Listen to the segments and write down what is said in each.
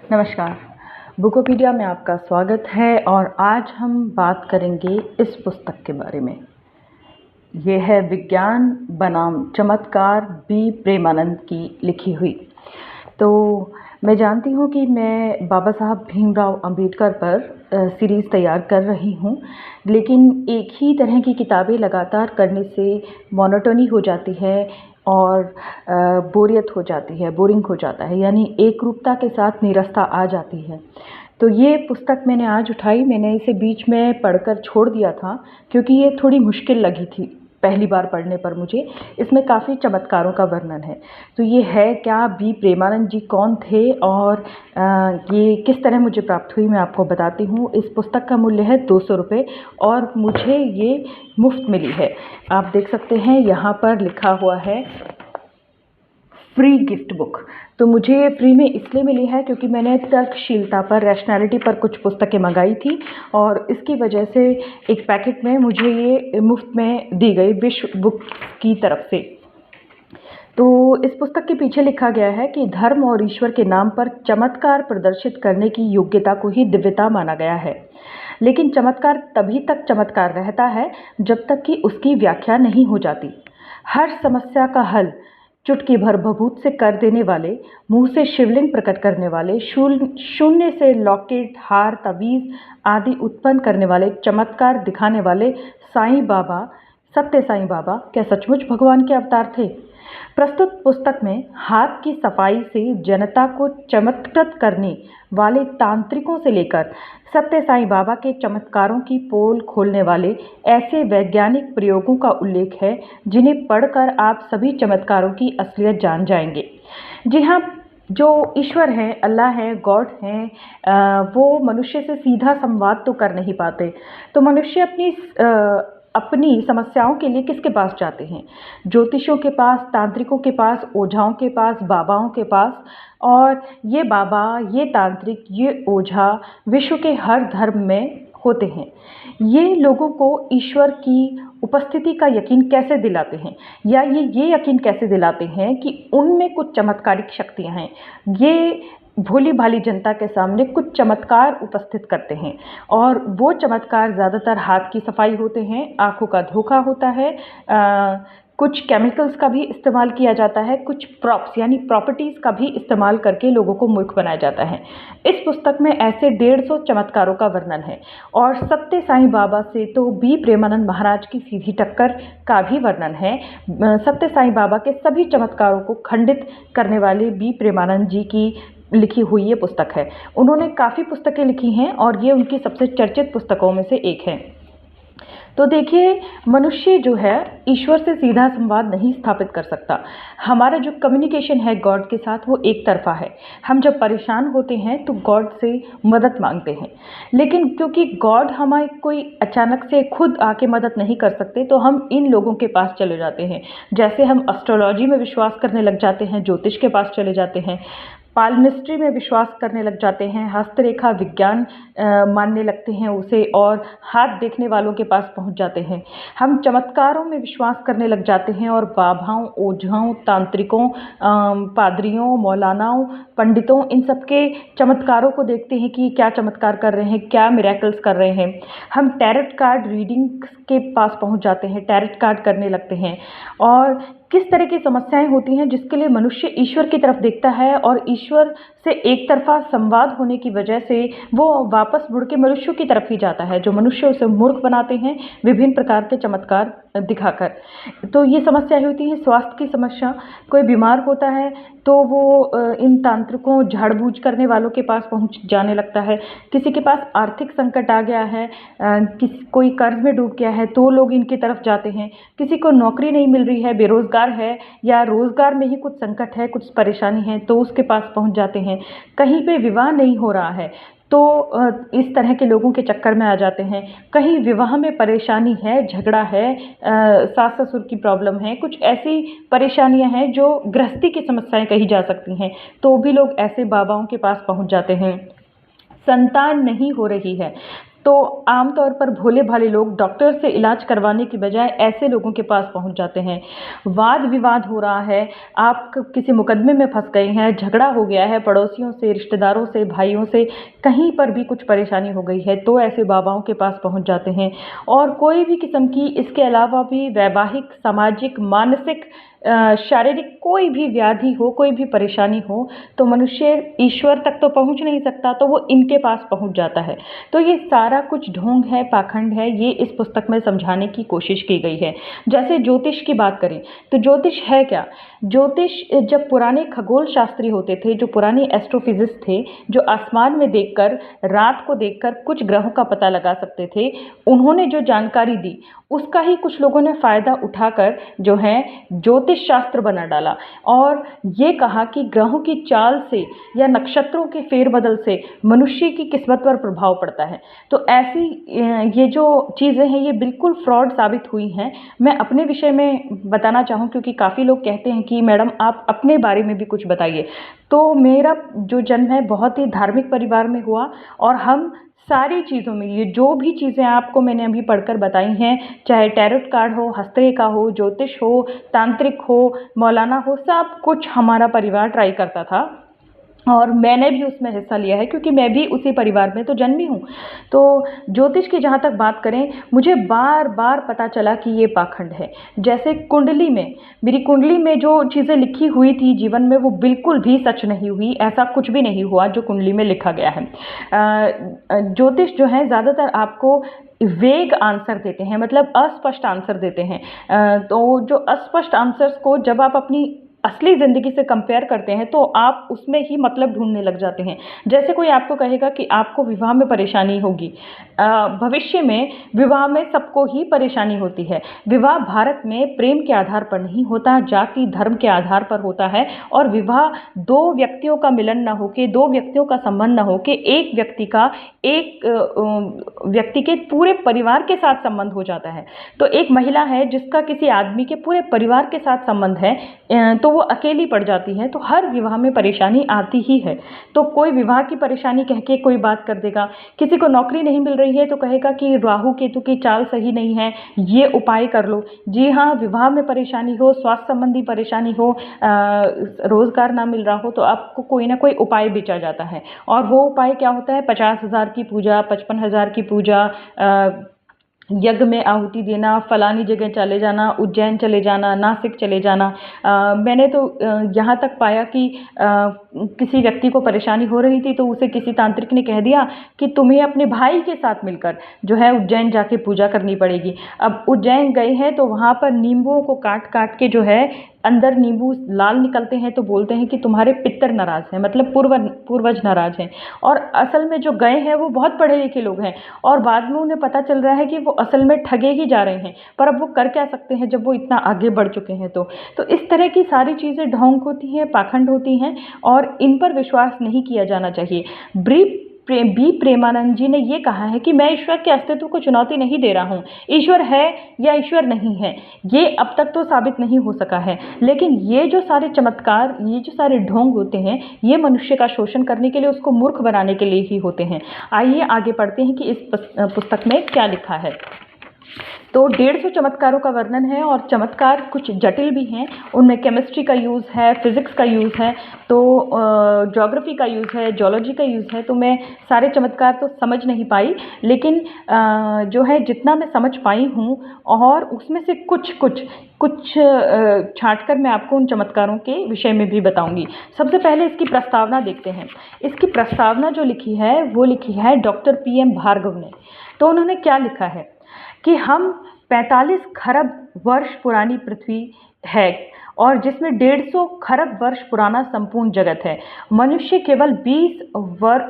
नमस्कार। बुकोपीडिया में आपका स्वागत है और आज हम बात करेंगे इस पुस्तक के बारे में। ये है विज्ञान बनाम चमत्कार बी प्रेमानंद की लिखी हुई। तो मैं जानती हूँ कि मैं बाबा साहब भीमराव अंबेडकर पर सीरीज़ तैयार कर रही हूँ, लेकिन एक ही तरह की किताबें लगातार करने से मोनोटोनी हो जाती है और बोरियत हो जाती है, बोरिंग हो जाता है, यानी एक रूपता के साथ नीरसता आ जाती है। तो ये पुस्तक मैंने आज उठाई। मैंने इसे बीच में पढ़कर छोड़ दिया था क्योंकि ये थोड़ी मुश्किल लगी थी पहली बार पढ़ने पर मुझे। इसमें काफ़ी चमत्कारों का वर्णन है। तो ये है क्या, बी प्रेमानंद जी कौन थे और ये किस तरह मुझे प्राप्त हुई, मैं आपको बताती हूँ। इस पुस्तक का मूल्य है 200 रुपये और मुझे ये मुफ्त मिली है। आप देख सकते हैं यहाँ पर लिखा हुआ है फ्री गिफ्ट बुक। तो मुझे ये फ्री में इसलिए मिली है क्योंकि मैंने तर्कशीलता पर, रैशनैलिटी पर कुछ पुस्तकें मंगाई थी और इसकी वजह से एक पैकेट में मुझे ये मुफ्त में दी गई विश्व बुक की तरफ से। तो इस पुस्तक के पीछे लिखा गया है कि धर्म और ईश्वर के नाम पर चमत्कार प्रदर्शित करने की योग्यता को ही दिव्यता माना गया है, लेकिन चमत्कार तभी तक चमत्कार रहता है जब तक कि उसकी व्याख्या नहीं हो जाती। हर समस्या का हल चुटकी भर भभूत से कर देने वाले, मुंह से शिवलिंग प्रकट करने वाले, शून्य से लॉकेट, हार, तवीज आदि उत्पन्न करने वाले, चमत्कार दिखाने वाले साईं बाबा, सत्य साईं बाबा क्या सचमुच भगवान के अवतार थे? प्रस्तुत पुस्तक में हाथ की सफाई से जनता को चमत्कृत करने वाले तांत्रिकों से लेकर सत्य साईं बाबा के चमत्कारों की पोल खोलने वाले ऐसे वैज्ञानिक प्रयोगों का उल्लेख है जिन्हें पढ़कर आप सभी चमत्कारों की असलियत जान जाएंगे। जी हाँ, जो ईश्वर हैं, अल्लाह हैं, गॉड हैं, वो मनुष्य से सीधा संवाद तो कर नहीं पाते। तो मनुष्य अपनी समस्याओं के लिए किसके पास जाते हैं? ज्योतिषियों के पास, तांत्रिकों के पास, ओझाओं के पास, बाबाओं के पास। और ये बाबा, ये तांत्रिक, ये ओझा विश्व के हर धर्म में होते हैं। ये लोगों को ईश्वर की उपस्थिति का यकीन कैसे दिलाते हैं, या ये यकीन कैसे दिलाते हैं कि उनमें कुछ चमत्कारिक शक्तियाँ हैं। ये भोली भाली जनता के सामने कुछ चमत्कार उपस्थित करते हैं और वो चमत्कार ज़्यादातर हाथ की सफाई होते हैं, आँखों का धोखा होता है, कुछ केमिकल्स का भी इस्तेमाल किया जाता है, कुछ प्रॉप्स यानी प्रॉपर्टीज़ का भी इस्तेमाल करके लोगों को मूर्ख बनाया जाता है। इस पुस्तक में ऐसे 150 चमत्कारों का वर्णन है और सत्य साईं बाबा से तो बी प्रेमानंद महाराज की सीधी टक्कर का भी वर्णन है। सत्य साईं बाबा के सभी चमत्कारों को खंडित करने वाले बी प्रेमानंद जी की लिखी हुई ये पुस्तक है। उन्होंने काफ़ी पुस्तकें लिखी हैं और ये उनकी सबसे चर्चित पुस्तकों में से एक है। तो देखिए, मनुष्य जो है ईश्वर से सीधा संवाद नहीं स्थापित कर सकता। हमारा जो कम्युनिकेशन है गॉड के साथ वो एक तरफा है। हम जब परेशान होते हैं तो गॉड से मदद मांगते हैं, लेकिन क्योंकि गॉड हमारे कोई अचानक से खुद आके मदद नहीं कर सकते तो हम इन लोगों के पास चले जाते हैं। जैसे हम एस्ट्रोलॉजी में विश्वास करने लग जाते हैं, ज्योतिष के पास चले जाते हैं, पालमिस्ट्री में विश्वास करने लग जाते हैं, हस्तरेखा विज्ञान मानने लगते हैं उसे और हाथ देखने वालों के पास पहुंच जाते हैं। हम चमत्कारों में विश्वास करने लग जाते हैं और बाबाओं, ओझाओं, तांत्रिकों, पादरियों, मौलानाओं, पंडितों, इन सब के चमत्कारों को देखते हैं कि क्या चमत्कार कर रहे हैं, क्या मिरेकल्स कर रहे हैं। हम टैरेट कार्ड रीडिंग के पास पहुंच जाते हैं, टैरेट कार्ड करने लगते हैं। और किस तरह की समस्याएं होती हैं जिसके लिए मनुष्य ईश्वर की तरफ देखता है और ईश्वर से एक तरफा संवाद होने की वजह से वो वापस मुड़ के मनुष्यों की तरफ ही जाता है, जो मनुष्य उसे मूर्ख बनाते हैं विभिन्न प्रकार के चमत्कार दिखाकर। तो ये समस्याएं होती हैं। स्वास्थ्य की समस्या, कोई बीमार होता है तो वो इन तांत्रिकों, झाड़ बूझ करने वालों के पास पहुंच जाने लगता है। किसी के पास आर्थिक संकट आ गया है, कोई कर्ज में डूब गया है तो लोग इनकी तरफ जाते हैं। किसी को नौकरी नहीं मिल रही है, बेरोजगार है या रोजगार में ही कुछ संकट है, कुछ परेशानी है तो उसके पास पहुंच जाते हैं। कहीं पे विवाह नहीं हो रहा है तो इस तरह के लोगों के चक्कर में आ जाते हैं। कहीं विवाह में परेशानी है, झगड़ा है, सास ससुर की प्रॉब्लम है, कुछ ऐसी परेशानियां हैं जो गृहस्थी की समस्याएं कही जा सकती हैं, तो भी लोग ऐसे बाबाओं के पास पहुंच जाते हैं। संतान नहीं हो रही है तो आमतौर पर भोले भाले लोग डॉक्टर से इलाज करवाने की बजाय ऐसे लोगों के पास पहुंच जाते हैं। वाद विवाद हो रहा है, आप किसी मुकदमे में फंस गए हैं, झगड़ा हो गया है पड़ोसियों से, रिश्तेदारों से, भाइयों से, कहीं पर भी कुछ परेशानी हो गई है तो ऐसे बाबाओं के पास पहुंच जाते हैं। और कोई भी किस्म की इसके अलावा भी वैवाहिक, सामाजिक, मानसिक, शारीरिक कोई भी व्याधि हो, कोई भी परेशानी हो, तो मनुष्य ईश्वर तक तो पहुंच नहीं सकता, तो वो इनके पास पहुंच जाता है। तो ये सारा कुछ ढोंग है, पाखंड है, ये इस पुस्तक में समझाने की कोशिश की गई है। जैसे ज्योतिष की बात करें तो ज्योतिष है क्या? ज्योतिष जब पुराने खगोल शास्त्री होते थे, जो पुराने एस्ट्रोफिजिस्ट थे, जो आसमान में देखकर, रात को देखकर कुछ ग्रहों का पता लगा सकते थे, उन्होंने जो जानकारी दी उसका ही कुछ लोगों ने फ़ायदा उठाकर जो है ज्योतिष शास्त्र बना डाला और ये कहा कि ग्रहों की चाल से या नक्षत्रों के फेरबदल से मनुष्य की किस्मत पर प्रभाव पड़ता है। तो ऐसी ये जो चीज़ें हैं ये बिल्कुल फ्रॉड साबित हुई हैं। मैं अपने विषय में बताना चाहूँ क्योंकि काफ़ी लोग कहते हैं कि मैडम आप अपने बारे में भी कुछ बताइए। तो मेरा जो जन्म है बहुत ही धार्मिक परिवार में हुआ और हम सारी चीज़ों में ये जो भी चीज़ें आपको मैंने अभी पढ़कर बताई हैं, चाहे टैरोट कार्ड हो, हस्तरेखा हो, ज्योतिष हो, तांत्रिक हो, मौलाना हो, सब कुछ हमारा परिवार ट्राई करता था और मैंने भी उसमें हिस्सा लिया है क्योंकि मैं भी उसी परिवार में तो जन्मी हूँ। तो ज्योतिष की जहाँ तक बात करें, मुझे बार बार पता चला कि ये पाखंड है। जैसे कुंडली में, मेरी कुंडली में जो चीज़ें लिखी हुई थी जीवन में वो बिल्कुल भी सच नहीं हुई, ऐसा कुछ भी नहीं हुआ जो कुंडली में लिखा गया है। ज्योतिष जो है ज़्यादातर आपको वेग आंसर देते हैं, मतलब अस्पष्ट आंसर देते हैं। तो जो अस्पष्ट आंसर्स को जब आप अपनी असली ज़िंदगी से कंपेयर करते हैं तो आप उसमें ही मतलब ढूंढने लग जाते हैं। जैसे कोई आपको कहेगा कि आपको विवाह में परेशानी होगी, भविष्य में विवाह में सबको ही परेशानी होती है। विवाह भारत में प्रेम के आधार पर नहीं होता, जाति धर्म के आधार पर होता है और विवाह दो व्यक्तियों का मिलन ना होके, दो व्यक्तियों का संबंध ना होके, एक व्यक्ति का एक व्यक्ति के पूरे परिवार के साथ संबंध हो जाता है। तो एक महिला है जिसका किसी आदमी के पूरे परिवार के साथ संबंध है, तो वो अकेली पड़ जाती है, तो हर विवाह में परेशानी आती ही है। तो कोई विवाह की परेशानी कह के कोई बात कर देगा, किसी को नौकरी नहीं मिल रही है तो कहेगा कि राहु केतु की चाल सही नहीं है, ये उपाय कर लो। जी हाँ, विवाह में परेशानी हो, स्वास्थ्य संबंधी परेशानी हो, रोजगार ना मिल रहा हो तो आपको कोई ना कोई उपाय बेचा जाता है और वो उपाय क्या होता है? 50,000 की पूजा, 55,000 की पूजा, यज्ञ में आहुति देना, फलानी जगह चले जाना, उज्जैन चले जाना, नासिक चले जाना। मैंने तो यहाँ तक पाया कि किसी व्यक्ति को परेशानी हो रही थी तो उसे किसी तांत्रिक ने कह दिया कि तुम्हें अपने भाई के साथ मिलकर जो है उज्जैन जाके पूजा करनी पड़ेगी। अब उज्जैन गए हैं तो वहाँ पर नींबुओं को काट काट के जो है अंदर नींबू लाल निकलते हैं तो बोलते हैं कि तुम्हारे पितर नाराज़ हैं, मतलब पूर्वज नाराज़ हैं। और असल में जो गए हैं वो बहुत पढ़े लिखे लोग हैं और बाद में उन्हें पता चल रहा है कि वो असल में ठगे ही जा रहे हैं, पर अब वो कर क्या सकते हैं जब वो इतना आगे बढ़ चुके हैं। तो इस तरह की सारी चीज़ें ढोंग होती हैं, पाखंड होती हैं और इन पर विश्वास नहीं किया जाना चाहिए। बी प्रेमानंद जी ने ये कहा है कि मैं ईश्वर के अस्तित्व को चुनौती नहीं दे रहा हूँ, ईश्वर है या ईश्वर नहीं है ये अब तक तो साबित नहीं हो सका है, लेकिन ये जो सारे चमत्कार, ये जो सारे ढोंग होते हैं ये मनुष्य का शोषण करने के लिए, उसको मूर्ख बनाने के लिए ही होते हैं। आइए आगे पढ़ते हैं कि इस पुस्तक में क्या लिखा है। तो 150 चमत्कारों का वर्णन है और चमत्कार कुछ जटिल भी हैं, उनमें केमिस्ट्री का यूज़ है, फिज़िक्स का यूज़ है, तो ज्योग्राफी का यूज़ है, जियोलॉजी का यूज़ है। तो मैं सारे चमत्कार तो समझ नहीं पाई, लेकिन जो है जितना मैं समझ पाई हूँ और उसमें से कुछ छाँट कर मैं आपको उन चमत्कारों के विषय में भी बताऊंगी। सबसे पहले इसकी प्रस्तावना देखते हैं। इसकी प्रस्तावना जो लिखी है वो लिखी है डॉक्टर PM भार्गव ने। तो उन्होंने क्या लिखा है कि हम 45 खरब वर्ष पुरानी पृथ्वी है और जिसमें 150 खरब वर्ष पुराना संपूर्ण जगत है। मनुष्य केवल 20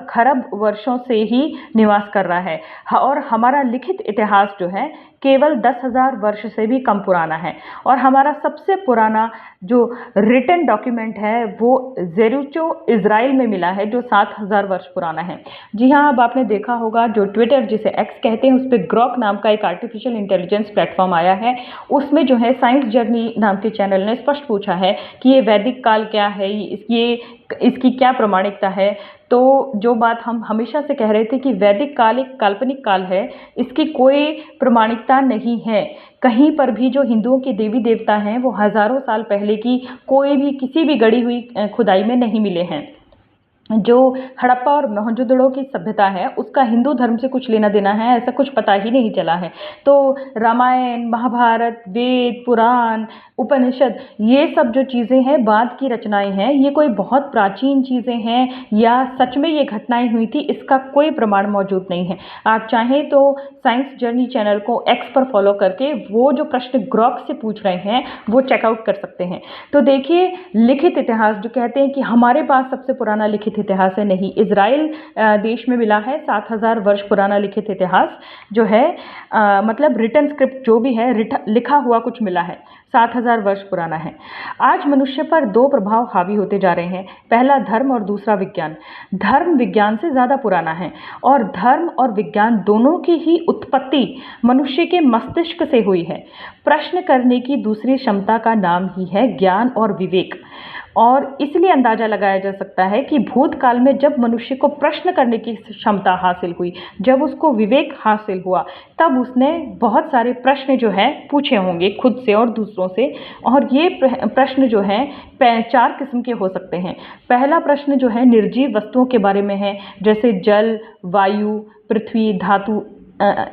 खरब वर्षों से ही निवास कर रहा है और हमारा लिखित इतिहास जो है केवल 10,000 वर्ष से भी कम पुराना है और हमारा सबसे पुराना जो रिटन डॉक्यूमेंट है वो जेरूचो इज़राइल में मिला है जो 7,000 वर्ष पुराना है। जी हाँ, अब आपने देखा होगा जो ट्विटर जिसे एक्स कहते हैं उस पर ग्रॉक नाम का एक आर्टिफिशियल इंटेलिजेंस प्लेटफॉर्म आया है, उसमें जो है साइंस जर्नी नाम के चैनल ने स्पष्ट पूछा है कि ये वैदिक काल क्या है, ये इसकी क्या प्रामाणिकता है। तो जो बात हम हमेशा से कह रहे थे कि वैदिक काल एक काल्पनिक काल है, इसकी कोई प्रामाणिकता नहीं है। कहीं पर भी जो हिंदुओं के देवी देवता हैं वो हज़ारों साल पहले की कोई भी किसी भी गढ़ी हुई खुदाई में नहीं मिले हैं। जो हड़प्पा और मोहनजोदड़ो की सभ्यता है उसका हिंदू धर्म से कुछ लेना देना है, ऐसा कुछ पता ही नहीं चला है। तो रामायण, महाभारत, वेद, पुराण, उपनिषद, ये सब जो चीज़ें हैं बाद की रचनाएं हैं, ये कोई बहुत प्राचीन चीज़ें हैं या सच में ये घटनाएं हुई थी, इसका कोई प्रमाण मौजूद नहीं है। आप चाहें तो साइंस जर्नी चैनल को एक्स पर फॉलो करके वो जो प्रश्न ग्रॉक से पूछ रहे हैं वो चेकआउट कर सकते हैं। तो देखिए, लिखित इतिहास जो कहते हैं कि हमारे पास सबसे पुराना लिखित इतिहास है, नहीं, इजराइल देश में मिला है 7000 वर्ष पुराना लिखित इतिहास जो है, मतलब रिटन स्क्रिप्ट जो भी है, लिखा हुआ कुछ मिला है, 7000 वर्ष पुराना है। आज मनुष्य पर दो प्रभाव हावी होते जा रहे हैं, पहला धर्म और दूसरा विज्ञान। धर्म विज्ञान से ज़्यादा पुराना है और धर्म और विज्ञान दोनों की ही उत्पत्ति मनुष्य के मस्तिष्क से हुई है। प्रश्न करने की दूसरी क्षमता का नाम ही है ज्ञान और विवेक। और इसलिए अंदाज़ा लगाया जा सकता है कि भूतकाल में जब मनुष्य को प्रश्न करने की क्षमता हासिल हुई, जब उसको विवेक हासिल हुआ, तब उसने बहुत सारे प्रश्न जो है पूछे होंगे खुद से और दूसरों से। और ये प्रश्न जो हैं 4 किस्म के हो सकते हैं। पहला प्रश्न जो है निर्जीव वस्तुओं के बारे में है, जैसे जल, वायु, पृथ्वी, धातु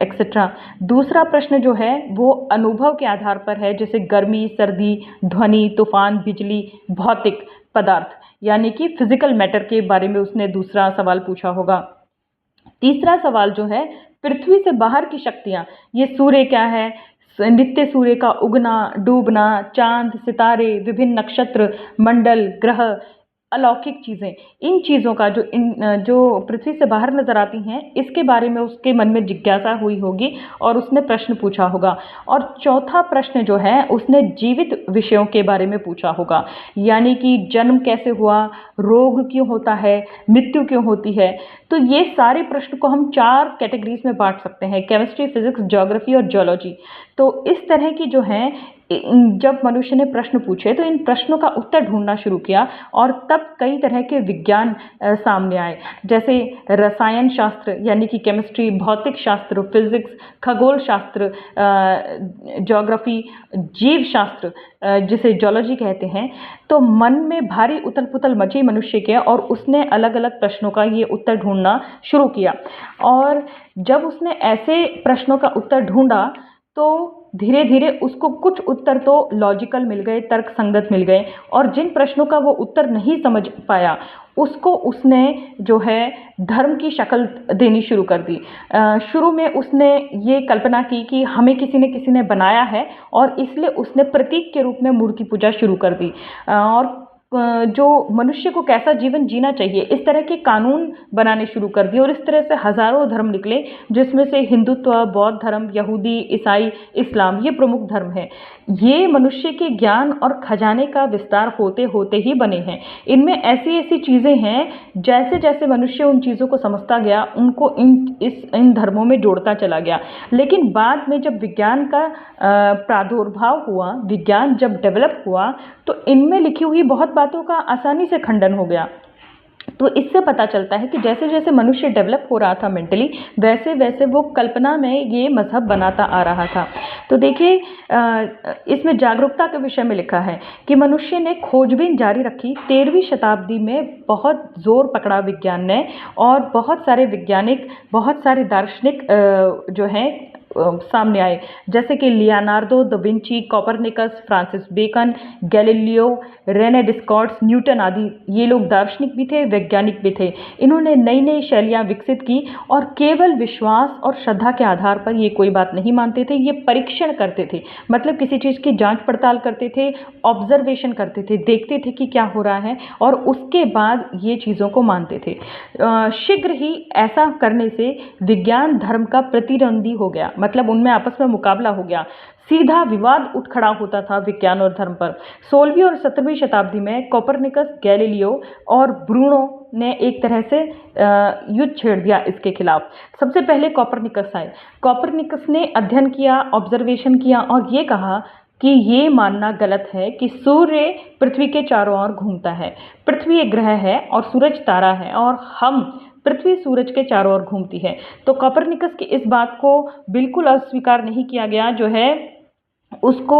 एक्सेट्रा। दूसरा प्रश्न जो है वो अनुभव के आधार पर है, जैसे गर्मी, सर्दी, ध्वनि, तूफान, बिजली, भौतिक पदार्थ, यानी कि फिजिकल मैटर के बारे में उसने दूसरा सवाल पूछा होगा। तीसरा सवाल जो है पृथ्वी से बाहर की शक्तियाँ, ये सूर्य क्या है, नित्य सूर्य का उगना, डूबना, चांद, सितारे, विभिन्न नक्षत्र, मंडल, ग्रह, अलौकिक चीज़ें, इन चीज़ों का जो पृथ्वी से बाहर नज़र आती हैं, इसके बारे में उसके मन में जिज्ञासा हुई होगी और उसने प्रश्न पूछा होगा। और चौथा प्रश्न जो है उसने जीवित विषयों के बारे में पूछा होगा, यानी कि जन्म कैसे हुआ, रोग क्यों होता है, मृत्यु क्यों होती है। तो ये सारे प्रश्न को हम 4 कैटेगरीज में बांट सकते हैं, केमिस्ट्री, फिजिक्स, ज्योग्राफी और जियोलॉजी। तो इस तरह की जो हैं, जब मनुष्य ने प्रश्न पूछे तो इन प्रश्नों का उत्तर ढूंढना शुरू किया और तब कई तरह के विज्ञान सामने आए, जैसे रसायन शास्त्र यानी कि केमिस्ट्री, भौतिक शास्त्र, फिजिक्स, खगोल शास्त्र, ज्योग्राफी, जीव शास्त्र जिसे जियोलॉजी कहते हैं। तो मन में भारी उथल पुथल मची मनुष्य के और उसने अलग अलग प्रश्नों का ये उत्तर ढूंढना शुरू किया। और जब उसने ऐसे प्रश्नों का उत्तर ढूंढा तो धीरे धीरे उसको कुछ उत्तर तो लॉजिकल मिल गए, तर्क संगत मिल गए, और जिन प्रश्नों का वो उत्तर नहीं समझ पाया उसको उसने जो है धर्म की शक्ल देनी शुरू कर दी। शुरू में उसने ये कल्पना की कि हमें किसी ने बनाया है और इसलिए उसने प्रतीक के रूप में मूर्ति पूजा शुरू कर दी। और जो मनुष्य को कैसा जीवन जीना चाहिए इस तरह के कानून बनाने शुरू कर दिए। और इस तरह से हज़ारों धर्म निकले, जिसमें से हिंदुत्व, बौद्ध धर्म, यहूदी, ईसाई, इस्लाम ये प्रमुख धर्म हैं। ये मनुष्य के ज्ञान और खजाने का विस्तार होते होते ही बने हैं। इनमें ऐसी ऐसी चीज़ें हैं, जैसे जैसे मनुष्य उन चीज़ों को समझता गया उनको इन धर्मों में जोड़ता चला गया। लेकिन बाद में जब विज्ञान का प्रादुर्भाव हुआ, विज्ञान जब डेवलप हुआ, तो इनमें लिखी हुई बहुत बातों का आसानी से खंडन हो गया। तो इससे पता चलता है कि जैसे जैसे मनुष्य डेवलप हो रहा था मेंटली, वैसे वैसे वो कल्पना में ये मजहब बनाता आ रहा था। तो देखिए, इसमें जागरूकता के विषय में लिखा है कि मनुष्य ने खोजबीन जारी रखी। 13वीं शताब्दी में बहुत जोर पकड़ा विज्ञान ने, और बहुत सारे वैज्ञानिक, बहुत सारे दार्शनिक जो हैं सामने आए, जैसे कि Leonardo da Vinci, Copernicus, Francis Bacon, Galileo, Rene Descartes, Newton आदि। ये लोग दार्शनिक भी थे, वैज्ञानिक भी थे। इन्होंने नई नई शैलियाँ विकसित की और केवल विश्वास और श्रद्धा के आधार पर ये कोई बात नहीं मानते थे, ये परीक्षण करते थे। मतलब किसी चीज़ की जांच पड़ताल करते थे, ऑब्जर्वेशन करते थे, देखते थे कि क्या हो रहा है और उसके बाद ये चीज़ों को मानते थे। शीघ्र ही ऐसा करने से विज्ञान धर्म का प्रतिद्वंदी हो गया, मतलब उनमें आपस में मुकाबला हो गया। सीधा विवाद उठ खड़ा होता था विज्ञान और धर्म पर। 16वीं और 17वीं शताब्दी में कोपरनिकस, गैलीलियो और ब्रूनो ने एक तरह से युद्ध छेड़ दिया इसके खिलाफ। सबसे पहले कोपरनिकस आए। कोपरनिकस ने अध्ययन किया, ऑब्जर्वेशन किया और ये कहा कि ये मानना गलत है कि सूर्य पृथ्वी के चारों ओर घूमता है। पृथ्वी एक ग्रह है और सूरज तारा है और हम पृथ्वी सूरज के चारों ओर घूमती है। तो कोपरनिकस की इस बात को बिल्कुल अस्वीकार नहीं किया गया, जो है उसको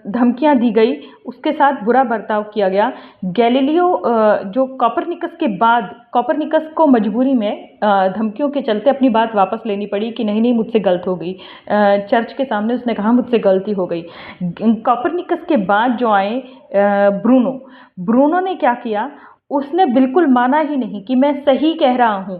धमकियां दी गई, उसके साथ बुरा बर्ताव किया गया। गैलीलियो जो कोपरनिकस को मजबूरी में धमकियों के चलते अपनी बात वापस लेनी पड़ी कि नहीं मुझसे गलत हो गई। चर्च के सामने उसने कहा मुझसे गलती हो गई। कोपरनिकस के बाद जो आए ब्रूनो ने क्या किया, उसने बिल्कुल माना ही नहीं कि मैं सही कह रहा हूँ,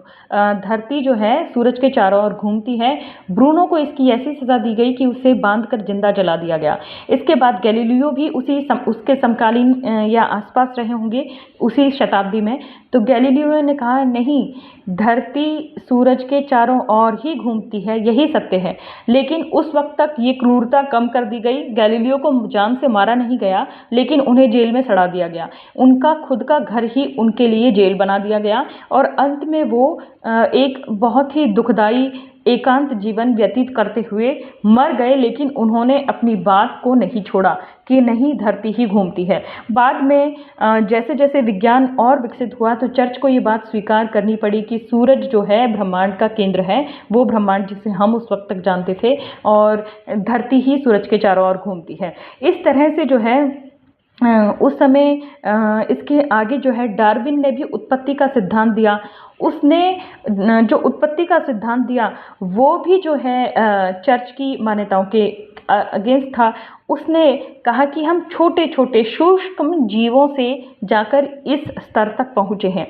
धरती जो है सूरज के चारों ओर घूमती है। ब्रूनो को इसकी ऐसी सज़ा दी गई कि उसे बांधकर जिंदा जला दिया गया। इसके बाद गैलीलियो भी उसके समकालीन या आसपास रहे होंगे उसी शताब्दी में। तो गैलीलियो ने कहा नहीं, धरती सूरज के चारों ओर ही घूमती है, यही सत्य है। लेकिन उस वक्त तक ये क्रूरता कम कर दी गई। गैलीलियो को जान से मारा नहीं गया, लेकिन उन्हें जेल में सड़ा दिया गया। उनका खुद का घर ही उनके लिए जेल बना दिया गया और अंत में वो एक बहुत ही दुखदाई एकांत जीवन व्यतीत करते हुए मर गए। लेकिन उन्होंने अपनी बात को नहीं छोड़ा कि नहीं, धरती ही घूमती है। बाद में जैसे जैसे विज्ञान और विकसित हुआ तो चर्च को ये बात स्वीकार करनी पड़ी कि सूरज जो है ब्रह्मांड का केंद्र है, वो ब्रह्मांड जिसे हम उस वक्त तक जानते थे, और धरती ही सूरज के चारों ओर घूमती है। इस तरह से जो है उस समय इसके आगे जो है डार्विन ने भी उत्पत्ति का सिद्धांत दिया। उसने जो उत्पत्ति का सिद्धांत दिया वो भी जो है चर्च की मान्यताओं के अगेंस्ट था। उसने कहा कि हम छोटे छोटे सूक्ष्म जीवों से जाकर इस स्तर तक पहुँचे हैं।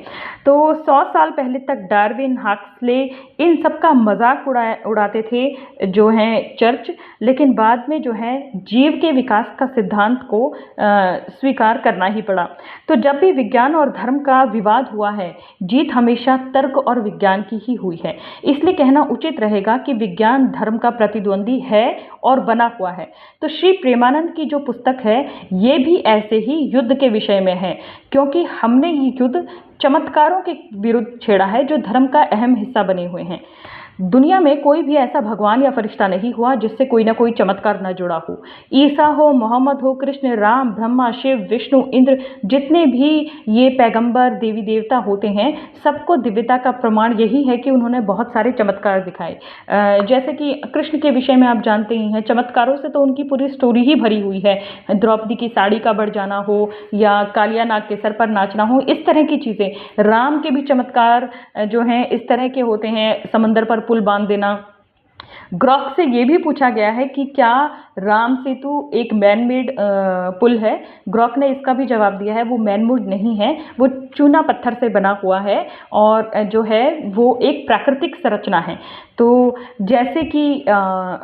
तो 100 साल पहले तक डार्विन, हक्सले इन सब का मजाक उड़ाते थे जो हैं चर्च, लेकिन बाद में जो है जीव के विकास का सिद्धांत को स्वीकार करना ही पड़ा। तो जब भी विज्ञान और धर्म का विवाद हुआ है, जीत हमेशा तर्क और विज्ञान की ही हुई है। इसलिए कहना उचित रहेगा कि विज्ञान धर्म का प्रतिद्वंदी है और बना हुआ है। तो श्री प्रेमानंद की जो पुस्तक है ये भी ऐसे ही युद्ध के विषय में है, क्योंकि हमने ये युद्ध चमत्कारों के विरुद्ध छेड़ा है जो धर्म का अहम हिस्सा बने हुए हैं। दुनिया में कोई भी ऐसा भगवान या फरिश्ता नहीं हुआ जिससे कोई ना कोई चमत्कार न जुड़ा हो। ईसा हो, मोहम्मद हो, कृष्ण, राम, ब्रह्मा, शिव, विष्णु, इंद्र, जितने भी ये पैगंबर देवी देवता होते हैं, सबको दिव्यता का प्रमाण यही है कि उन्होंने बहुत सारे चमत्कार दिखाए। जैसे कि कृष्ण के विषय में आप जानते ही हैं, चमत्कारों से तो उनकी पूरी स्टोरी ही भरी हुई है। द्रौपदी की साड़ी का बढ़ जाना हो या कालिया नाग के सर पर नाचना हो, इस तरह की चीज़ें। राम के भी चमत्कार जो हैं इस तरह के होते हैं, समंदर पर पुल बांध देना। ग्रॉक से ये भी पूछा गया है कि क्या राम सेतु एक मैनमेड पुल है। ग्रॉक ने इसका भी जवाब दिया है वो मैनमेड नहीं है, वो चूना पत्थर से बना हुआ है और जो है वो एक प्राकृतिक संरचना है। तो जैसे कि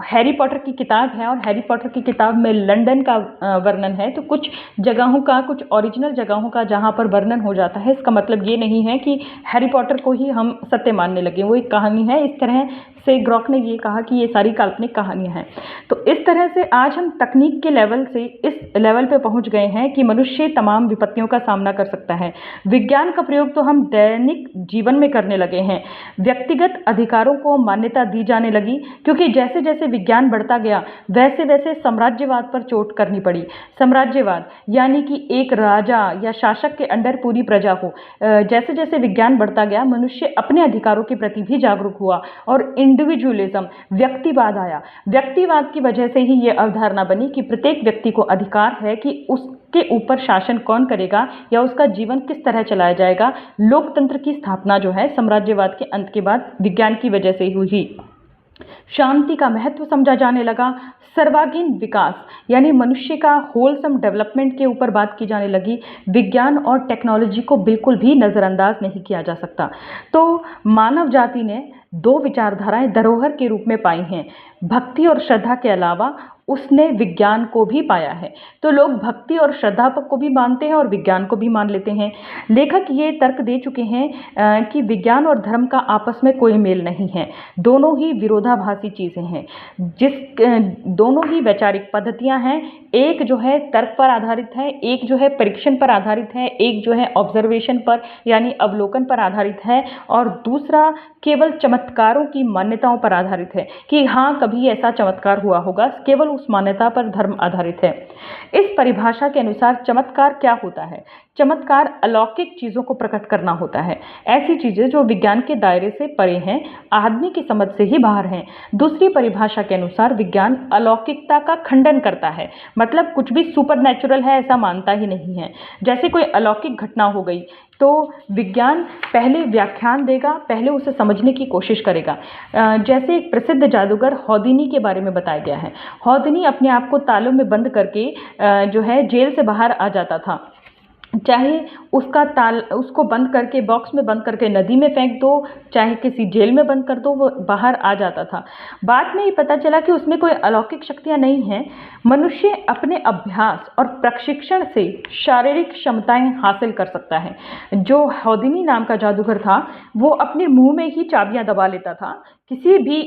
हैरी पॉटर की किताब है और हैरी पॉटर की किताब में लंदन का वर्णन है, तो कुछ जगहों का, कुछ ओरिजिनल जगहों का जहाँ पर वर्णन हो जाता है, इसका मतलब ये नहीं है कि हैरी पॉटर को ही हम सत्य मानने लगे। वो एक कहानी है। इस तरह से ग्रॉक ने ये कहा कि ये सारी काल्पनिक कहानियाँ हैं। तो इस तरह से आज हम तकनीक के लेवल से इस लेवल पे पहुंच गए हैं कि मनुष्य तमाम विपत्तियों का सामना कर सकता है। विज्ञान का प्रयोग तो हम दैनिक जीवन में करने लगे हैं। व्यक्तिगत अधिकारों को मान्यता दी जाने लगी, क्योंकि जैसे जैसे विज्ञान बढ़ता गया वैसे वैसे साम्राज्यवाद पर चोट करनी पड़ी। साम्राज्यवाद यानी कि एक राजा या शासक के अंडर पूरी प्रजा हो। जैसे जैसे विज्ञान बढ़ता गया मनुष्य अपने अधिकारों के प्रति भी जागरूक हुआ और इंडिविजुअलिज्म, व्यक्तिवाद आया। व्यक्तिवाद की वजह से ही ये अवधारणा बनी कि प्रत्येक व्यक्ति को अधिकार है कि उसके ऊपर शासन कौन करेगा या उसका जीवन किस तरह चलाया जाएगा। लोकतंत्र की स्थापना जो है साम्राज्यवाद के अंत के बाद विज्ञान की वजह से हुई। शांति का महत्व समझा जाने लगा। सर्वांगीण विकास यानी मनुष्य का होलसम डेवलपमेंट के ऊपर बात की जाने लगी। विज्ञान और टेक्नोलॉजी को बिल्कुल भी नज़रअंदाज नहीं किया जा सकता। तो मानव जाति ने दो विचारधाराएं धरोहर के रूप में पाई हैं। भक्ति और श्रद्धा के अलावा उसने विज्ञान को भी पाया है। तो लोग भक्ति और श्रद्धा को भी मानते हैं और विज्ञान को भी मान लेते हैं। लेखक ये तर्क दे चुके हैं कि विज्ञान और धर्म का आपस में कोई मेल नहीं है। दोनों ही विरोधाभासी चीज़ें हैं। दोनों ही वैचारिक पद्धतियां हैं। एक जो है तर्क पर आधारित है, एक जो है परीक्षण पर आधारित है, एक जो है ऑब्जर्वेशन पर यानी अवलोकन पर आधारित है, और दूसरा केवल चमत्कारों की मान्यताओं पर आधारित है कि हाँ कभी ऐसा चमत्कार हुआ होगा। केवल उस मान्यता पर धर्म आधारित है। इस परिभाषा के अनुसार चमत्कार क्या होता है? चमत्कार अलौकिक चीज़ों को प्रकट करना होता है, ऐसी चीज़ें जो विज्ञान के दायरे से परे हैं, आदमी की समझ से ही बाहर हैं। दूसरी परिभाषा के अनुसार विज्ञान अलौकिकता का खंडन करता है, मतलब कुछ भी सुपरनैचुरल है ऐसा मानता ही नहीं है। जैसे कोई अलौकिक घटना हो गई तो विज्ञान पहले व्याख्यान देगा, पहले उसे समझने की कोशिश करेगा। जैसे एक प्रसिद्ध जादूगर हौदिनी के बारे में बताया गया है। हौदिनी अपने आप को तालों में बंद करके जो है जेल से बाहर आ जाता था। चाहे उसको बंद करके बॉक्स में बंद करके नदी में फेंक दो, चाहे किसी जेल में बंद कर दो, वो बाहर आ जाता था। बाद में ये पता चला कि उसमें कोई अलौकिक शक्तियाँ नहीं हैं। मनुष्य अपने अभ्यास और प्रशिक्षण से शारीरिक क्षमताएं हासिल कर सकता है। जो हौदिनी नाम का जादूगर था वो अपने मुंह में ही चाबियां दबा लेता था। किसी भी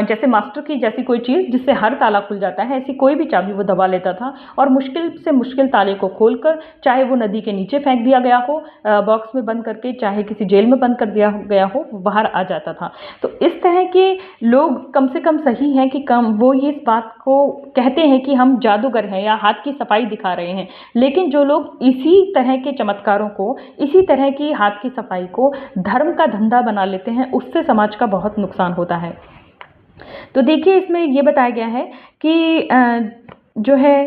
जैसे मास्टर की जैसी कोई चीज़ जिससे हर ताला खुल जाता है, ऐसी कोई भी चाबी वो दबा लेता था और मुश्किल से मुश्किल ताले को खोलकर, चाहे वो नदी के नीचे फेंक दिया गया हो बॉक्स में बंद करके, चाहे किसी जेल में बंद कर दिया गया हो, वो बाहर आ जाता था। तो इस तरह के लोग कम से कम सही हैं कि कम वो ये इस बात को कहते हैं कि हम जादूगर हैं या हाथ की सफाई दिखा रहे हैं। लेकिन जो लोग इसी तरह के चमत्कारों को, इसी तरह की हाथ की सफाई को धर्म का धंधा बना लेते हैं, उससे समाज का बहुत नुकसान होता है। तो देखिए इसमें ये बताया गया है कि जो है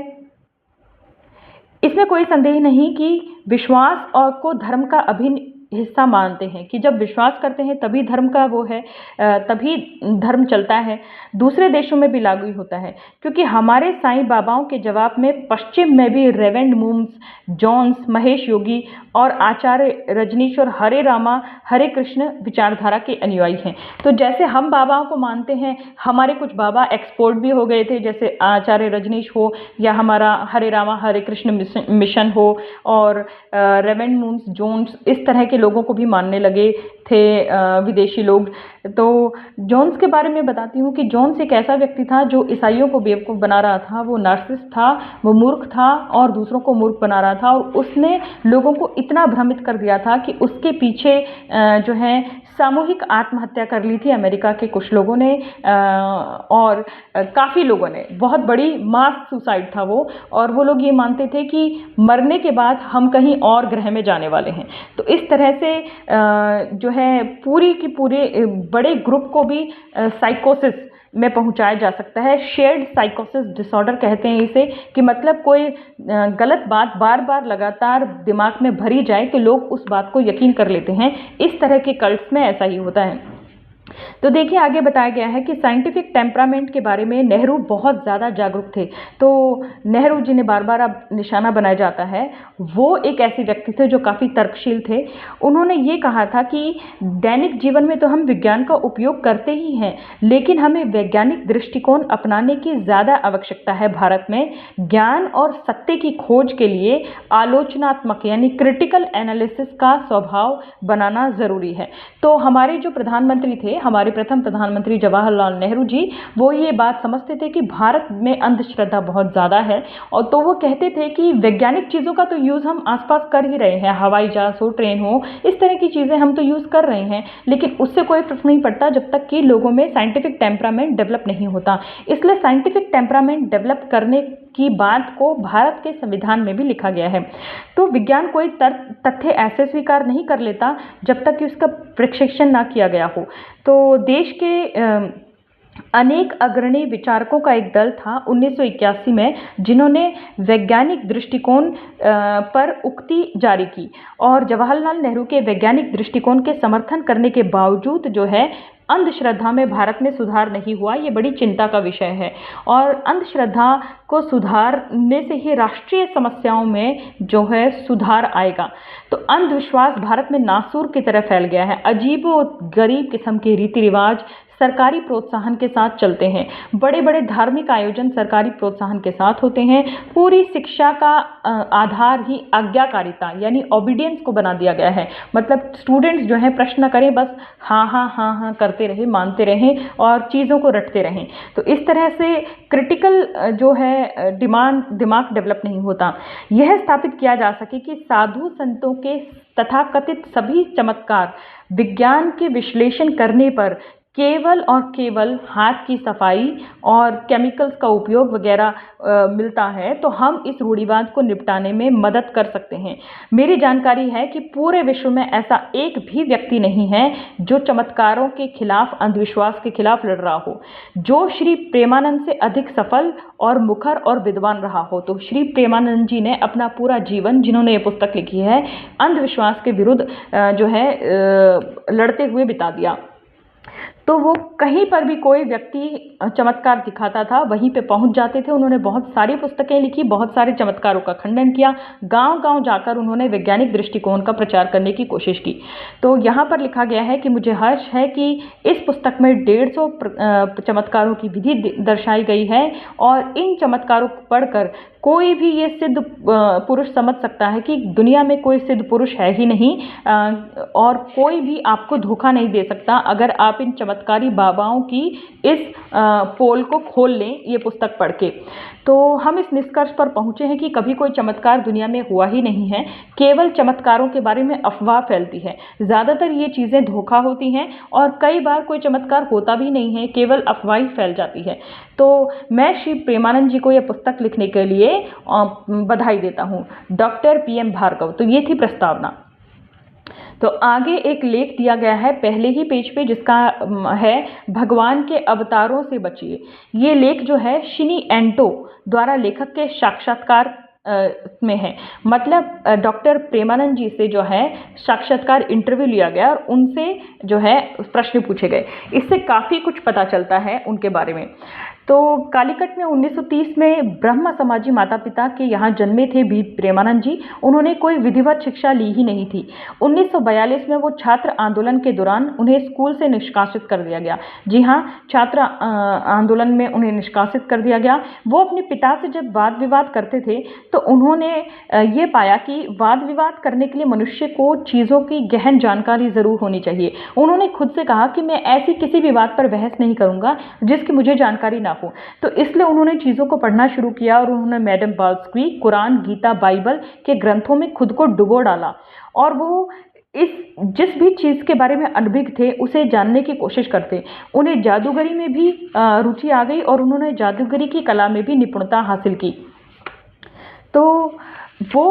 इसमें कोई संदेह नहीं कि विश्वास और को धर्म का अभिन्न हिस्सा मानते हैं कि जब विश्वास करते हैं तभी धर्म का वो है, तभी धर्म चलता है। दूसरे देशों में भी लागू होता है, क्योंकि हमारे साईं बाबाओं के जवाब में पश्चिम में भी रेवेंड मूम्स, जॉन्स, महेश योगी और आचार्य रजनीश और हरे रामा हरे कृष्ण विचारधारा के अनुयायी हैं। तो जैसे हम बाबाओं को मानते हैं, हमारे कुछ बाबा एक्सपोर्ट भी हो गए थे, जैसे आचार्य रजनीश हो या हमारा हरे रामा हरे कृष्ण मिशन हो, और रेवेंड मूम्स, जोन्स, इस तरह के लोगों को भी मानने लगे थे विदेशी लोग। तो जोन्स के बारे में बताती हूँ कि जोन्स एक ऐसा व्यक्ति था जो ईसाइयों को बेवकूफ़ बना रहा था। वो नार्सिसिस्ट था, वो मूर्ख था और दूसरों को मूर्ख बना रहा था, और उसने लोगों को इतना भ्रमित कर दिया था कि उसके पीछे जो है सामूहिक आत्महत्या कर ली थी अमेरिका के कुछ लोगों ने, और काफ़ी लोगों ने, बहुत बड़ी मास सुसाइड था वो। और वो लोग ये मानते थे कि मरने के बाद हम कहीं और ग्रह में जाने वाले हैं। तो इस तरह से जो है पूरी की पूरे बड़े ग्रुप को भी साइकोसिस में पहुंचाया जा सकता है। शेयर्ड साइकोसिस डिसऑर्डर कहते हैं इसे, कि मतलब कोई गलत बात बार बार लगातार दिमाग में भरी जाए तो लोग उस बात को यकीन कर लेते हैं। इस तरह के कल्ट्स में ऐसा ही होता है। तो देखिए आगे बताया गया है कि साइंटिफिक टेम्परामेंट के बारे में नेहरू बहुत ज़्यादा जागरूक थे। तो नेहरू जिन्हें बार बार अब निशाना बनाया जाता है, वो एक ऐसे व्यक्ति थे जो काफ़ी तर्कशील थे। उन्होंने ये कहा था कि दैनिक जीवन में तो हम विज्ञान का उपयोग करते ही हैं, लेकिन हमें वैज्ञानिक दृष्टिकोण अपनाने की ज़्यादा आवश्यकता है। भारत में ज्ञान और सत्य की खोज के लिए आलोचनात्मक यानी क्रिटिकल एनालिसिस का स्वभाव बनाना ज़रूरी है। तो हमारे जो प्रधानमंत्री थे, हमारे प्रथम प्रधानमंत्री जवाहरलाल नेहरू जी, वो ये बात समझते थे कि भारत में अंधश्रद्धा बहुत ज़्यादा है, और तो वो कहते थे कि वैज्ञानिक चीज़ों का तो यूज़ हम आसपास कर ही रहे हैं, हवाई जहाज हो, ट्रेन हो, इस तरह की चीज़ें हम तो यूज़ कर रहे हैं, लेकिन उससे कोई फर्क नहीं पड़ता जब तक कि लोगों में साइंटिफिक टेम्परामेंट डेवलप नहीं होता। इसलिए साइंटिफिक टेम्परामेंट डेवलप करने की बात को भारत के संविधान में भी लिखा गया है। तो विज्ञान कोई तथ्य ऐसे स्वीकार नहीं कर लेता जब तक कि उसका प्रशिक्षण ना किया गया हो। तो देश के अनेक अग्रणी विचारकों का एक दल था 1981 में, जिन्होंने वैज्ञानिक दृष्टिकोण पर उक्ति जारी की, और जवाहरलाल नेहरू के वैज्ञानिक दृष्टिकोण के समर्थन करने के बावजूद जो है अंधश्रद्धा में भारत में सुधार नहीं हुआ। ये बड़ी चिंता का विषय है, और अंधश्रद्धा को सुधारने से ही राष्ट्रीय समस्याओं में जो है सुधार आएगा। तो अंधविश्वास भारत में नासूर की तरह फैल गया है। अजीबोगरीब किस्म के रीति रिवाज सरकारी प्रोत्साहन के साथ चलते हैं। बड़े बड़े धार्मिक आयोजन सरकारी प्रोत्साहन के साथ होते हैं। पूरी शिक्षा का आधार ही आज्ञाकारिता यानी ओबीडियंस को बना दिया गया है। मतलब स्टूडेंट्स जो हैं प्रश्न करें, बस हाँ हाँ हाँ हाँ करते रहें, मानते रहें और चीज़ों को रटते रहें। तो इस तरह से क्रिटिकल जो है दिमाग डेवलप नहीं होता। यह स्थापित किया जा सके कि साधु संतों के तथाकथित सभी चमत्कार विज्ञान के विश्लेषण करने पर केवल और केवल हाथ की सफाई और केमिकल्स का उपयोग वगैरह मिलता है, तो हम इस रूढ़िवाद को निपटाने में मदद कर सकते हैं। मेरी जानकारी है कि पूरे विश्व में ऐसा एक भी व्यक्ति नहीं है जो चमत्कारों के खिलाफ, अंधविश्वास के खिलाफ लड़ रहा हो, जो श्री प्रेमानंद से अधिक सफल और मुखर और विद्वान रहा हो। तो श्री प्रेमानंद जी ने अपना पूरा जीवन, जिन्होंने ये पुस्तक लिखी है, अंधविश्वास के विरुद्ध जो है लड़ते हुए बिता दिया। तो वो कहीं पर भी कोई व्यक्ति चमत्कार दिखाता था, वहीं पे पहुंच जाते थे। उन्होंने बहुत सारी पुस्तकें लिखी, बहुत सारे चमत्कारों का खंडन किया, गांव-गांव जाकर उन्होंने वैज्ञानिक दृष्टिकोण का प्रचार करने की कोशिश की। तो यहाँ पर लिखा गया है कि मुझे हर्ष है कि इस पुस्तक में 150 चमत्कारों की विधि दर्शाई गई है, और इन चमत्कारों को पढ़कर कोई भी ये सिद्ध पुरुष समझ सकता है कि दुनिया में कोई सिद्ध पुरुष है ही नहीं, और कोई भी आपको धोखा नहीं दे सकता अगर आप इन चमत्कारी बाबाओं की इस पोल को खोल लें ये पुस्तक पढ़ के। तो हम इस निष्कर्ष पर पहुँचे हैं कि कभी कोई चमत्कार दुनिया में हुआ ही नहीं है, केवल चमत्कारों के बारे में अफवाह फैलती है। ज़्यादातर ये चीज़ें धोखा होती हैं, और कई बार कोई चमत्कार होता भी नहीं है, केवल अफवाह ही फैल जाती है। तो मैं श्री प्रेमानंद जी को यह पुस्तक लिखने के लिए बधाई देता हूँ। Doctor PM Bhargava. तो ये थी प्रस्तावना। तो आगे एक लेख दिया गया है पहले ही पेज पे, जिसका है भगवान के अवतारों से बचिए। ये लेख जो है शिनी एंटो द्वारा लेखक के साक्षात्कार में है। मतलब डॉक्टर प्रेमानंद जी से जो है साक्षात्कार इंटरव्यू लिया गया और उनसे जो है प्रश्न पूछे गए। इससे काफ़ी कुछ पता चलता है उनके बारे में। तो कालीकट में 1930 में ब्रह्म समाजी माता पिता के यहाँ जन्मे थे बी प्रेमानंद जी। उन्होंने कोई विधिवत शिक्षा ली ही नहीं थी। 1942 में वो छात्र आंदोलन के दौरान उन्हें स्कूल से निष्कासित कर दिया गया। जी हाँ, छात्र आंदोलन में उन्हें निष्कासित कर दिया गया। वो अपने पिता से जब वाद विवाद करते थे तो उन्होंने ये पाया कि वाद विवाद करने के लिए मनुष्य को चीज़ों की गहन जानकारी ज़रूर होनी चाहिए। उन्होंने खुद से कहा कि मैं ऐसी किसी भी बात पर बहस नहीं करूँगा जिसकी मुझे जानकारी ना हो। तो इसलिए उन्होंने चीज़ों को पढ़ना शुरू किया, और उन्होंने मैडम बाल्सकी, कुरान, गीता, बाइबल के ग्रंथों में खुद को डुबो डाला, और वो जिस भी चीज़ के बारे में अनभिज्ञ थे उसे जानने की कोशिश करते। उन्हें जादूगरी में भी रुचि आ गई, और उन्होंने जादूगरी की कला में भी निपुणता हासिल की। तो वो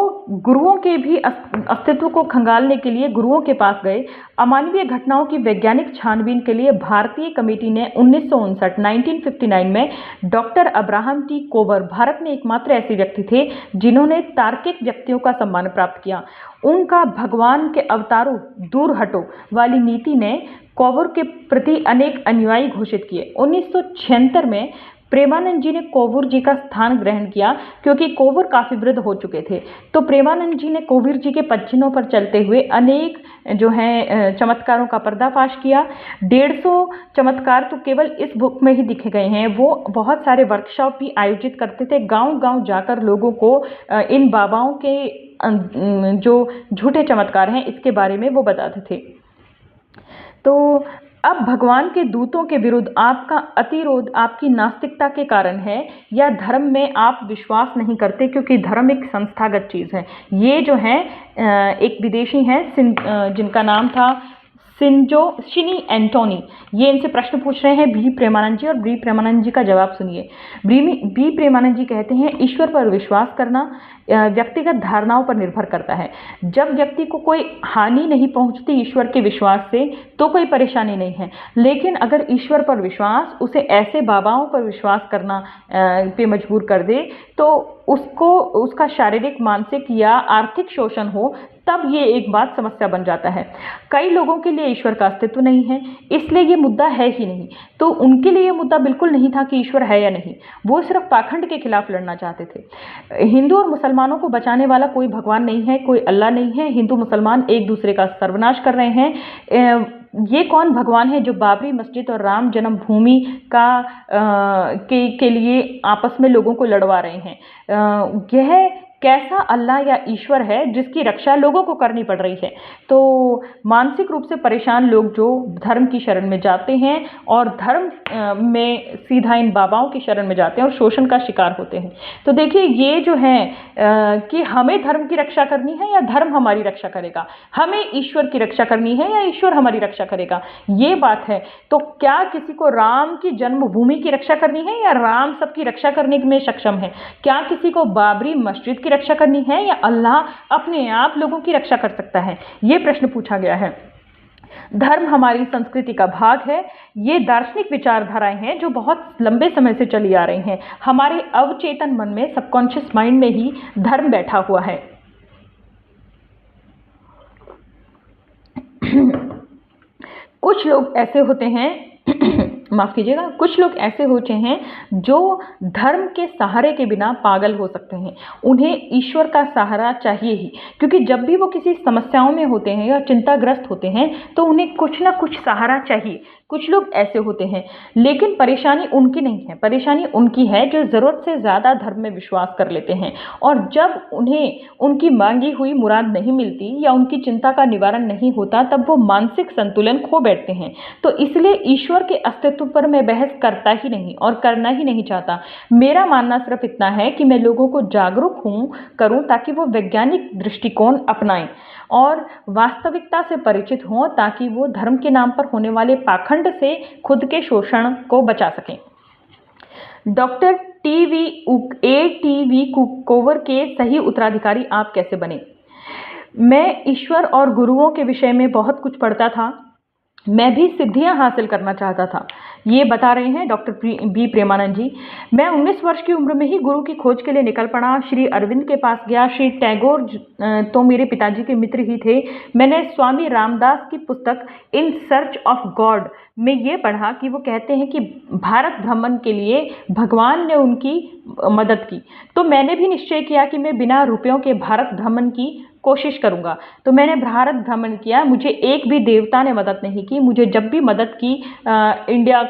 गुरुओं के भी अस्तित्व को खंगालने के लिए गुरुओं के पास गए। अमानवीय घटनाओं की वैज्ञानिक छानबीन के लिए भारतीय कमेटी ने 1959 में doctor Abraham T Kovoor, Bharat में एकमात्र ऐसे व्यक्ति थे जिन्होंने तार्किक व्यक्तियों का सम्मान प्राप्त किया। उनका भगवान के अवतारों दूर हटो वाली नीति ने कोवर के प्रति अनेक अनुयायी घोषित किए। 1976 में प्रेमानंद जी ने कोवूर जी का स्थान ग्रहण किया, क्योंकि कोवूर काफ़ी वृद्ध हो चुके थे। तो प्रेमानंद जी ने कोवूर जी के पच्चीनों पर चलते हुए अनेक जो हैं चमत्कारों का पर्दाफाश किया। 150 चमत्कार तो केवल इस बुक में ही दिखे गए हैं। वो बहुत सारे वर्कशॉप भी आयोजित करते थे, गांव-गांव जाकर लोगों को इन बाबाओं के जो झूठे चमत्कार हैं इसके बारे में वो बताते थे। तो अब भगवान के दूतों के विरुद्ध आपका अतिरोध आपकी नास्तिकता के कारण है, या धर्म में आप विश्वास नहीं करते, क्योंकि धर्म एक संस्थागत चीज़ है। ये जो है एक विदेशी हैं जिनका नाम था शिनी एंटोनी, ये इनसे प्रश्न पूछ रहे हैं बी प्रेमानंद जी, और बी प्रेमानंद जी का जवाब सुनिए। बी प्रेमानंद जी कहते हैं, ईश्वर पर विश्वास करना व्यक्तिगत धारणाओं पर निर्भर करता है। जब व्यक्ति को कोई हानि नहीं पहुंचती ईश्वर के विश्वास से तो कोई परेशानी नहीं है, लेकिन अगर ईश्वर पर विश्वास उसे ऐसे बाबाओं पर विश्वास करना पे मजबूर कर दे, तो उसको उसका शारीरिक, मानसिक या आर्थिक शोषण हो, तब ये एक बात समस्या बन जाता है। कई लोगों के लिए ईश्वर का अस्तित्व नहीं है, इसलिए ये मुद्दा है ही नहीं। तो उनके लिए ये मुद्दा बिल्कुल नहीं था कि ईश्वर है या नहीं, वो सिर्फ पाखंड के खिलाफ लड़ना चाहते थे। हिंदू और मुसलमानों को बचाने वाला कोई भगवान नहीं है, कोई अल्लाह नहीं है। हिंदू मुसलमान एक दूसरे का सर्वनाश कर रहे हैं। ये कौन भगवान है जो बाबरी मस्जिद और राम जन्मभूमि के लिए आपस में लोगों को लड़वा रहे हैं? यह कैसा अल्लाह या ईश्वर है जिसकी रक्षा लोगों को करनी पड़ रही है। तो मानसिक रूप से परेशान लोग जो धर्म की शरण में जाते हैं और धर्म में सीधा इन बाबाओं की शरण में जाते हैं और शोषण का शिकार होते हैं। तो देखिए ये जो है कि हमें धर्म की रक्षा करनी है या धर्म हमारी रक्षा करेगा, हमें ईश्वर की रक्षा करनी है या ईश्वर हमारी रक्षा करेगा, ये बात है। तो क्या किसी को राम की जन्मभूमि की रक्षा करनी है या राम सबकी रक्षा करने में सक्षम है? क्या किसी को बाबरी मस्जिद की रक्षा करनी है या अल्लाह अपने आप लोगों की रक्षा कर सकता है? ये प्रश्न पूछा गया है। धर्म हमारी संस्कृति का भाग है। ये दार्शनिक विचारधाराएं हैं जो बहुत लंबे समय से चली आ रही हैं। हमारे अवचेतन मन में, सबकॉन्शियस माइंड में ही धर्म बैठा हुआ है। कुछ लोग ऐसे होते हैं माफ़ कीजिएगा, कुछ लोग ऐसे होते हैं जो धर्म के सहारे के बिना पागल हो सकते हैं। उन्हें ईश्वर का सहारा चाहिए ही, क्योंकि जब भी वो किसी समस्याओं में होते हैं या चिंताग्रस्त होते हैं तो उन्हें कुछ ना कुछ सहारा चाहिए। कुछ लोग ऐसे होते हैं, लेकिन परेशानी उनकी नहीं है, परेशानी उनकी है जो ज़रूरत से ज़्यादा धर्म में विश्वास कर लेते हैं। और जब उन्हें उनकी मांगी हुई मुराद नहीं मिलती या उनकी चिंता का निवारण नहीं होता, तब वो मानसिक संतुलन खो बैठते हैं। तो इसलिए ईश्वर के अस्तित्व पर मैं बहस करता ही नहीं और करना ही नहीं चाहता। मेरा मानना सिर्फ इतना है कि मैं लोगों को जागरूक करूं ताकि वो वैज्ञानिक दृष्टिकोण अपनाएं और वास्तविकता से परिचित हों, ताकि वो धर्म के नाम पर होने वाले पाखंड से खुद के शोषण को बचा सकें। Doctor TV. कुकोवर के सही उत्तराधिकारी आप कैसे बने? मैं ईश्वर और गुरुओं के विषय में बहुत कुछ पढ़ता था। मैं भी सिद्धियां हासिल करना चाहता था। ये बता रहे हैं डॉक्टर बी प्रेमानंद जी। मैं 19 वर्ष की उम्र में ही गुरु की खोज के लिए निकल पड़ा। श्री अरविंद के पास गया। श्री टैगोर तो मेरे पिताजी के मित्र ही थे। मैंने स्वामी रामदास की पुस्तक इन सर्च ऑफ गॉड में ये पढ़ा कि वो कहते हैं कि भारत भ्रमण के लिए भगवान ने उनकी मदद की। तो मैंने भी निश्चय किया कि मैं बिना रुपयों के भारत भ्रमण की कोशिश करूंगा। तो मैंने भारत भ्रमण किया। मुझे एक भी देवता ने मदद नहीं की। मुझे जब भी मदद की इंडिया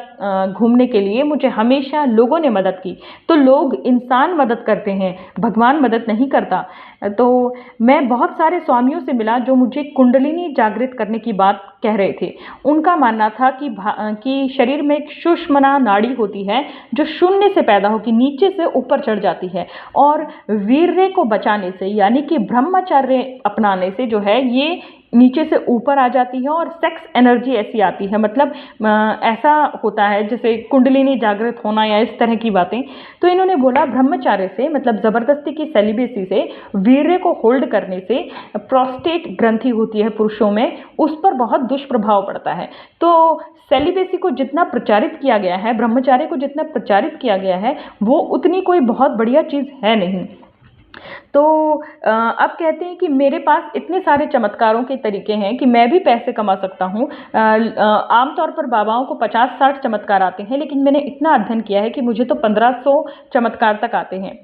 घूमने के लिए, मुझे हमेशा लोगों ने मदद की। तो लोग, इंसान मदद करते हैं, भगवान मदद नहीं करता। तो मैं बहुत सारे स्वामियों से मिला जो मुझे कुंडलिनी जागृत करने की बात कह रहे थे। उनका मानना था कि शरीर में एक सुषुम्ना नाड़ी होती है जो शून्य से पैदा होकर नीचे से ऊपर चढ़ जाती है, और वीर्य को बचाने से, यानी कि ब्रह्मचर्य अपनाने से जो है ये नीचे से ऊपर आ जाती है और सेक्स एनर्जी ऐसी आती है। मतलब ऐसा होता है जैसे कुंडलिनी जागृत होना या इस तरह की बातें। तो इन्होंने बोला ब्रह्मचार्य से, मतलब ज़बरदस्ती की सेलिबेसी से, वीर्य को होल्ड करने से प्रोस्टेट ग्रंथि होती है पुरुषों में, उस पर बहुत दुष्प्रभाव पड़ता है। तो सेलिबेसी को जितना प्रचारित किया गया है, ब्रह्मचार्य को जितना प्रचारित किया गया है, वो उतनी कोई बहुत बढ़िया चीज़ है नहीं। तो अब कहते हैं कि मेरे पास इतने सारे चमत्कारों के तरीके हैं कि मैं भी पैसे कमा सकता हूँ। आमतौर पर बाबाओं को 50-60 चमत्कार आते हैं, लेकिन मैंने इतना अध्ययन किया है कि मुझे तो 1500 चमत्कार तक आते हैं।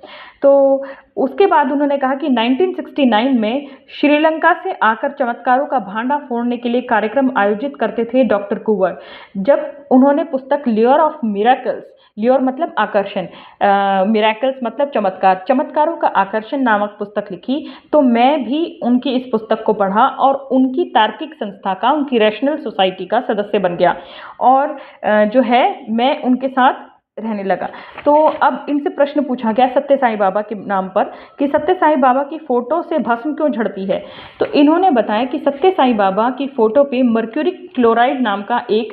तो उसके बाद उन्होंने कहा कि 1969 में श्रीलंका से आकर चमत्कारों का भांडा फोड़ने के लिए कार्यक्रम आयोजित करते थे डॉक्टर कुवर। जब उन्होंने पुस्तक ल्योर ऑफ मिरेकल्स, ल्योर मतलब आकर्षण, मिरेकल्स मतलब चमत्कार, चमत्कारों का आकर्षण नामक पुस्तक लिखी, तो मैं भी उनकी इस पुस्तक को पढ़ा और उनकी तार्किक संस्था का, उनकी रैशनल सोसाइटी का सदस्य बन गया और जो है मैं उनके साथ रहने लगा। तो अब इनसे प्रश्न पूछा गया सत्य साईं बाबा के नाम पर कि सत्य साईं बाबा की फ़ोटो से भस्म क्यों झड़ती है। तो इन्होंने बताया कि सत्य साईं बाबा की फ़ोटो पे मर्क्यूरिक क्लोराइड नाम का एक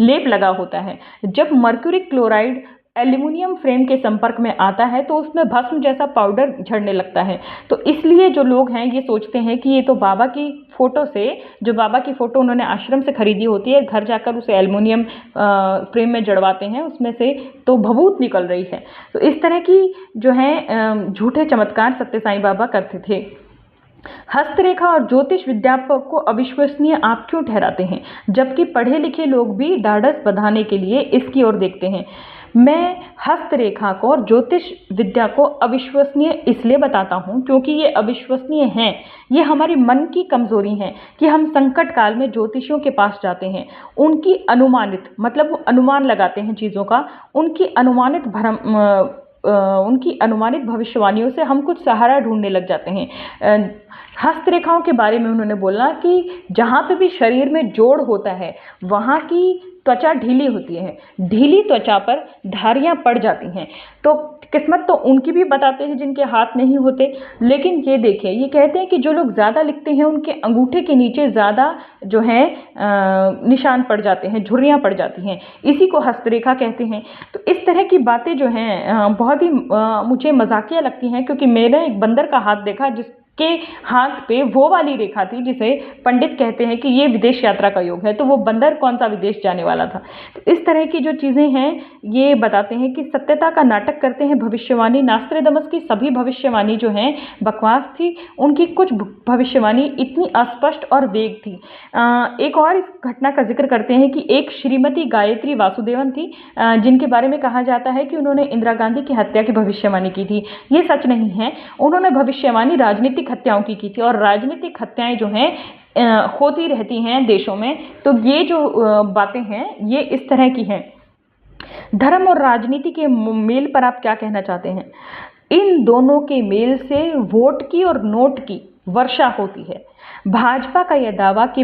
लेप लगा होता है। जब मर्क्यूरिक क्लोराइड एल्यूमिनियम फ्रेम के संपर्क में आता है तो उसमें भस्म जैसा पाउडर झड़ने लगता है। तो इसलिए जो लोग हैं ये सोचते हैं कि ये तो बाबा की फ़ोटो से, जो बाबा की फ़ोटो उन्होंने आश्रम से खरीदी होती है, घर जाकर उसे एल्युमिनियम फ्रेम में जड़वाते हैं, उसमें से तो भभूत निकल रही है। तो इस तरह की जो है झूठे चमत्कार सत्य साईं बाबा करते थे। हस्तरेखा और ज्योतिष विद्या को अविश्वसनीय आप क्यों ठहराते हैं, जबकि पढ़े लिखे लोग भी ढाढ़स बंधाने के लिए इसकी ओर देखते हैं। मैं हस्तरेखा को और ज्योतिष विद्या को अविश्वसनीय इसलिए बताता हूँ क्योंकि ये अविश्वसनीय हैं। ये हमारी मन की कमजोरी है कि हम संकट काल में ज्योतिषियों के पास जाते हैं। उनकी अनुमानित, मतलब वो अनुमान लगाते हैं चीज़ों का, उनकी अनुमानित उनकी अनुमानित भविष्यवाणियों से हम कुछ सहारा ढूंढने लग जाते हैं। हस्तरेखाओं के बारे में उन्होंने बोला कि जहाँ पे भी शरीर में जोड़ होता है वहाँ की त्वचा ढीली होती है, ढीली त्वचा पर धारियाँ पड़ जाती हैं। तो किस्मत तो उनकी भी बताते हैं जिनके हाथ नहीं होते। लेकिन ये देखिए, ये कहते हैं कि जो लोग ज़्यादा लिखते हैं उनके अंगूठे के नीचे ज़्यादा जो है निशान पड़ जाते हैं, झुर्रियाँ पड़ जाती हैं, इसी को हस्तरेखा कहते हैं। तो इस तरह की बातें जो हैं बहुत ही मुझे मजाकिया लगती हैं, क्योंकि मैंने एक बंदर का हाथ देखा जिसके हाथ पे वो वाली रेखा थी जिसे पंडित कहते हैं कि ये विदेश यात्रा का योग है। तो वो बंदर कौन सा विदेश जाने वाला था। तो इस तरह की जो चीज़ें हैं ये बताते हैं कि सत्यता का नाटक करते हैं भविष्यवाणी। नास्त्रेदमस की सभी भविष्यवाणी जो हैं बकवास थी, उनकी कुछ भविष्यवाणी इतनी अस्पष्ट और वेग थी। एक और इस घटना का जिक्र करते हैं कि एक श्रीमती गायत्री वासुदेवन थी, जिनके बारे में कहा जाता है कि उन्होंने इंदिरा गांधी की हत्या की भविष्यवाणी की थी। ये सच नहीं है, उन्होंने भविष्यवाणी राजनीतिक हत्याओं की थी, और राजनीतिक हत्याएं जो हैं होती रहती हैं देशों में। तो ये जो बातें हैं ये इस तरह की हैं। धर्म और राजनीति के मेल पर आप क्या कहना चाहते हैं? इन दोनों के मेल से वोट की और नोट की वर्षा होती है। भाजपा का यह दावा कि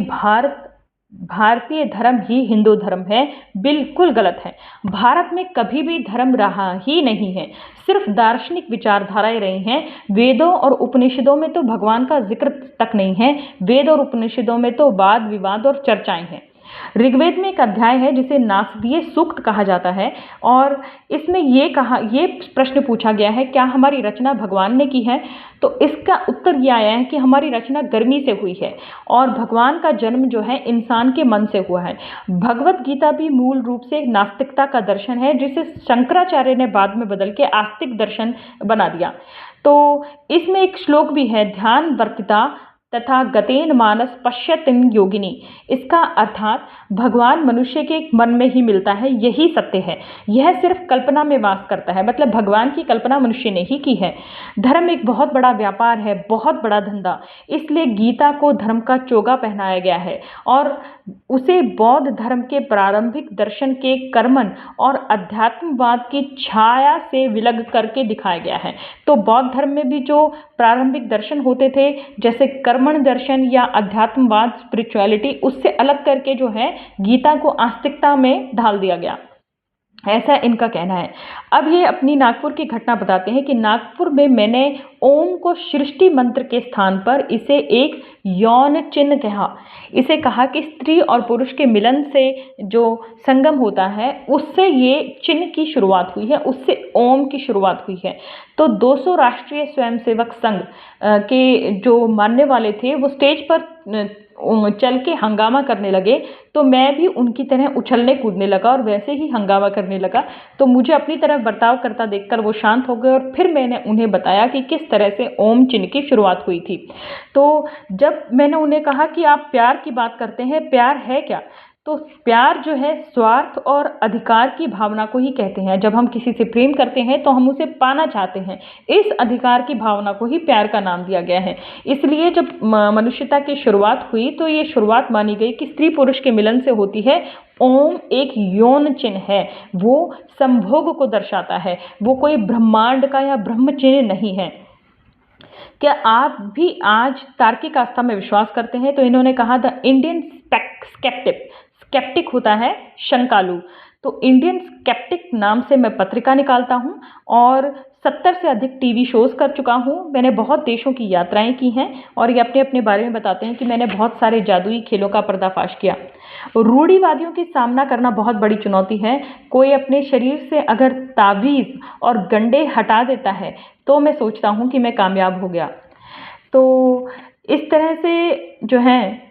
भारतीय धर्म ही हिंदू धर्म है बिल्कुल गलत है। भारत में कभी भी धर्म रहा ही नहीं है, सिर्फ दार्शनिक विचारधाराएं रही हैं। वेदों और उपनिषदों में तो भगवान का जिक्र तक नहीं है। वेद और उपनिषदों में तो वाद विवाद और चर्चाएं हैं। ऋग्वेद में एक अध्याय है जिसे नासदीय सूक्त कहा जाता है, और इसमें ये प्रश्न पूछा गया है, क्या हमारी रचना भगवान ने की है? तो इसका उत्तर ये आया है कि हमारी रचना गर्मी से हुई है, और भगवान का जन्म जो है इंसान के मन से हुआ है। भगवत गीता भी मूल रूप से एक नास्तिकता का दर्शन है, जिसे शंकराचार्य ने बाद में बदल के आस्तिक दर्शन बना दिया। तो इसमें एक श्लोक भी है, ध्यान वर्तिता तथा गतेन मानस पश्यतिन योगिनी। इसका अर्थात भगवान मनुष्य के मन में ही मिलता है, यही सत्य है। यह सिर्फ कल्पना में वास करता है, मतलब भगवान की कल्पना मनुष्य ने ही की है। धर्म एक बहुत बड़ा व्यापार है, बहुत बड़ा धंधा, इसलिए गीता को धर्म का चोगा पहनाया गया है, और उसे बौद्ध धर्म के प्रारंभिक दर्शन के कर्मन और अध्यात्मवाद की छाया से विलग करके दिखाया गया है। तो बौद्ध धर्म में भी जो प्रारंभिक दर्शन होते थे, जैसे कर्मण दर्शन या अध्यात्मवाद, स्पिरिचुअलिटी, उससे अलग करके जो है गीता को आस्तिकता में ढाल दिया गया, ऐसा इनका कहना है। अब ये अपनी नागपुर की घटना बताते हैं कि नागपुर में मैंने ओम को सृष्टि मंत्र के स्थान पर इसे एक यौन चिन्ह कहा। इसे कहा कि स्त्री और पुरुष के मिलन से जो संगम होता है उससे ये चिन्ह की शुरुआत हुई है, उससे ओम की शुरुआत हुई है। तो 200 राष्ट्रीय स्वयंसेवक संघ के जो मानने वाले थे वो स्टेज पर चल के हंगामा करने लगे, तो मैं भी उनकी तरह उछलने कूदने लगा और वैसे ही हंगामा करने लगा। तो मुझे अपनी तरफ बर्ताव करता देखकर वो शांत हो गए, और फिर मैंने उन्हें बताया कि किस तरह से ओम चिन्ह की शुरुआत हुई थी। तो जब मैंने उन्हें कहा कि आप प्यार की बात करते हैं, प्यार है क्या? तो प्यार जो है स्वार्थ और अधिकार की भावना को ही कहते हैं। जब हम किसी से प्रेम करते हैं तो हम उसे पाना चाहते हैं, इस अधिकार की भावना को ही प्यार का नाम दिया गया है। इसलिए जब मनुष्यता की शुरुआत हुई तो ये शुरुआत मानी गई कि स्त्री पुरुष के मिलन से होती है। ओम एक यौन चिन्ह है, वो संभोग को दर्शाता है, वो कोई ब्रह्मांड का या ब्रह्म चिन्ह नहीं है। क्या आप भी आज तार्किक आस्था में विश्वास करते हैं? तो इन्होंने कहा द इंडियन स्केप्टिक होता है शंकालु। तो इंडियन स्केप्टिक नाम से मैं पत्रिका निकालता हूँ, और 70 से अधिक टीवी शोज़ कर चुका हूँ। मैंने बहुत देशों की यात्राएं की हैं, और ये अपने अपने बारे में बताते हैं कि मैंने बहुत सारे जादुई खेलों का पर्दाफाश किया। रूढ़िवादियों की सामना करना बहुत बड़ी चुनौती है। कोई अपने शरीर से अगर तावीज़ और गंडे हटा देता है तो मैं सोचता हूँ कि मैं कामयाब हो गया। तो इस तरह से जो है,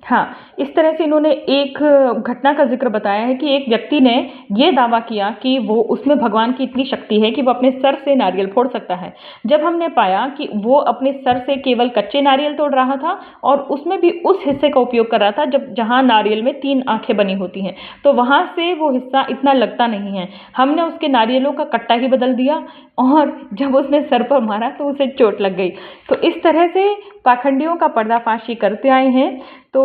हाँ, इस तरह से इन्होंने एक घटना का जिक्र बताया है कि एक व्यक्ति ने ये दावा किया कि वो उसमें भगवान की इतनी शक्ति है कि वो अपने सर से नारियल फोड़ सकता है। जब हमने पाया कि वो अपने सर से केवल कच्चे नारियल तोड़ रहा था, और उसमें भी उस हिस्से का उपयोग कर रहा था जहाँ नारियल में 3 आंखें बनी होती हैं, तो वहाँ से वो हिस्सा इतना लगता नहीं है। हमने उसके नारियलों का कट्टा ही बदल दिया, और जब उसने सर पर मारा तो उसे चोट लग गई। तो इस तरह से पाखंडियों का पर्दाफाश ये करते आए हैं। तो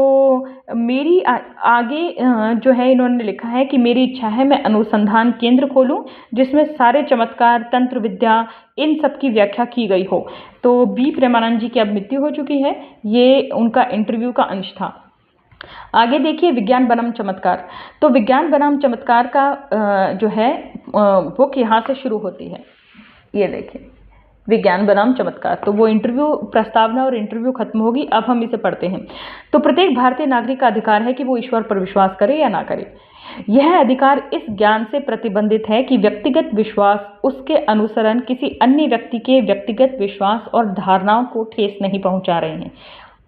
मेरी आगे जो है इन्होंने लिखा है कि मेरी इच्छा है मैं अनुसंधान केंद्र खोलूं जिसमें सारे चमत्कार, तंत्र विद्या, इन सब की व्याख्या की गई हो। तो बी प्रेमानंद जी की अब मृत्यु हो चुकी है। ये उनका इंटरव्यू का अंश था। आगे देखिए विज्ञान बनाम चमत्कार। तो विज्ञान बनाम चमत्कार का जो है बुक यहाँ से शुरू होती है। ये देखिए विज्ञान बनाम चमत्कार। तो वो इंटरव्यू प्रस्तावना और इंटरव्यू खत्म होगी। अब हम इसे पढ़ते हैं। तो प्रत्येक भारतीय नागरिक का अधिकार है कि वो ईश्वर पर विश्वास करे या ना करे। यह अधिकार इस ज्ञान से प्रतिबंधित है कि व्यक्तिगत विश्वास, उसके अनुसरण किसी अन्य व्यक्ति के व्यक्तिगत विश्वास और धारणाओं को ठेस नहीं पहुंचा रहे हैं।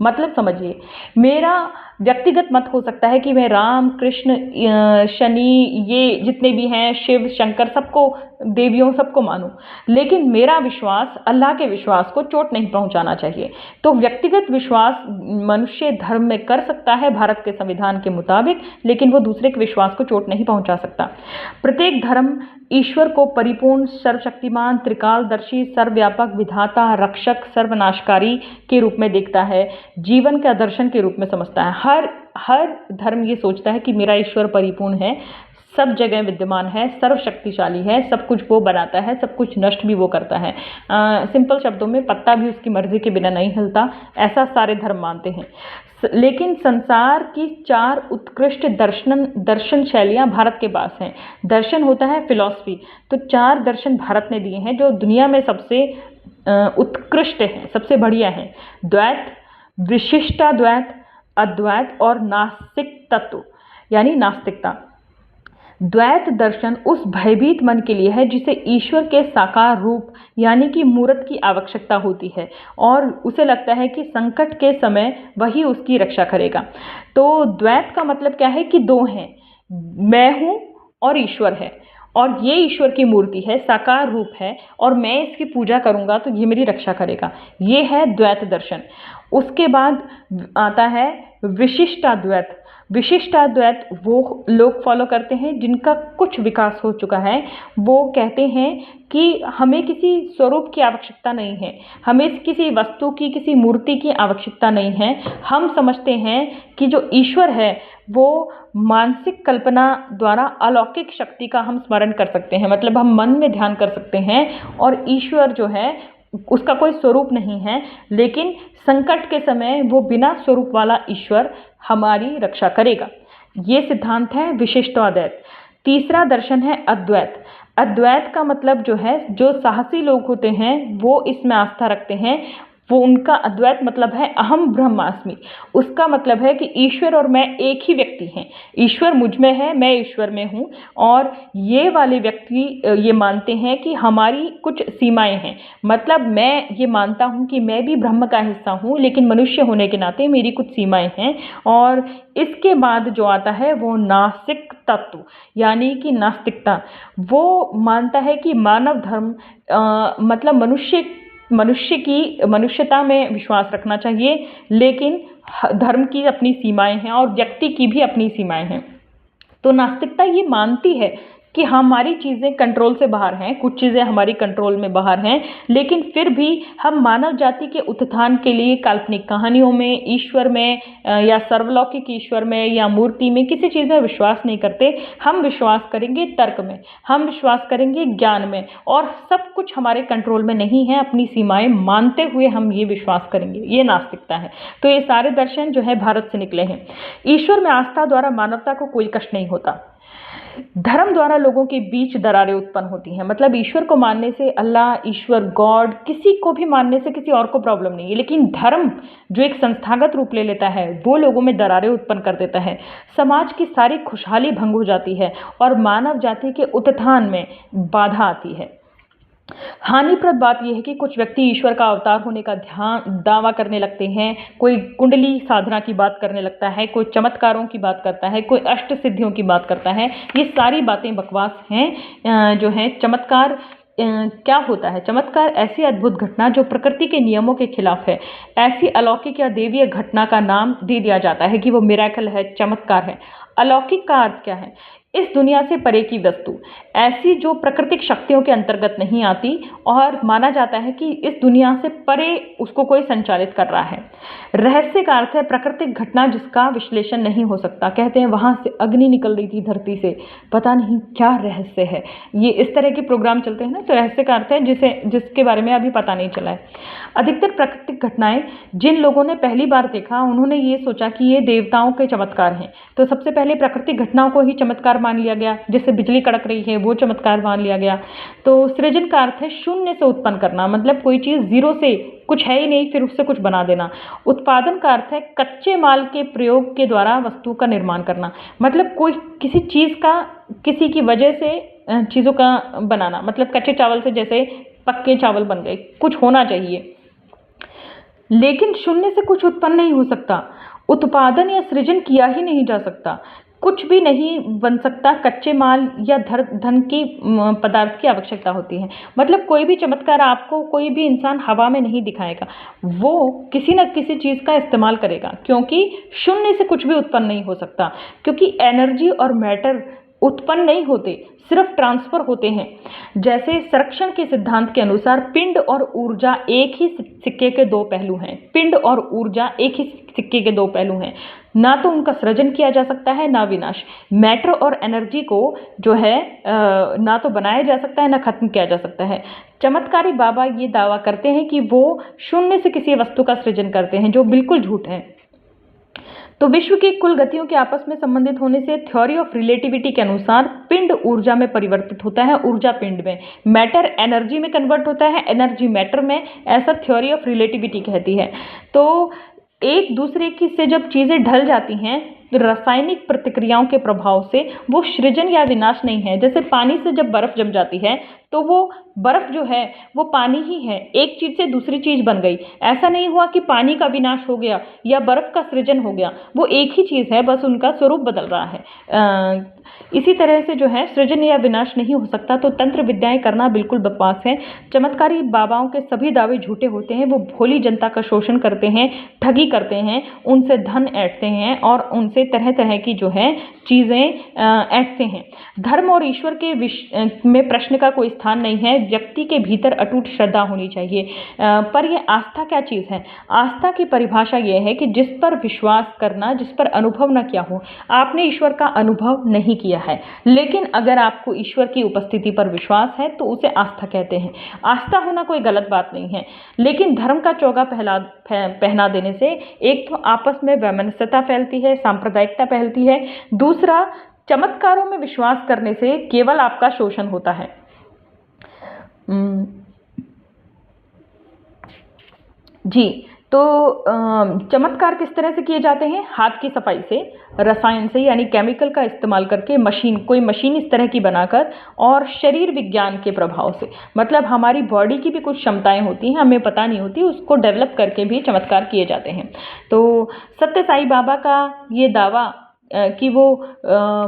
मतलब समझिए, मेरा व्यक्तिगत मत हो सकता है कि मैं राम, कृष्ण, शनि, ये जितने भी हैं, शिव, शंकर, सबको, देवियों, सबको मानूं, लेकिन मेरा विश्वास अल्लाह के विश्वास को चोट नहीं पहुंचाना चाहिए। तो व्यक्तिगत विश्वास मनुष्य धर्म में कर सकता है भारत के संविधान के मुताबिक, लेकिन वो दूसरे के विश्वास को चोट नहीं पहुंचा सकता। प्रत्येक धर्म ईश्वर को परिपूर्ण, सर्वशक्तिमान, त्रिकालदर्शी, सर्वव्यापक, विधाता, रक्षक, सर्वनाशकारी के रूप में देखता है, जीवन का दर्शन के रूप में समझता है। हर धर्म ये सोचता है कि मेरा ईश्वर परिपूर्ण है, सब जगह विद्यमान है, सर्वशक्तिशाली है, सब कुछ वो बनाता है, सब कुछ नष्ट भी वो करता है। सिंपल शब्दों में पत्ता भी उसकी मर्जी के बिना नहीं हिलता, ऐसा सारे धर्म मानते हैं। लेकिन संसार की 4 उत्कृष्ट दर्शन शैलियाँ भारत के पास हैं। दर्शन होता है फिलॉसफी, तो 4 दर्शन भारत ने दिए हैं जो दुनिया में सबसे उत्कृष्ट हैं, सबसे बढ़िया हैं। द्वैत, विशिष्टाद्वैत, अद्वैत और नास्तिक तत्व यानी नास्तिकता। द्वैत दर्शन उस भयभीत मन के लिए है जिसे ईश्वर के साकार रूप यानी कि मूर्त की आवश्यकता होती है और उसे लगता है कि संकट के समय वही उसकी रक्षा करेगा। तो द्वैत का मतलब क्या है कि 2 हैं, मैं हूँ और ईश्वर है, और ये ईश्वर की मूर्ति है, साकार रूप है, और मैं इसकी पूजा करूँगा तो ये मेरी रक्षा करेगा। ये है द्वैत दर्शन। उसके बाद आता है विशिष्टाद्वैत। विशिष्टाद्वैत वो लोग फॉलो करते हैं जिनका कुछ विकास हो चुका है। वो कहते हैं कि हमें किसी स्वरूप की आवश्यकता नहीं है, हमें किसी वस्तु की, किसी मूर्ति की आवश्यकता नहीं है। हम समझते हैं कि जो ईश्वर है वो मानसिक कल्पना द्वारा अलौकिक शक्ति का हम स्मरण कर सकते हैं, मतलब हम मन में ध्यान कर सकते हैं, और ईश्वर जो है उसका कोई स्वरूप नहीं है, लेकिन संकट के समय वो बिना स्वरूप वाला ईश्वर हमारी रक्षा करेगा। ये सिद्धांत है विशिष्टाद्वैत। तीसरा दर्शन है अद्वैत। अद्वैत का मतलब जो है, जो साहसी लोग होते हैं वो इसमें आस्था रखते हैं। वो उनका अद्वैत मतलब है अहम ब्रह्मास्मि। उसका मतलब है कि ईश्वर और मैं एक ही व्यक्ति हैं, ईश्वर मुझ में है, मैं ईश्वर में हूँ। और ये वाले व्यक्ति ये मानते हैं कि हमारी कुछ सीमाएं हैं, मतलब मैं ये मानता हूँ कि मैं भी ब्रह्म का हिस्सा हूँ, लेकिन मनुष्य होने के नाते मेरी कुछ सीमाएं हैं। और इसके बाद जो आता है वो नास्तिक तत्व यानी कि नास्तिकता। वो मानता है कि मानव धर्म मतलब मनुष्य की मनुष्यता में विश्वास रखना चाहिए, लेकिन धर्म की अपनी सीमाएं हैं और व्यक्ति की भी अपनी सीमाएं हैं। तो नास्तिकता ये मानती है कि हमारी चीज़ें कंट्रोल से बाहर हैं, कुछ चीज़ें हमारी कंट्रोल में बाहर हैं, लेकिन फिर भी हम मानव जाति के उत्थान के लिए काल्पनिक कहानियों में, ईश्वर में या सर्वलौकिक ईश्वर में या मूर्ति में, किसी चीज़ में विश्वास नहीं करते। हम विश्वास करेंगे तर्क में, हम विश्वास करेंगे ज्ञान में, और सब कुछ हमारे कंट्रोल में नहीं है, अपनी सीमाएं मानते हुए हम ये विश्वास करेंगे। ये नास्तिकता है। तो ये सारे दर्शन जो है भारत से निकले हैं। ईश्वर में आस्था द्वारा मानवता को कोई कष्ट नहीं होता। धर्म द्वारा लोगों के बीच दरारें उत्पन्न होती हैं, मतलब ईश्वर को मानने से, अल्लाह, ईश्वर, गॉड, किसी को भी मानने से किसी और को प्रॉब्लम नहीं है, लेकिन धर्म जो एक संस्थागत रूप ले लेता है वो लोगों में दरारें उत्पन्न कर देता है। समाज की सारी खुशहाली भंग हो जाती है और मानव जाति के उत्थान में बाधा आती है। हानिप्रद बात यह है कि कुछ व्यक्ति ईश्वर का अवतार होने का दावा करने लगते हैं, कोई कुंडली साधना की बात करने लगता है, कोई चमत्कारों की बात करता है, कोई अष्ट सिद्धियों की बात करता है। ये सारी बातें बकवास हैं। जो है चमत्कार क्या होता है? चमत्कार ऐसी अद्भुत घटना जो प्रकृति के नियमों के खिलाफ है, ऐसी अलौकिक या देवीय घटना का नाम दे दिया जाता है कि वो मिरेकल है, चमत्कार है। अलौकिक का अर्थ क्या है? इस दुनिया से परे की वस्तु, ऐसी जो प्राकृतिक शक्तियों के अंतर्गत नहीं आती और माना जाता है कि इस दुनिया से परे उसको कोई संचालित कर रहा है। रहस्य का अर्थ है प्राकृतिक घटना जिसका विश्लेषण नहीं हो सकता। कहते हैं वहां से अग्नि निकल रही थी धरती से, पता नहीं क्या रहस्य है। ये इस तरह के प्रोग्राम चलते हैं ना, तो रहस्य का अर्थ है जिसके बारे में अभी पता नहीं चला है। अधिकतर प्राकृतिक घटनाएं जिन लोगों ने पहली बार देखा उन्होंने ये सोचा कि ये देवताओं के चमत्कार हैं, तो सबसे पहले प्राकृतिक घटनाओं को ही चमत्कार मान लिया गया। जैसे बिजली कड़क रही है वो चमत्कार मान लिया गया। तो सृजन का अर्थ है शून्य से उत्पन्न करना, मतलब कोई चीज़ जीरो से, कुछ है ही नहीं फिर उससे कुछ बना देना। उत्पादन का अर्थ है कच्चे माल के प्रयोग के द्वारा वस्तु का निर्माण करना, मतलब कोई किसी चीज़ का किसी की वजह से चीज़ों का बनाना, मतलब कच्चे चावल से जैसे पक्के चावल बन गए, कुछ होना चाहिए। लेकिन शून्य से कुछ उत्पन्न नहीं हो सकता, उत्पादन या सृजन किया ही नहीं जा सकता, कुछ भी नहीं बन सकता। कच्चे माल या धन की पदार्थ की आवश्यकता होती है। मतलब कोई भी चमत्कार आपको कोई भी इंसान हवा में नहीं दिखाएगा, वो किसी न किसी चीज़ का इस्तेमाल करेगा, क्योंकि शून्य से कुछ भी उत्पन्न नहीं हो सकता। क्योंकि एनर्जी और मैटर उत्पन्न नहीं होते, सिर्फ ट्रांसफर होते हैं। जैसे संरक्षण के सिद्धांत के अनुसार पिंड और ऊर्जा एक ही सिक्के के दो पहलू हैं। पिंड और ऊर्जा एक ही सिक्के के दो पहलू हैं, ना तो उनका सृजन किया जा सकता है ना विनाश। मैटर और एनर्जी को जो है ना तो बनाया जा सकता है ना खत्म किया जा सकता है। चमत्कारी बाबा ये दावा करते हैं कि वो शून्य से किसी वस्तु का सृजन करते हैं, जो बिल्कुल झूठ है। तो विश्व की कुल गतियों के आपस में संबंधित होने से थ्योरी ऑफ रिलेटिविटी के अनुसार पिंड ऊर्जा में परिवर्तित होता है, ऊर्जा पिंड में, मैटर एनर्जी में कन्वर्ट होता है, एनर्जी मैटर में, ऐसा थ्योरी ऑफ रिलेटिविटी कहती है। तो एक दूसरे की से जब चीज़ें ढल जाती हैं तो रासायनिक प्रतिक्रियाओं के प्रभाव से वो सृजन या विनाश नहीं है। जैसे पानी से जब बर्फ जम जाती है तो वो बर्फ जो है वो पानी ही है, एक चीज़ से दूसरी चीज़ बन गई। ऐसा नहीं हुआ कि पानी का विनाश हो गया या बर्फ का सृजन हो गया, वो एक ही चीज़ है, बस उनका स्वरूप बदल रहा है। इसी तरह से जो है सृजन या विनाश नहीं हो सकता, तो तंत्र विद्याएं करना बिल्कुल बकवास है। चमत्कारी बाबाओं के सभी दावे झूठे होते हैं। वो भोली जनता का शोषण करते हैं, ठगी करते हैं, उनसे धन ऐंठते हैं और उनसे तरह तरह की जो है चीज़ें ऐंठते हैं। धर्म और ईश्वर के में प्रश्न का कोई स्थान नहीं है। व्यक्ति के भीतर अटूट श्रद्धा होनी चाहिए। पर यह आस्था क्या चीज़ है? आस्था की परिभाषा यह है कि जिस पर विश्वास करना, जिस पर अनुभव न किया हो। आपने ईश्वर का अनुभव नहीं किया है, लेकिन अगर आपको ईश्वर की उपस्थिति पर विश्वास है तो उसे आस्था कहते हैं। आस्था होना कोई गलत बात नहीं है, लेकिन धर्म का चोगा पहना देने से एक तो आपस में वैमनस्यता फैलती है, सांप्रदायिकता फैलती है। दूसरा, चमत्कारों में विश्वास करने से केवल आपका शोषण होता है। जी, तो चमत्कार किस तरह से किए जाते हैं? हाथ की सफाई से, रसायन से, यानी केमिकल का इस्तेमाल करके, कोई मशीन इस तरह की बनाकर, और शरीर विज्ञान के प्रभाव से, मतलब हमारी बॉडी की भी कुछ क्षमताएं होती हैं, हमें पता नहीं होती, उसको डेवलप करके भी चमत्कार किए जाते हैं। तो सत्य साईं बाबा का ये दावा कि वो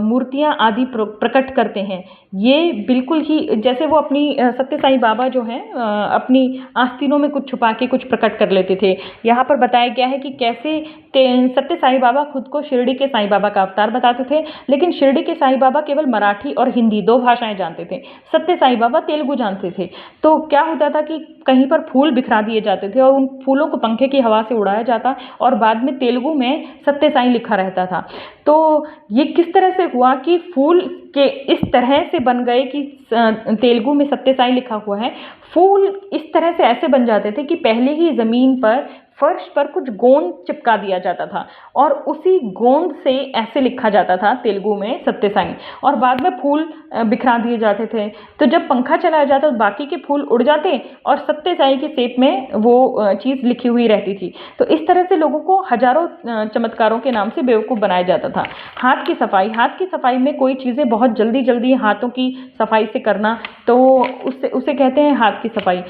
मूर्तियाँ आदि प्रकट करते हैं, ये बिल्कुल ही, जैसे वो अपनी सत्य साईं बाबा जो हैं अपनी आस्तीनों में कुछ छुपा के कुछ प्रकट कर लेते थे। यहाँ पर बताया गया है कि कैसे सत्य साईं बाबा खुद को शिरडी के साईं बाबा का अवतार बताते थे, लेकिन शिरडी के साईं बाबा केवल मराठी और हिंदी 2 भाषाएं जानते थे। सत्य साईं बाबा तेलुगु जानते थे। तो क्या होता था कि कहीं पर फूल बिखरा दिए जाते थे और उन फूलों को पंखे की हवा से उड़ाया जाता और बाद में तेलुगु में सत्य साईं लिखा रहता था। तो ये किस तरह से हुआ कि फूल के इस तरह से बन गए कि तेलुगु में सत्य साईं लिखा हुआ है। फूल इस तरह से ऐसे बन जाते थे कि पहले ही ज़मीन पर, फर्श पर कुछ गोंद चिपका दिया जाता था और उसी गोंद से ऐसे लिखा जाता था तेलुगु में सत्य साईं, और बाद में फूल बिखरा दिए जाते थे। तो जब पंखा चलाया जाता तो बाकी के फूल उड़ जाते और सत्य साईं की शेप में वो चीज़ लिखी हुई रहती थी। तो इस तरह से लोगों को हजारों चमत्कारों के नाम से बेवकूफ़ बनाया जाता था। हाथ की सफाई, हाथ की सफाई में कोई चीज़ें बहुत जल्दी हाथों की सफाई से करना, तो उसे कहते हैं हाथ की सफाई।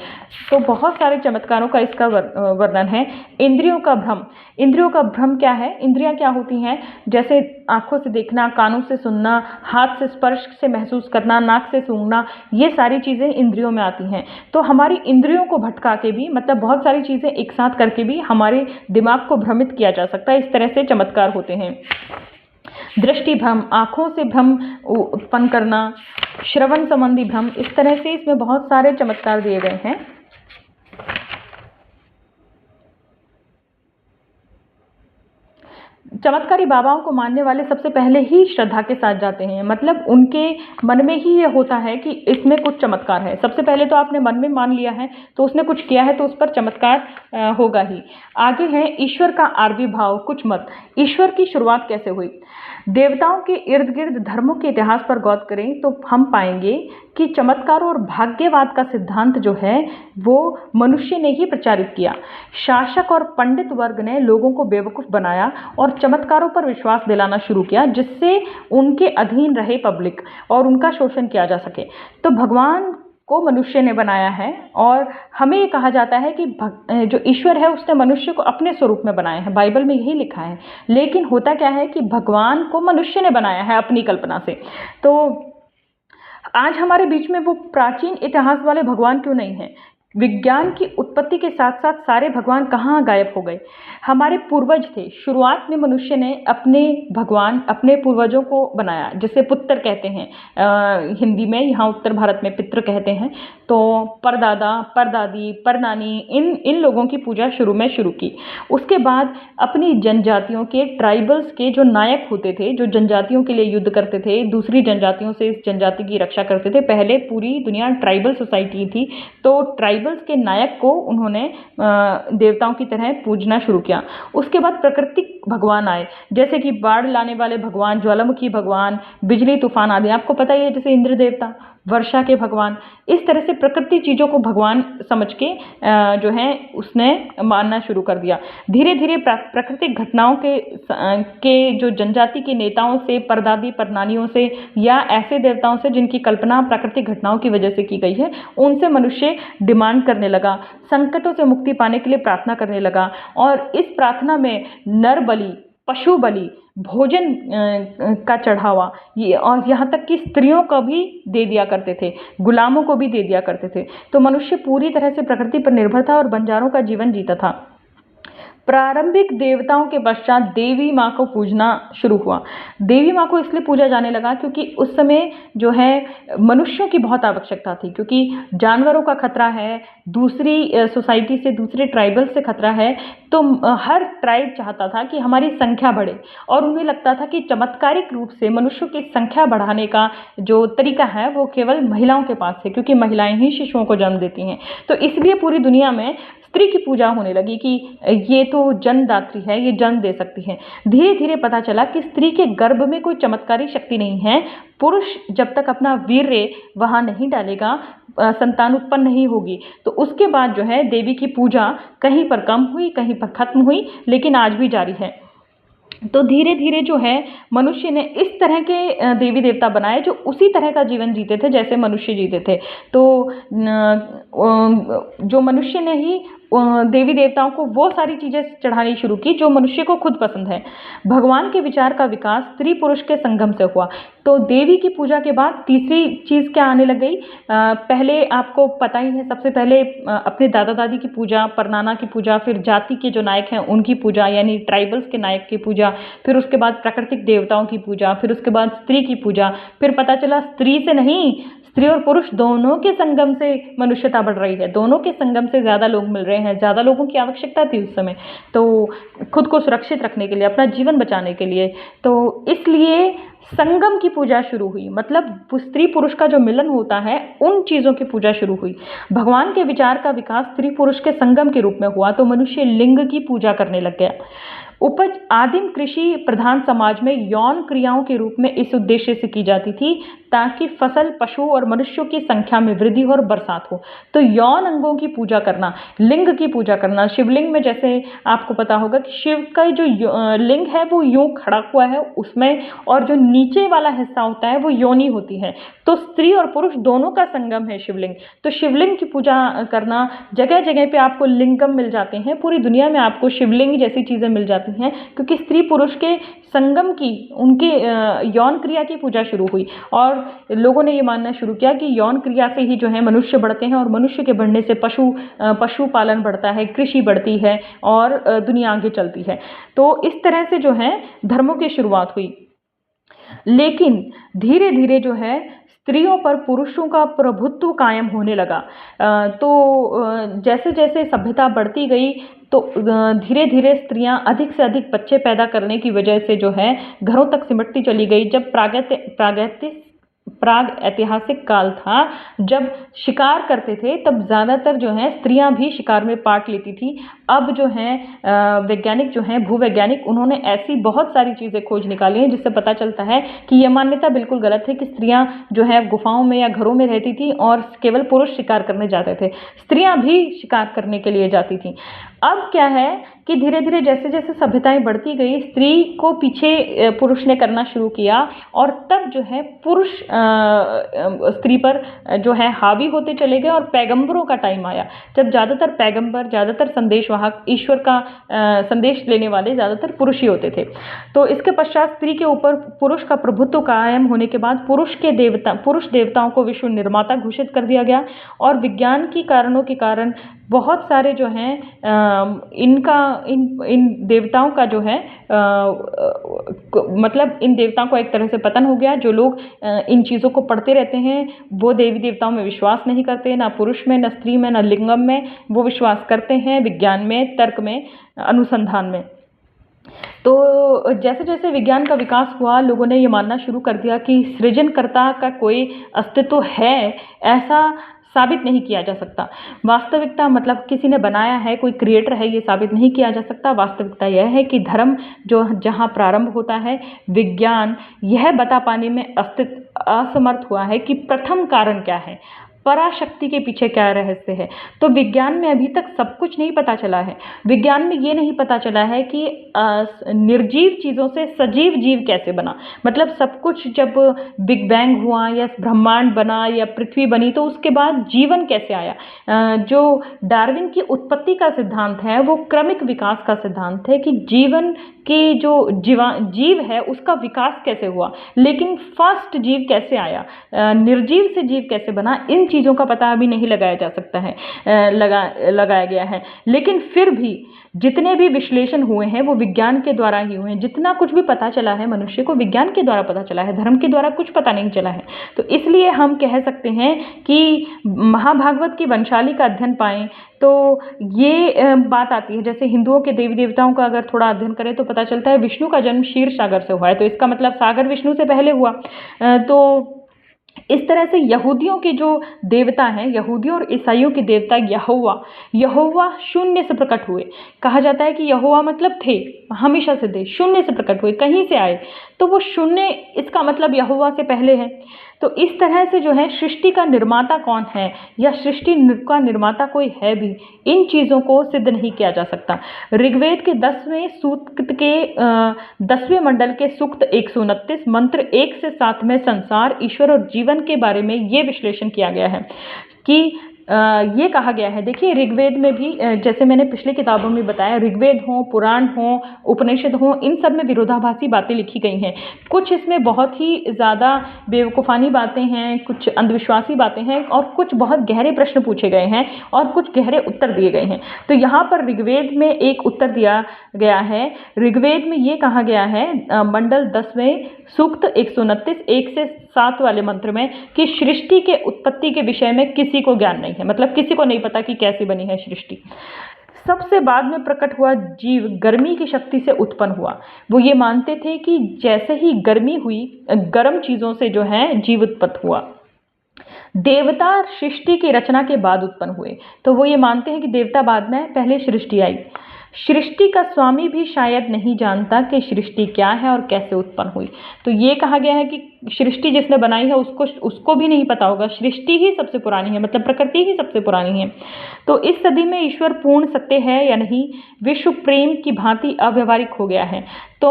तो बहुत सारे चमत्कारों का इसका वर्णन है। इंद्रियों का भ्रम, इंद्रियों का भ्रम क्या है? इंद्रियां क्या होती हैं? जैसे आंखों से देखना, कानों से सुनना, हाथ से स्पर्श से महसूस करना, नाक से सूंघना, ये सारी चीज़ें इंद्रियों में आती हैं। तो हमारी इंद्रियों को भटका के भी, मतलब बहुत सारी चीज़ें एक साथ करके भी हमारे दिमाग को भ्रमित किया जा सकता है। इस तरह से चमत्कार होते हैं। दृष्टि भ्रम, आँखों से भ्रम उत्पन्न करना, श्रवण संबंधी भ्रम, इस तरह से इसमें बहुत सारे चमत्कार दिए गए हैं। चमत्कारी बाबाओं को मानने वाले सबसे पहले ही श्रद्धा के साथ जाते हैं, मतलब उनके मन में ही ये होता है कि इसमें कुछ चमत्कार है। सबसे पहले तो आपने मन में मान लिया है तो उसने कुछ किया है तो उस पर चमत्कार होगा ही। आगे है ईश्वर का आविर्भाव, कुछ मत। ईश्वर की शुरुआत कैसे हुई? देवताओं के इर्द गिर्द धर्मों के इतिहास पर गौर करें तो हम पाएंगे कि चमत्कार और भाग्यवाद का सिद्धांत जो है वो मनुष्य ने ही प्रचारित किया। शासक और पंडित वर्ग ने लोगों को बेवकूफ़ बनाया और चमत्कारों पर विश्वास दिलाना शुरू किया, जिससे उनके अधीन रहे पब्लिक और उनका शोषण किया जा सके। तो भगवान को मनुष्य ने बनाया है और हमें ये कहा जाता है कि जो ईश्वर है उसने मनुष्य को अपने स्वरूप में बनाया है, बाइबल में यही लिखा है। लेकिन होता क्या है कि भगवान को मनुष्य ने बनाया है अपनी कल्पना से। तो आज हमारे बीच में वो प्राचीन इतिहास वाले भगवान क्यों नहीं हैं? विज्ञान की उत्पत्ति के साथ साथ सारे भगवान कहाँ गायब हो गए? हमारे पूर्वज थे। शुरुआत में मनुष्य ने अपने भगवान, अपने पूर्वजों को बनाया, जिसे पुत्र कहते हैं हिंदी में, यहाँ उत्तर भारत में पितृ कहते हैं। तो परदादा, परदादी, परनानी, इन लोगों की पूजा शुरू की। उसके बाद अपनी जनजातियों के, ट्राइबल्स के जो नायक होते थे, जो जनजातियों के लिए युद्ध करते थे, दूसरी जनजातियों से इस जनजाति की रक्षा करते थे। पहले पूरी दुनिया ट्राइबल सोसाइटी थी, तो ट्राइबल्स के नायक को उन्होंने देवताओं की तरह पूजना शुरू किया। उसके बाद प्राकृतिक भगवान आए, जैसे कि बाढ़ लाने वाले भगवान, ज्वालामुखी भगवान, बिजली तूफान आदि। आपको पता ही है, जैसे इंद्र देवता, वर्षा के भगवान। इस तरह से प्रकृति चीज़ों को भगवान समझ के जो है उसने मानना शुरू कर दिया। धीरे धीरे प्राकृतिक घटनाओं के जो जनजाति के नेताओं से, परदादी परनानियों से, या ऐसे देवताओं से जिनकी कल्पना प्राकृतिक घटनाओं की वजह से की गई है, उनसे मनुष्य डिमांड करने लगा, संकटों से मुक्ति पाने के लिए प्रार्थना करने लगा। और इस प्रार्थना में नर बलि, पशु बलि, भोजन का चढ़ावा, ये, और यहाँ तक कि स्त्रियों को भी दे दिया करते थे, गुलामों को भी दे दिया करते थे। तो मनुष्य पूरी तरह से प्रकृति पर निर्भर था और बंजारों का जीवन जीता था। प्रारंभिक देवताओं के पश्चात देवी माँ को पूजना शुरू हुआ। देवी माँ को इसलिए पूजा जाने लगा क्योंकि उस समय जो है मनुष्यों की बहुत आवश्यकता थी, क्योंकि जानवरों का खतरा है, दूसरी सोसाइटी से, दूसरे ट्राइबल से खतरा है। तो हर ट्राइब चाहता था कि हमारी संख्या बढ़े, और उन्हें लगता था कि चमत्कारिक रूप से मनुष्यों की संख्या बढ़ाने का जो तरीका है वो केवल महिलाओं के पास है, क्योंकि महिलाएं ही शिशुओं को जन्म देती हैं। तो इसलिए पूरी दुनिया में स्त्री की पूजा होने लगी कि ये तो जन्मदात्री है, ये जन्म दे सकती है। धीरे धीरे पता चला कि स्त्री के गर्भ में कोई चमत्कारी शक्ति नहीं है। पुरुष जब तक अपना वीर्य वहाँ नहीं डालेगा, संतान उत्पन्न नहीं होगी। तो उसके बाद जो है देवी की पूजा कहीं पर कम हुई, कहीं पर खत्म हुई, लेकिन आज भी जारी है। तो धीरे धीरे जो है मनुष्य ने इस तरह के देवी देवता बनाए जो उसी तरह का जीवन जीते थे जैसे मनुष्य जीते थे। तो जो मनुष्य ने ही देवी देवताओं को वो सारी चीज़ें चढ़ानी शुरू की जो मनुष्य को खुद पसंद है। भगवान के विचार का विकास स्त्री पुरुष के संगम से हुआ। तो देवी की पूजा के बाद तीसरी चीज़ क्या आने लग गई? पहले आपको पता ही है, सबसे पहले अपने दादा दादी की पूजा, परनाना की पूजा, फिर जाति के जो नायक हैं उनकी पूजा, यानी ट्राइबल्स के नायक की पूजा, फिर उसके बाद प्राकृतिक देवताओं की पूजा, फिर उसके बाद स्त्री की पूजा। फिर पता चला स्त्री से नहीं, स्त्री और पुरुष दोनों के संगम से मनुष्यता बढ़ रही है, दोनों के संगम से ज़्यादा लोग मिल रहे हैं, ज़्यादा लोगों की आवश्यकता थी उस समय, तो खुद को सुरक्षित रखने के लिए, अपना जीवन बचाने के लिए। तो इसलिए संगम की पूजा शुरू हुई, मतलब स्त्री पुरुष का जो मिलन होता है उन चीज़ों की पूजा शुरू हुई। भगवान के विचार का विकास स्त्री पुरुष के संगम के रूप में हुआ, तो मनुष्य लिंग की पूजा करने लग गया। उपज आदिम कृषि प्रधान समाज में यौन क्रियाओं के रूप में इस उद्देश्य से की जाती थी ताकि फसल, पशु और मनुष्यों की संख्या में वृद्धि और बरसात हो। तो यौन अंगों की पूजा करना, लिंग की पूजा करना, शिवलिंग में जैसे आपको पता होगा कि शिव का जो लिंग है वो यूं खड़ा हुआ है उसमें, और जो नीचे वाला हिस्सा होता है वो योनि होती है। तो स्त्री और पुरुष दोनों का संगम है शिवलिंग। तो शिवलिंग की पूजा करना, जगह जगह पे आपको लिंगम मिल जाते हैं, पूरी दुनिया में आपको शिवलिंग जैसी चीज़ें मिल जाती हैं, क्योंकि स्त्री पुरुष के संगम की, उनके यौन क्रिया की पूजा शुरू हुई। और लोगों ने ये मानना शुरू किया कि यौन क्रिया से ही जो है मनुष्य बढ़ते हैं, और मनुष्य के बढ़ने से पशुपालन बढ़ता है, कृषि बढ़ती है और दुनिया आगे चलती है। तो इस तरह से जो है धर्मों की शुरुआत हुई। लेकिन धीरे धीरे जो है स्त्रियों पर पुरुषों का प्रभुत्व कायम होने लगा। जैसे जैसे सभ्यता बढ़ती गई तो धीरे धीरे स्त्रियां अधिक से अधिक बच्चे पैदा करने की वजह से जो है घरों तक सिमटती चली गई। जब प्राग ऐतिहासिक काल था, जब शिकार करते थे, तब ज़्यादातर जो है स्त्रियां भी शिकार में पार्ट लेती थी। अब जो है वैज्ञानिक जो हैं, भूवैज्ञानिक, उन्होंने ऐसी बहुत सारी चीज़ें खोज निकाली हैं जिससे पता चलता है कि यह मान्यता बिल्कुल गलत है कि स्त्रियां जो है गुफाओं में या घरों में रहती थी और केवल पुरुष शिकार करने जाते थे। स्त्रियां भी शिकार करने के लिए जाती थी। अब क्या है कि धीरे धीरे जैसे जैसे सभ्यताएं बढ़ती गई, स्त्री को पीछे पुरुष ने करना शुरू किया और तब जो है पुरुष स्त्री पर जो है हावी होते चले गए और पैगंबरों का टाइम आया, जब ज़्यादातर पैगंबर, ज़्यादातर संदेशवाहक, ईश्वर का संदेश लेने वाले ज़्यादातर पुरुष ही होते थे। तो इसके पश्चात स्त्री के ऊपर पुरुष का प्रभुत्व कायम होने के बाद पुरुष देवताओं को विश्व निर्माता घोषित कर दिया गया और विज्ञान की कारणों के कारण बहुत सारे जो हैं इन देवताओं का जो है मतलब इन देवताओं को एक तरह से पतन हो गया। जो लोग इन चीज़ों को पढ़ते रहते हैं वो देवी देवताओं में विश्वास नहीं करते, ना पुरुष में, ना स्त्री में, ना लिंगम में। वो विश्वास करते हैं विज्ञान में, तर्क में, अनुसंधान में। तो जैसे जैसे विज्ञान का विकास हुआ, लोगों ने ये मानना शुरू कर दिया कि सृजनकर्ता का कोई अस्तित्व है, ऐसा साबित नहीं किया जा सकता। वास्तविकता मतलब किसी ने बनाया है, कोई क्रिएटर है, ये साबित नहीं किया जा सकता। वास्तविकता यह है कि धर्म जो जहाँ प्रारंभ होता है, विज्ञान यह बता पाने में असमर्थ हुआ है कि प्रथम कारण क्या है, पराशक्ति के पीछे क्या रहस्य है। तो विज्ञान में अभी तक सब कुछ नहीं पता चला है। विज्ञान में ये नहीं पता चला है कि निर्जीव चीज़ों से सजीव जीव कैसे बना। मतलब सब कुछ जब बिग बैंग हुआ या ब्रह्मांड बना या पृथ्वी बनी तो उसके बाद जीवन कैसे आया। जो डार्विन की उत्पत्ति का सिद्धांत है वो क्रमिक विकास का सिद्धांत है कि जीवन की जो जीव है उसका विकास कैसे हुआ, लेकिन फर्स्ट जीव कैसे आया, निर्जीव से जीव कैसे बना, इन चीज़ों का पता अभी नहीं लगाया जा सकता है, लगाया गया है। लेकिन फिर भी जितने भी विश्लेषण हुए हैं वो विज्ञान के द्वारा ही हुए हैं। जितना कुछ भी पता चला है मनुष्य को, विज्ञान के द्वारा पता चला है, धर्म के द्वारा कुछ पता नहीं चला है। तो इसलिए हम कह सकते हैं कि महाभागवत की वंशाली का अध्ययन पाएं तो ये बात आती है। जैसे हिंदुओं के देवी देवताओं का अगर थोड़ा अध्ययन करें तो पता चलता है विष्णु का जन्म क्षीर सागर से हुआ है, तो इसका मतलब सागर विष्णु से पहले हुआ। तो इस तरह से यहूदियों के जो देवता हैं, यहूदियों और ईसाइयों के देवता यहोवा शून्य से प्रकट हुए। कहा जाता है कि यहोवा मतलब थे, हमेशा से थे, शून्य से प्रकट हुए, कहीं से आए, तो वो शून्य, इसका मतलब यहोवा से पहले है। तो इस तरह से जो है सृष्टि का निर्माता कौन है या सृष्टि का निर्माता कोई है भी, इन चीज़ों को सिद्ध नहीं किया जा सकता। ऋग्वेद के 10वें सूक्त के 10वें मंडल के सूक्त 129 मंत्र 1 से 7 में संसार, ईश्वर और जीवन के बारे में ये विश्लेषण किया गया है कि ये कहा गया है। देखिए ऋग्वेद में भी जैसे मैंने पिछली किताबों में बताया, ऋग्वेद हो, पुराण हो, उपनिषद हो, इन सब में विरोधाभासी बातें लिखी गई हैं। कुछ इसमें बहुत ही ज़्यादा बेवकूफ़ानी बातें हैं, कुछ अंधविश्वासी बातें हैं और कुछ बहुत गहरे प्रश्न पूछे गए हैं और कुछ गहरे उत्तर दिए गए हैं। तो यहाँ पर ऋग्वेद में एक उत्तर दिया गया है। ऋग्वेद में ये कहा गया है मंडल 10वें सूक्त 129 1 से 7 वाले मंत्र में कि सृष्टि के उत्पत्ति के विषय में किसी को ज्ञान नहीं है। मतलब किसी को नहीं पता कि कैसी बनी है सृष्टि। सबसे बाद में प्रकट हुआ जीव गर्मी की शक्ति से उत्पन्न हुआ। वो ये मानते थे कि जैसे ही गर्मी हुई, गर्म चीज़ों से जो है जीव उत्पन्न हुआ। देवता सृष्टि की रचना के बाद उत्पन्न हुए, तो वो ये मानते हैं कि देवता बाद में, पहले सृष्टि आई। सृष्टि का स्वामी भी शायद नहीं जानता कि सृष्टि क्या है और कैसे उत्पन्न हुई। तो ये कहा गया है कि सृष्टि जिसने बनाई है उसको भी नहीं पता होगा। सृष्टि ही सबसे पुरानी है, मतलब प्रकृति ही सबसे पुरानी है। तो इस सदी में ईश्वर पूर्ण सत्य है या नहीं, विश्व प्रेम की भांति अव्यवहारिक हो गया है। तो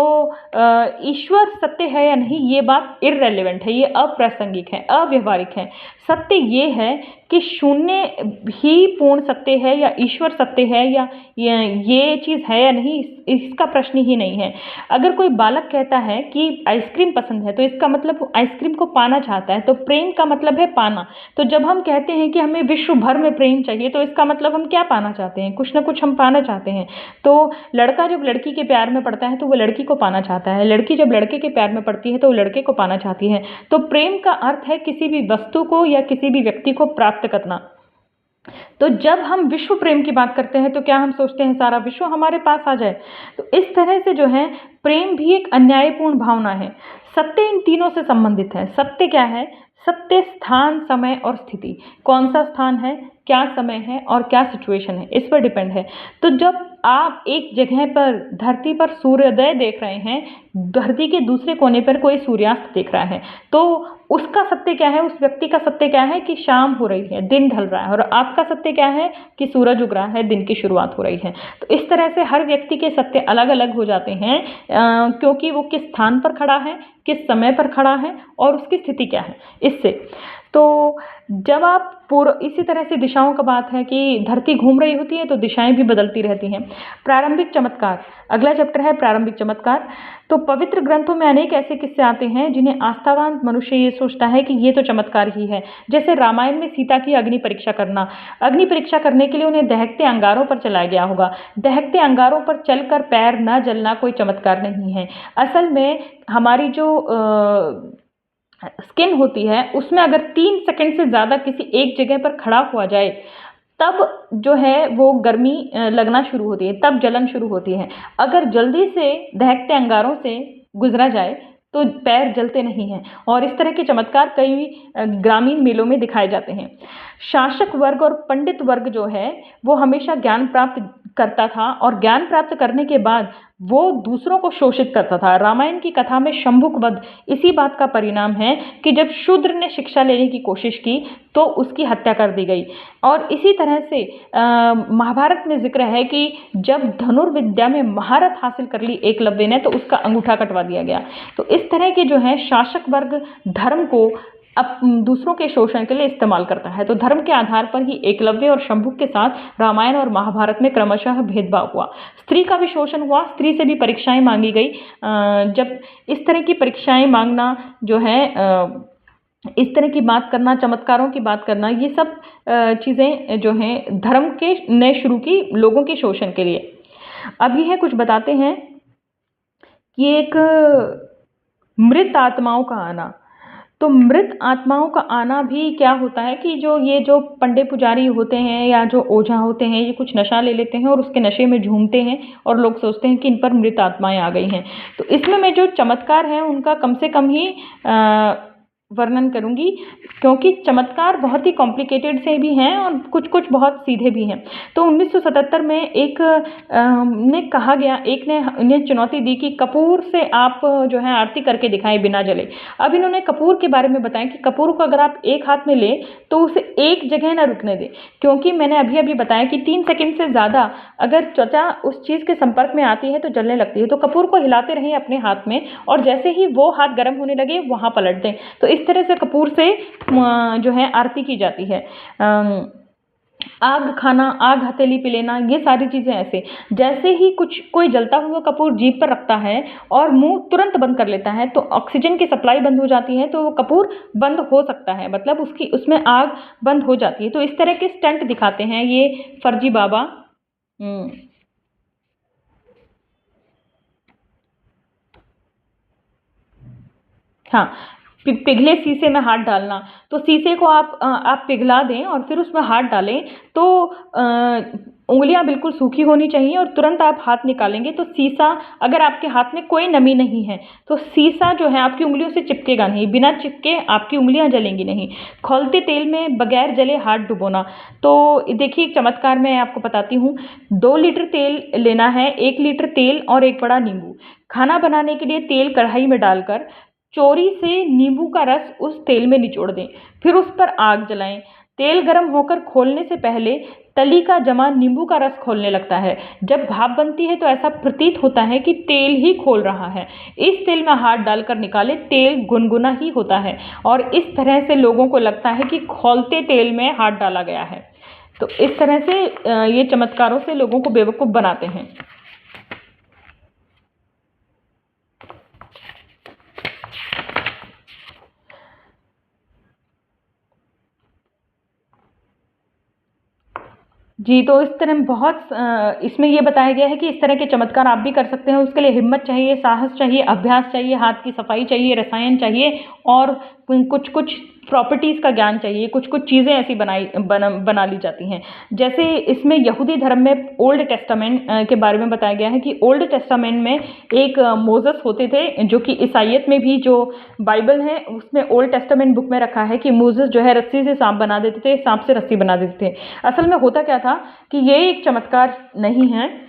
ईश्वर सत्य है या नहीं, ये बात इररेलेवेंट है, ये अप्रासंगिक है, अव्यवहारिक है। सत्य ये है कि शून्य ही पूर्ण सत्य है या ईश्वर सत्य है या ये चीज़ है या नहीं, इसका प्रश्न ही नहीं है। अगर कोई बालक कहता है कि आइसक्रीम पसंद है तो इसका मतलब मतलब वो आइसक्रीम को पाना चाहता है, तो प्रेम का मतलब है पाना। तो जब हम कहते हैं कि हमें विश्व भर में प्रेम चाहिए, तो इसका मतलब हम क्या पाना चाहते हैं, कुछ ना कुछ हम पाना चाहते हैं। तो लड़का जब लड़की के प्यार में पड़ता है तो वो लड़की को पाना चाहता है, लड़की जब लड़के के प्यार में पड़ती है तो वो लड़के को पाना चाहती है। तो प्रेम का अर्थ है किसी भी वस्तु को या किसी भी व्यक्ति को प्राप्त करना। तो जब हम विश्व प्रेम की बात करते हैं तो क्या हम सोचते हैं सारा विश्व हमारे पास आ जाए। तो इस तरह से जो है प्रेम भी एक अन्यायपूर्ण भावना है। सत्य इन तीनों से संबंधित है। सत्य क्या है? सत्य स्थान, समय और स्थिति। कौन सा स्थान है, क्या समय है और क्या सिचुएशन है, इस पर डिपेंड है। तो जब आप एक जगह पर धरती पर सूर्योदय देख रहे हैं, धरती के दूसरे कोने पर कोई सूर्यास्त देख रहा है, तो उसका सत्य क्या है, उस व्यक्ति का सत्य क्या है कि शाम हो रही है, दिन ढल रहा है। और आपका सत्य क्या है कि सूरज उग रहा है, दिन की शुरुआत हो रही है। तो इस तरह से हर व्यक्ति के सत्य अलग अलग हो जाते हैं, क्योंकि वो किस स्थान पर खड़ा है, किस समय पर खड़ा है और उसकी स्थिति क्या है। इससे तो जब आप इसी तरह से दिशाओं का बात है कि धरती घूम रही होती है तो दिशाएं भी बदलती रहती हैं। प्रारंभिक चमत्कार, अगला चैप्टर है प्रारंभिक चमत्कार। तो पवित्र ग्रंथों में अनेक ऐसे किस्से आते हैं जिन्हें आस्थावान मनुष्य ये सोचता है कि ये तो चमत्कार ही है। जैसे रामायण में सीता की अग्नि परीक्षा करना। अग्नि परीक्षा करने के लिए उन्हें दहकते अंगारों पर चलाया गया होगा। दहकते अंगारों पर चलकर पैर न जलना कोई चमत्कार नहीं है। असल में हमारी जो स्किन होती है उसमें अगर 3 सेकंड से ज़्यादा किसी एक जगह पर खड़ा हुआ जाए तब जो है वो गर्मी लगना शुरू होती है, तब जलन शुरू होती है। अगर जल्दी से दहकते अंगारों से गुजरा जाए तो पैर जलते नहीं हैं। और इस तरह के चमत्कार कई ग्रामीण मेलों में दिखाए जाते हैं। शासक वर्ग और पंडित वर्ग जो है वो हमेशा ज्ञान प्राप्त करता था और ज्ञान प्राप्त करने के बाद वो दूसरों को शोषित करता था। रामायण की कथा में शंभुक वध इसी बात का परिणाम है कि जब शूद्र ने शिक्षा लेने की कोशिश की तो उसकी हत्या कर दी गई। और इसी तरह से महाभारत में जिक्र है कि जब धनुर्विद्या में महारत हासिल कर ली एकलव्य ने तो उसका अंगूठा कटवा दिया गया। तो इस तरह के जो है शासक वर्ग धर्म को अब दूसरों के शोषण के लिए इस्तेमाल करता है। तो धर्म के आधार पर ही एकलव्य और शंभुक के साथ रामायण और महाभारत में क्रमशः भेदभाव हुआ। स्त्री का भी शोषण हुआ, स्त्री से भी परीक्षाएं मांगी गई। जब इस तरह की परीक्षाएं मांगना जो है, इस तरह की बात करना, चमत्कारों की बात करना, ये सब चीज़ें जो हैं धर्म के ने शुरू की लोगों के शोषण के लिए। अब यह कुछ बताते हैं कि एक मृत आत्माओं का आना। तो मृत आत्माओं का आना भी क्या होता है कि जो पंडित पुजारी होते हैं या जो ओझा होते हैं ये कुछ नशा ले लेते हैं और उसके नशे में झूमते हैं और लोग सोचते हैं कि इन पर मृत आत्माएं आ गई हैं। तो इसमें मैं जो चमत्कार हैं उनका कम से कम ही वर्णन करूंगी, क्योंकि चमत्कार बहुत ही कॉम्प्लिकेटेड से भी हैं और कुछ कुछ बहुत सीधे भी हैं। तो 1977 में एक ने कहा गया, एक ने इन्हें चुनौती दी कि कपूर से आप जो है आरती करके दिखाएं बिना जले। अब इन्होंने कपूर के बारे में बताया कि कपूर को अगर आप एक हाथ में लें तो उसे एक जगह ना रुकने दें, क्योंकि मैंने अभी अभी बताया कि 3 सेकंड से ज़्यादा अगर त्वचा उस चीज़ के संपर्क में आती है तो जलने लगती है। तो कपूर को हिलाते रहें अपने हाथ में और जैसे ही वो हाथ गर्म होने लगे वहाँ पलट दें। तो इस तरह से कपूर से जो है आरती की जाती है। आग खाना, आग हथेली पे लेना, ये सारी चीज़ें ऐसे। जैसे ही कोई जलता हुआ कपूर जीभ पर रखता है और मुंह तुरंत बंद कर लेता है तो ऑक्सीजन की सप्लाई बंद हो जाती है, तो वो कपूर बंद हो सकता है, मतलब उसमें आग बंद हो जाती है। तो इस तरह के स्टंट दिखाते हैं ये फर्जी बाबा। हाँ, पिघले शीशे में हाथ डालना। तो शीशे को आप पिघला दें और फिर उसमें हाथ डालें तो उंगलियां बिल्कुल सूखी होनी चाहिए और तुरंत आप हाथ निकालेंगे तो शीशा, अगर आपके हाथ में कोई नमी नहीं है तो शीशा जो है आपकी उंगलियों से चिपकेगा नहीं, बिना चिपके आपकी उंगलियां जलेंगी नहीं। खौलते तेल में बगैर जले हाथ डुबोना। तो देखिए एक चमत्कार मैं आपको बताती हूँ। 2 लीटर तेल लेना है, 1 लीटर तेल और एक बड़ा नींबू। खाना बनाने के लिए तेल कढ़ाई में डालकर चोरी से नींबू का रस उस तेल में निचोड़ दें, फिर उस पर आग जलाएं। तेल गर्म होकर खोलने से पहले तली का जमा नींबू का रस खोलने लगता है। जब भाप बनती है तो ऐसा प्रतीत होता है कि तेल ही खोल रहा है। इस तेल में हाथ डालकर निकालें, तेल गुनगुना ही होता है और इस तरह से लोगों को लगता है कि खौलते तेल में हाथ डाला गया है। तो इस तरह से ये चमत्कारों से लोगों को बेवकूफ़ बनाते हैं। जी, तो इस तरह बहुत इसमें ये बताया गया है कि इस तरह के चमत्कार आप भी कर सकते हैं। उसके लिए हिम्मत चाहिए, साहस चाहिए, अभ्यास चाहिए, हाथ की सफाई चाहिए, रसायन चाहिए और कुछ-कुछ प्रॉपर्टीज़ का ज्ञान चाहिए। कुछ-कुछ चीज़ें ऐसी बना ली जाती हैं। जैसे इसमें यहूदी धर्म में ओल्ड टेस्टामेंट के बारे में बताया गया है कि ओल्ड टेस्टामेंट में एक मोसेस होते थे, जो कि ईसाइयत में भी जो बाइबल है उसमें ओल्ड टेस्टामेंट बुक में रखा है कि मोसेस जो है रस्सी से सांप बना देते थे, सांप से रस्सी बना देते थे। असल में होता क्या था कि ये एक चमत्कार नहीं है।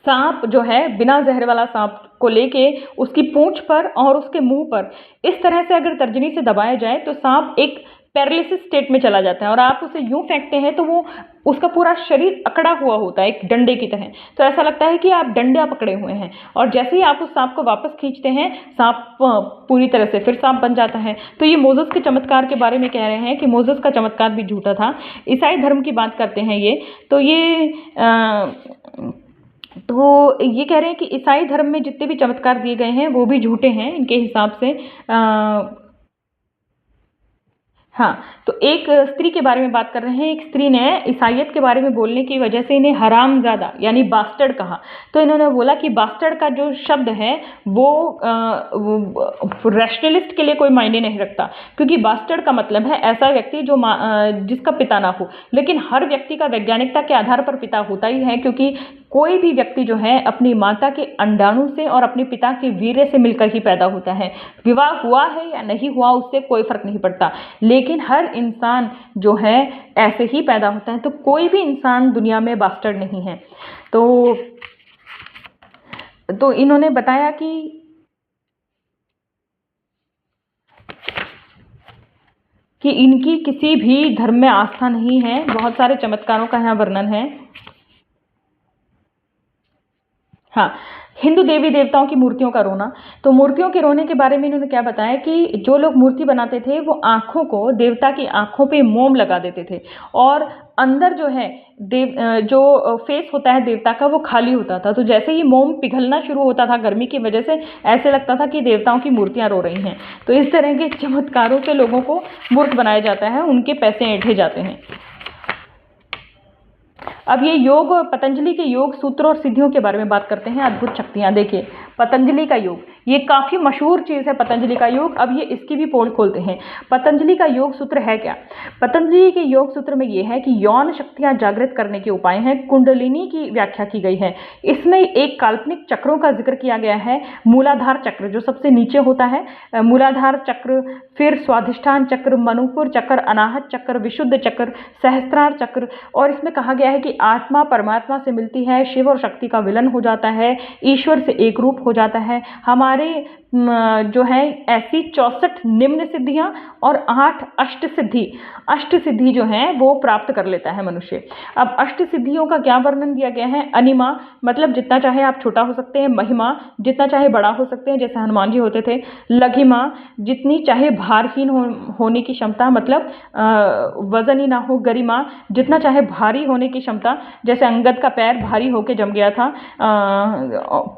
सांप जो है, बिना जहर वाला सांप को लेके उसकी पूंछ पर और उसके मुंह पर इस तरह से अगर तर्जनी से दबाया जाए तो सांप एक पैरालिसिस स्टेट में चला जाता है, और आप उसे यूं फेंकते हैं तो वो उसका पूरा शरीर अकड़ा हुआ होता है एक डंडे की तरह। तो ऐसा लगता है कि आप डंडा पकड़े हुए हैं, और जैसे ही आप उस सांप को वापस खींचते हैं, सांप पूरी तरह से फिर सांप बन जाता है। तो ये मोसेस के चमत्कार के बारे में कह रहे हैं कि मोसेस का चमत्कार भी झूठा था। ईसाई धर्म की बात करते हैं ये, तो ये कह रहे हैं कि ईसाई धर्म में जितने भी चमत्कार दिए गए हैं वो भी झूठे हैं इनके हिसाब से। हाँ, तो एक स्त्री के बारे में बात कर रहे हैं। एक स्त्री ने ईसाइयत के बारे में बोलने की वजह से इन्हें हरामजादा यानी बास्टर्ड कहा। तो इन्होंने बोला कि बास्टर्ड का जो शब्द है वो रैशनलिस्ट के लिए कोई मायने नहीं रखता, क्योंकि बास्टर्ड का मतलब है ऐसा व्यक्ति जो जिसका पिता ना हो। लेकिन हर व्यक्ति का वैज्ञानिकता के आधार पर पिता होता ही है, क्योंकि कोई भी व्यक्ति जो है अपनी माता के अंडाणु से और अपने पिता के वीर्य से मिलकर ही पैदा होता है। विवाह हुआ है या नहीं हुआ उससे कोई फर्क नहीं पड़ता, लेकिन हर इंसान जो है ऐसे ही पैदा होता है। तो कोई भी इंसान दुनिया में बास्टर्ड नहीं है। तो इन्होंने बताया कि इनकी किसी भी धर्म में आस्था नहीं है। बहुत सारे चमत्कारों का यहाँ वर्णन है। हाँ, हिंदू देवी देवताओं की मूर्तियों का रोना। तो मूर्तियों के रोने के बारे में इन्होंने क्या बताया कि जो लोग मूर्ति बनाते थे वो आँखों को, देवता की आँखों पे मोम लगा देते थे, और अंदर जो है जो फेस होता है देवता का वो खाली होता था। तो जैसे ही मोम पिघलना शुरू होता था गर्मी की वजह से, ऐसे लगता था कि देवताओं की मूर्तियाँ रो रही हैं। तो इस तरह के चमत्कारों से लोगों को मूर्ख बनाया जाता है, उनके पैसे ऐंठे जाते हैं। अब ये योग, पतंजलि के योग सूत्र और सिद्धियों के बारे में बात करते हैं। अद्भुत शक्तियाँ। देखिए, पतंजलि का योग ये काफ़ी मशहूर चीज़ है। पतंजलि का योग, अब ये इसकी भी पोल खोलते हैं। पतंजलि का योग सूत्र है क्या? पतंजलि के योग सूत्र में ये है कि यौन शक्तियाँ जागृत करने के उपाय हैं। कुंडलिनी की व्याख्या की गई है। इसमें एक काल्पनिक चक्रों का जिक्र किया गया है। मूलाधार चक्र जो सबसे नीचे होता है, मूलाधार चक्र, फिर स्वाधिष्ठान चक्र, मणिपुर चक्र, अनाहत चक्र, विशुद्ध चक्र, सहस्त्रार चक्र। और इसमें कहा गया है कि आत्मा परमात्मा से मिलती है, शिव और शक्ति का विलन हो जाता है, ईश्वर से एक रूप हो जाता है। हमारे जो है ऐसी 64 निम्न सिद्धियां और 8 अष्ट सिद्धि जो हैं वो प्राप्त कर लेता है मनुष्य। अब अष्ट सिद्धियों का क्या वर्णन दिया गया है? अनिमा मतलब जितना चाहे आप छोटा हो सकते हैं, महिमा जितना चाहे बड़ा हो सकते हैं जैसे हनुमान जी होते थे, लघिमा जितनी चाहे भारहीन होने की क्षमता, मतलब वजन ही ना हो, गरिमा जितना चाहे भारी होने की क्षमता, जैसे अंगद का पैर भारी होकर जम गया था,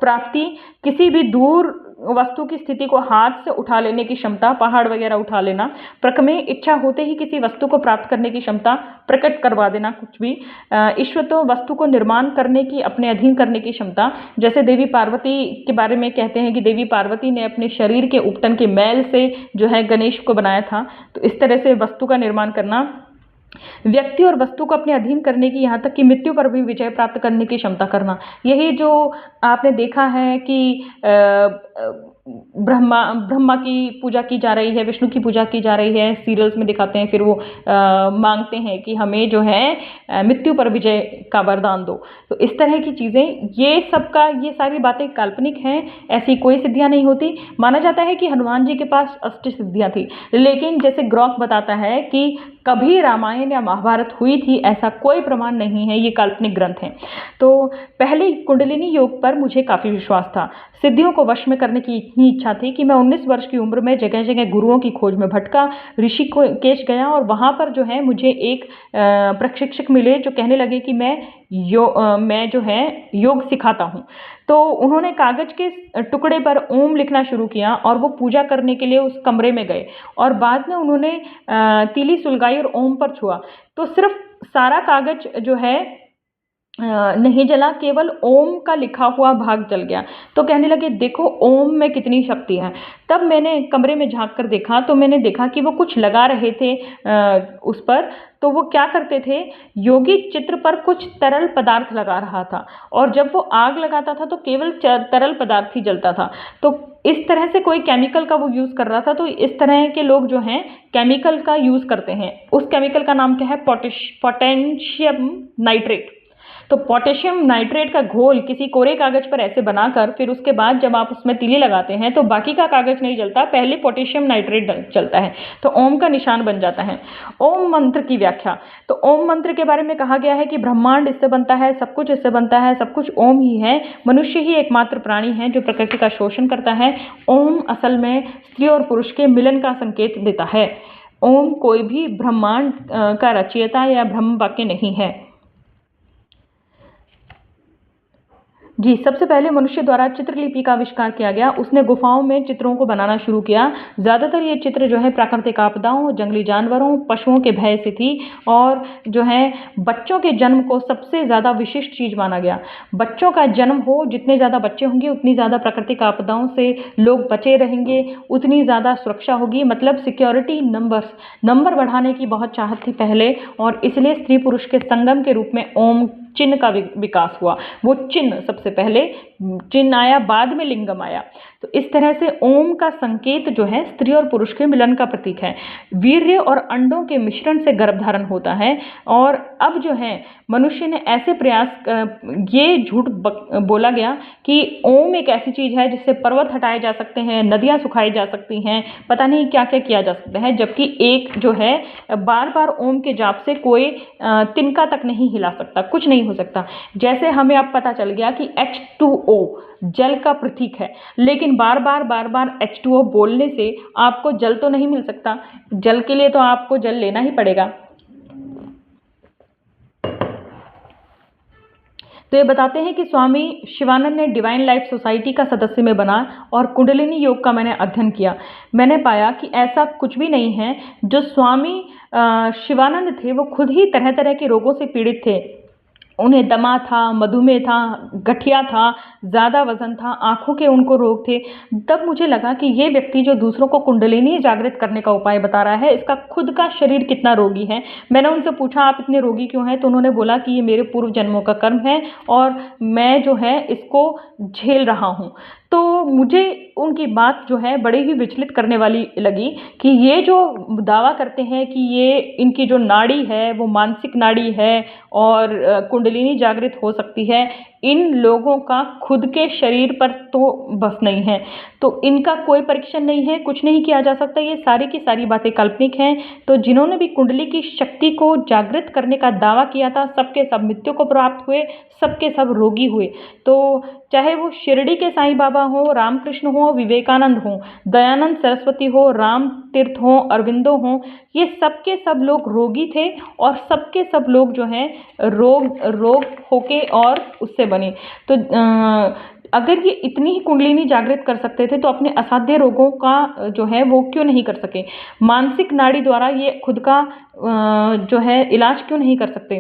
प्राप्ति किसी भी दूर वस्तु की स्थिति को हाथ से उठा लेने की क्षमता, पहाड़ वगैरह उठा लेना, प्रकमे इच्छा होते ही किसी वस्तु को प्राप्त करने की क्षमता, प्रकट करवा देना कुछ भी, ईश्वतो वस्तु को निर्माण करने की, अपने अधीन करने की क्षमता, जैसे देवी पार्वती के बारे में कहते हैं कि देवी पार्वती ने अपने शरीर के उपटन के मैल से जो है गणेश को बनाया था। तो इस तरह से वस्तु का निर्माण करना, व्यक्ति और वस्तु को अपने अधीन करने की, यहाँ तक कि मृत्यु पर भी विजय प्राप्त करने की क्षमता करना। यही जो आपने देखा है कि ब्रह्मा की पूजा की जा रही है, विष्णु की पूजा की जा रही है, सीरियल्स में दिखाते हैं, फिर वो मांगते हैं कि हमें जो है मृत्यु पर विजय का वरदान दो। तो इस तरह की चीज़ें, ये सारी बातें काल्पनिक हैं, ऐसी कोई सिद्धियां नहीं होती। माना जाता है कि हनुमान जी के पास अष्ट सिद्धियां थी, लेकिन जैसे ग्रॉक बताता है कि कभी रामायण या महाभारत हुई थी ऐसा कोई प्रमाण नहीं है, ये काल्पनिक ग्रंथ हैं। तो पहले कुंडलिनी योग पर मुझे काफ़ी विश्वास था। सिद्धियों को वश में करने की इतनी इच्छा थी कि मैं 19 वर्ष की उम्र में जगह जगह गुरुओं की खोज में भटका, ऋषिकेश गया, और वहाँ पर जो है मुझे एक प्रशिक्षक मिले जो कहने लगे कि मैं जो है योग सिखाता हूँ। तो उन्होंने कागज के टुकड़े पर ओम लिखना शुरू किया और वो पूजा करने के लिए उस कमरे में गए, और बाद में उन्होंने तीली सुलगाई और ओम पर छुआ। तो सिर्फ सारा कागज जो है नहीं जला, केवल ओम का लिखा हुआ भाग जल गया। तो कहने लगे देखो ओम में कितनी शक्ति है। तब मैंने कमरे में झांक कर देखा तो मैंने देखा कि वो कुछ लगा रहे थे उस पर। तो वो क्या करते थे, योगी चित्र पर कुछ तरल पदार्थ लगा रहा था और जब वो आग लगाता था तो केवल तरल पदार्थ ही जलता था। तो इस तरह से कोई केमिकल का वो यूज़ कर रहा था। तो इस तरह के लोग जो हैं केमिकल का यूज़ करते हैं। उस केमिकल का नाम क्या है, पोटेशियम नाइट्रेट। तो पोटेशियम नाइट्रेट का घोल किसी कोरे कागज पर ऐसे बनाकर फिर उसके बाद जब आप उसमें तीली लगाते हैं तो बाकी का कागज नहीं जलता, पहले पोटेशियम नाइट्रेट जलता है, तो ओम का निशान बन जाता है। ओम मंत्र की व्याख्या, तो ओम मंत्र के बारे में कहा गया है कि ब्रह्मांड इससे बनता है, सब कुछ इससे बनता है, सब कुछ ओम ही है। मनुष्य ही एकमात्र प्राणी है जो प्रकृति का शोषण करता है। ओम असल में स्त्री और पुरुष के मिलन का संकेत देता है। ओम कोई भी ब्रह्मांड का रचयिता या ब्रह्म वाक्य नहीं है। जी, सबसे पहले मनुष्य द्वारा चित्रलिपि का आविष्कार किया गया। उसने गुफाओं में चित्रों को बनाना शुरू किया। ज़्यादातर ये चित्र जो है प्राकृतिक आपदाओं, जंगली जानवरों, पशुओं के भय से थी और जो है बच्चों के जन्म को सबसे ज़्यादा विशिष्ट चीज़ माना गया। बच्चों का जन्म हो, जितने ज़्यादा बच्चे होंगे उतनी ज़्यादा प्राकृतिक आपदाओं से लोग बचे रहेंगे, उतनी ज़्यादा सुरक्षा होगी। मतलब सिक्योरिटी नंबर बढ़ाने की बहुत चाहत थी पहले, और इसलिए स्त्री पुरुष के संगम के रूप में ओम चिन्ह का विकास हुआ। वो चिन्ह सबसे पहले चिन्ह आया, बाद में लिंगम आया। तो इस तरह से ओम का संकेत जो है स्त्री और पुरुष के मिलन का प्रतीक है। वीर्य और अंडों के मिश्रण से गर्भधारण होता है। और अब जो है मनुष्य ने ऐसे ये झूठ बोला गया कि ओम एक ऐसी चीज़ है जिससे पर्वत हटाए जा सकते हैं, नदियाँ सुखाई जा सकती हैं, पता नहीं क्या क्या किया जा सकता है, जबकि एक जो है बार बार ओम के जाप से कोई तिनका तक नहीं हिला सकता, कुछ नहीं हो सकता। जैसे हमें अब पता चल गया कि H2O जल का प्रतीक है, लेकिन बार बार H2O बोलने से आपको जल तो नहीं मिल सकता। जल के लिए तो आपको जल लेना ही पड़ेगा। तो ये बताते हैं कि स्वामी शिवानंद ने डिवाइन लाइफ सोसाइटी का सदस्य में बना और कुंडलिनी योग का मैंने अध्ययन किया। मैंने पाया कि ऐसा कुछ भी नहीं है। जो स्वामी शिवानंद थे वो खुद ही तरह तरह के रोगों से पीड़ित थे। उन्हें दमा था, मधुमेह था, गठिया था, ज़्यादा वजन था, आँखों के उनको रोग थे। तब मुझे लगा कि ये व्यक्ति जो दूसरों को कुंडलिनी जागृत करने का उपाय बता रहा है, इसका खुद का शरीर कितना रोगी है। मैंने उनसे पूछा आप इतने रोगी क्यों हैं, तो उन्होंने बोला कि ये मेरे पूर्व जन्मों का कर्म है और मैं जो है इसको झेल रहा हूँ। तो मुझे उनकी बात जो है बड़े ही विचलित करने वाली लगी कि ये जो दावा करते हैं कि ये इनकी जो नाड़ी है वो मानसिक नाड़ी है और कुंडलिनी जागृत हो सकती है, इन लोगों का खुद के शरीर पर तो बस नहीं है। तो इनका कोई परीक्षण नहीं है, कुछ नहीं किया जा सकता, ये सारी की सारी बातें काल्पनिक हैं। तो जिन्होंने भी कुंडली की शक्ति को जागृत करने का दावा किया था, सबके सब मृत्यु को प्राप्त हुए, सबके सब रोगी हुए। तो चाहे वो शिरडी के साईं बाबा हो, रामकृष्ण हो, विवेकानंद हो, दयानंद सरस्वती हो, राम तीर्थ हो, अरविंदो हो, ये सबके सब लोग रोगी थे और सबके सब लोग जो हैं रोग होके और उससे बने। तो अगर ये इतनी ही कुंडलिनी जागृत कर सकते थे तो अपने असाध्य रोगों का जो है वो क्यों नहीं कर सके? मानसिक नाड़ी द्वारा ये खुद का जो है इलाज क्यों नहीं कर सकते?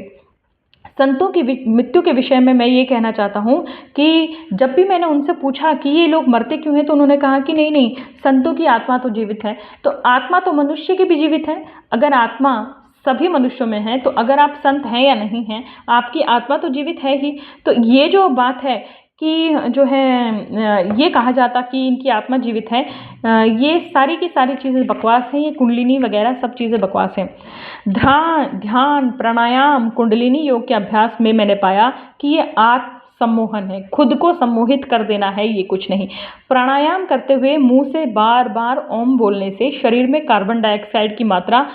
संतों की मृत्यु के विषय में मैं ये कहना चाहता हूँ कि जब भी मैंने उनसे पूछा कि ये लोग मरते क्यों हैं, तो उन्होंने कहा कि नहीं, संतों की आत्मा तो जीवित है। तो आत्मा तो मनुष्य की भी जीवित है। अगर आत्मा सभी मनुष्यों में है तो अगर आप संत हैं या नहीं हैं, आपकी आत्मा तो जीवित है ही। तो ये जो बात है कि जो है ये कहा जाता कि इनकी आत्मा जीवित है, ये सारी की सारी चीज़ें बकवास हैं। ये कुंडलिनी वगैरह सब चीज़ें बकवास हैं। ध्यान, प्राणायाम, कुंडलिनी योग के अभ्यास में मैंने पाया कि ये आत्म सम्मोहन है, खुद को सम्मोहित कर देना है, ये कुछ नहीं। प्राणायाम करते हुए मुंह से बार बार ओम बोलने से शरीर में कार्बन डाइऑक्साइड की मात्रा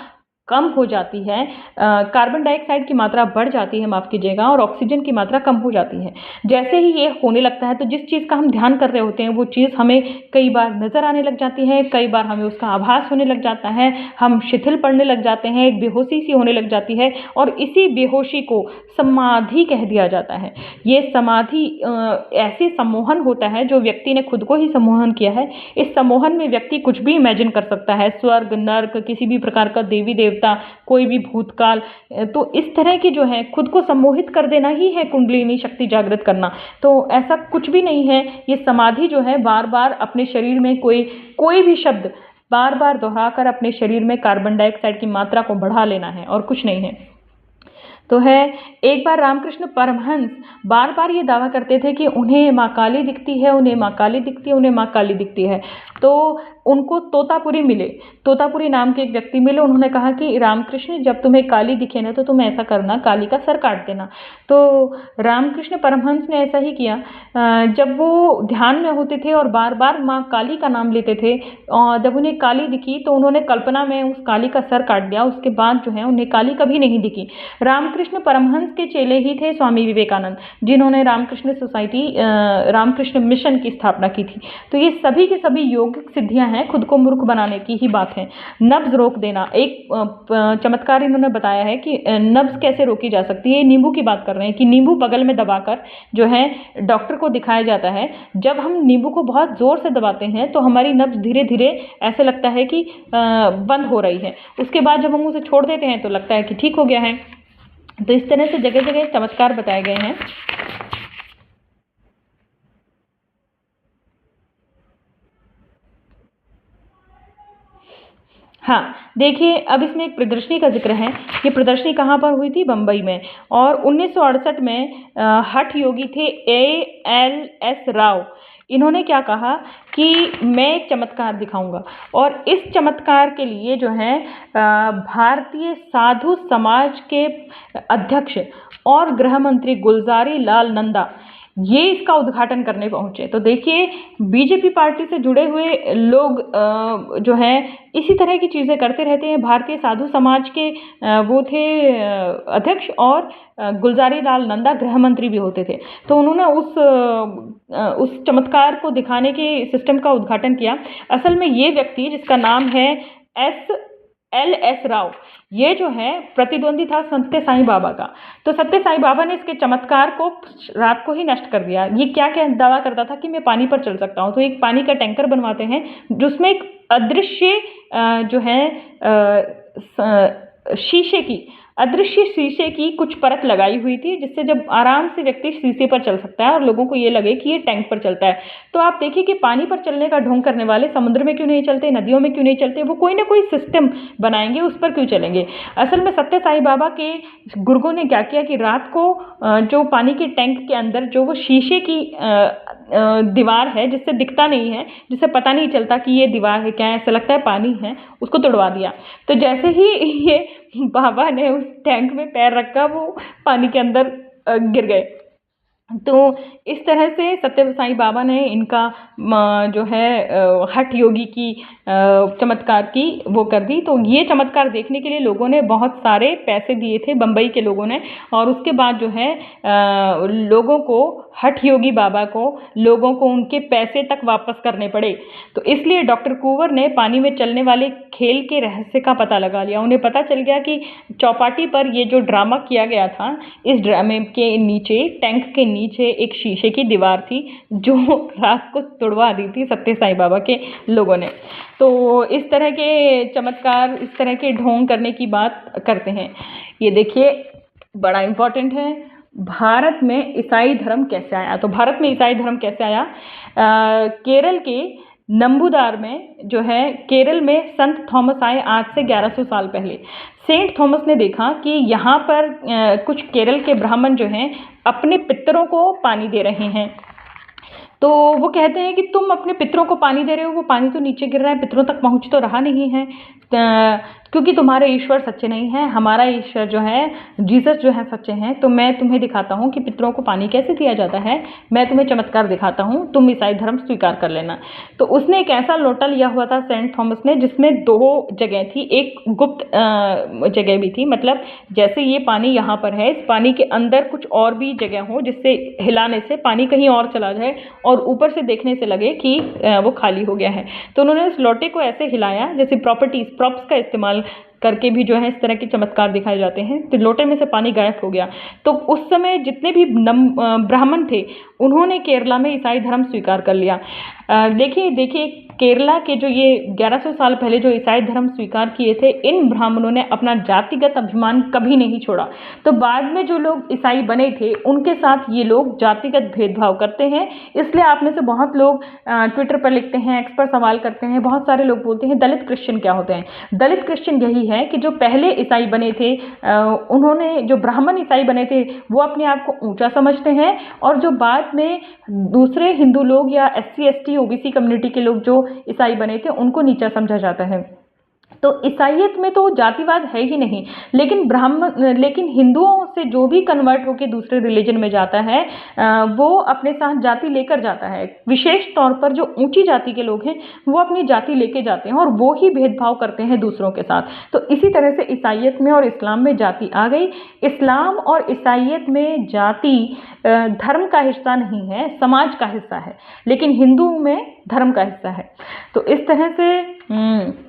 कम हो जाती है, कार्बन डाइऑक्साइड की मात्रा बढ़ जाती है, माफ़ कीजिएगा, और ऑक्सीजन की मात्रा कम हो जाती है। जैसे ही ये होने लगता है तो जिस चीज़ का हम ध्यान कर रहे होते हैं वो चीज़ हमें कई बार नज़र आने लग जाती है, कई बार हमें उसका आभास होने लग जाता है, हम शिथिल पड़ने लग जाते हैं, एक बेहोशी सी होने लग जाती है और इसी बेहोशी को समाधि कह दिया जाता है। ये समाधि ऐसे सम्मोहन होता है जो व्यक्ति ने खुद को ही सम्मोहन किया है। इस सम्मोहन में व्यक्ति कुछ भी इमेजिन कर सकता है, स्वर्ग, नर्क, किसी भी प्रकार का देवी देवता देवता, कोई भी भूतकाल। तो इस तरह की जो है खुद को सम्मोहित कर देना ही है कुंडलिनी शक्ति जागृत करना। तो ऐसा कुछ भी नहीं है। ये समाधि जो है बार बार अपने शरीर में कोई भी शब्द बार बार दोहराकर अपने शरीर में कार्बन डाइऑक्साइड की मात्रा को बढ़ा लेना है और कुछ नहीं है। तो है, एक बार रामकृष्ण परमहंस बार बार ये दावा करते थे कि उन्हें माँ काली दिखती है, उन्हें माँ काली दिखती है, उन्हें माँ काली दिखती है। तो उनको तोतापुरी मिले, तोतापुरी नाम के एक व्यक्ति मिले। उन्होंने कहा कि रामकृष्ण, जब तुम्हें काली दिखे ना तो तुम ऐसा करना, काली का सर काट देना। तो रामकृष्ण परमहंस ने ऐसा ही किया। जब वो ध्यान में होते थे और बार बार माँ काली का नाम लेते थे, और जब उन्हें काली दिखी तो उन्होंने कल्पना में उस काली का सर काट दिया। उसके बाद जो है उन्हें काली कभी नहीं दिखी। रामकृष्ण परमहंस के चेले ही थे स्वामी विवेकानंद, जिन्होंने रामकृष्ण सोसाइटी, रामकृष्ण मिशन की स्थापना की थी। तो ये सभी के सभी यौगिक सिद्धियां हैं, खुद को मूर्ख बनाने की ही बात है। नब्ज रोक देना, एक चमत्कार इन्होंने बताया है कि नब्ज कैसे रोकी जा सकती है। नींबू की बात कर रहे हैं कि नींबू बगल में दबाकर जो है डॉक्टर को दिखाया जाता है। जब हम नींबू को बहुत जोर से दबाते हैं तो हमारी नब्ज धीरे धीरे ऐसे लगता है कि बंद हो रही है। उसके बाद जब हम उसे छोड़ देते हैं तो लगता है कि ठीक हो गया है। तो इस तरह से जगह जगह चमत्कार बताए गए हैं। हाँ, देखिए, अब इसमें एक प्रदर्शनी का जिक्र है। ये प्रदर्शनी कहाँ पर हुई थी? बम्बई में। और 1968 में हठ योगी थे ALS राव। इन्होंने क्या कहा कि मैं एक चमत्कार दिखाऊंगा, और इस चमत्कार के लिए जो है भारतीय साधु समाज के अध्यक्ष और गृह मंत्री गुलजारी लाल नंदा ये इसका उद्घाटन करने पहुंचे। तो देखिए, बीजेपी पार्टी से जुड़े हुए लोग जो हैं इसी तरह की चीज़ें करते रहते हैं। भारतीय साधु समाज के वो थे अध्यक्ष, और गुलजारी लाल नंदा गृह मंत्री भी होते थे। तो उन्होंने उस चमत्कार को दिखाने के सिस्टम का उद्घाटन किया। असल में ये व्यक्ति, जिसका नाम है LS राव, ये जो है प्रतिद्वंदी था सत्य साईं बाबा का। तो सत्य साईं बाबा ने इसके चमत्कार को रात को ही नष्ट कर दिया। ये क्या क्या दावा करता था कि मैं पानी पर चल सकता हूँ। तो एक पानी का टैंकर बनवाते हैं जिसमें एक अदृश्य जो है अदृश्य शीशे की कुछ परत लगाई हुई थी, जिससे जब आराम से व्यक्ति शीशे पर चल सकता है और लोगों को ये लगे कि ये टैंक पर चलता है। तो आप देखिए कि पानी पर चलने का ढोंग करने वाले समुद्र में क्यों नहीं चलते, नदियों में क्यों नहीं चलते, वो कोई ना कोई सिस्टम बनाएंगे, उस पर क्यों चलेंगे। असल में सत्य साईं बाबा के गुर्गों ने क्या किया कि रात को जो पानी के टैंक के अंदर जो वो शीशे की दीवार है, जिससे दिखता नहीं है, जिससे पता नहीं चलता कि ये दीवार है, क्या ऐसा लगता है पानी है, उसको तोड़वा दिया। तो जैसे ही ये बाबा ने उस टैंक में पैर रखा, वो पानी के अंदर गिर गए। तो इस तरह से सत्य साईं बाबा ने इनका जो है हठ योगी की चमत्कार की वो कर दी। तो ये चमत्कार देखने के लिए लोगों ने बहुत सारे पैसे दिए थे, बम्बई के लोगों ने। और उसके बाद जो है लोगों को, हठ योगी बाबा को, लोगों को उनके पैसे तक वापस करने पड़े। तो इसलिए डॉक्टर कुंवर ने पानी में चलने वाले खेल के रहस्य का पता लगा लिया। उन्हें पता चल गया कि चौपाटी पर ये जो ड्रामा किया गया था, इस ड्रामे के नीचे, टैंक के नीचे एक शीशे की दीवार थी जो रात को तोड़वा दी थी सत्य साईं बाबा के लोगों ने। तो इस तरह के चमत्कार, इस तरह के ढोंग करने की बात करते हैं। ये देखिए, बड़ा इम्पोर्टेंट है, भारत में ईसाई धर्म कैसे आया। तो भारत में ईसाई धर्म कैसे आया? केरल के नंबूदार में जो है, केरल में संत थॉमस आए आज से 1100 साल पहले। सेंट थॉमस ने देखा कि यहाँ पर कुछ केरल के ब्राह्मण जो हैं अपने पितरों को पानी दे रहे हैं। तो वो कहते हैं कि तुम अपने पितरों को पानी दे रहे हो, वो पानी तो नीचे गिर रहा है, पितरों तक पहुँच तो रहा नहीं है, क्योंकि तुम्हारे ईश्वर सच्चे नहीं हैं। हमारा ईश्वर जो है, जीसस जो है, सच्चे हैं। तो मैं तुम्हें दिखाता हूँ कि पितरों को पानी कैसे दिया जाता है, मैं तुम्हें चमत्कार दिखाता हूँ, तुम ईसाई धर्म स्वीकार कर लेना। तो उसने एक ऐसा लोटा लिया हुआ था सेंट थॉमस ने, जिसमें 2 जगह थी, एक गुप्त जगह भी थी। मतलब जैसे ये पानी यहाँ पर है, इस पानी के अंदर कुछ और भी जगह हो, जिससे हिलाने से पानी कहीं और चला जाए और ऊपर से देखने से लगे कि वो खाली हो गया है। तो उन्होंने उस लोटे को ऐसे हिलाया, जैसे प्रॉप्स का इस्तेमाल करके भी जो है इस तरह के चमत्कार दिखाए जाते हैं। तो लोटे में से पानी गायब हो गया। तो उस समय जितने भी ब्राह्मण थे, उन्होंने केरला में ईसाई धर्म स्वीकार कर लिया। देखिए केरला के जो ये 1100 साल पहले जो ईसाई धर्म स्वीकार किए थे, इन ब्राह्मणों ने अपना जातिगत अभिमान कभी नहीं छोड़ा। तो बाद में जो लोग ईसाई बने थे उनके साथ ये लोग जातिगत भेदभाव करते हैं। इसलिए आप में से बहुत लोग ट्विटर पर लिखते हैं, एक्स पर सवाल करते हैं, बहुत सारे लोग बोलते हैं दलित क्रिश्चियन क्या होते हैं। दलित क्रिश्चियन यही है कि जो पहले ईसाई बने थे, उन्होंने जो ब्राह्मण ईसाई बने थे वो अपने आप को ऊंचा समझते हैं, और जो बाद में दूसरे हिंदू लोग या SC ST OBC कम्युनिटी के लोग जो ईसाई बने थे उनको नीचा समझा जाता है। तो ईसाइयत में तो जातिवाद है ही नहीं, लेकिन हिंदुओं से जो भी कन्वर्ट होकर दूसरे रिलीजन में जाता है वो अपने साथ जाति लेकर जाता है। विशेष तौर पर जो ऊंची जाति के लोग हैं वो अपनी जाति लेके जाते हैं और वो ही भेदभाव करते हैं दूसरों के साथ। तो इसी तरह से ईसाइयत में और इस्लाम में जाति आ गई। इस्लाम और ईसाइयत में जाति धर्म का हिस्सा नहीं है, समाज का हिस्सा है, लेकिन हिंदू में धर्म का हिस्सा है। तो इस तरह से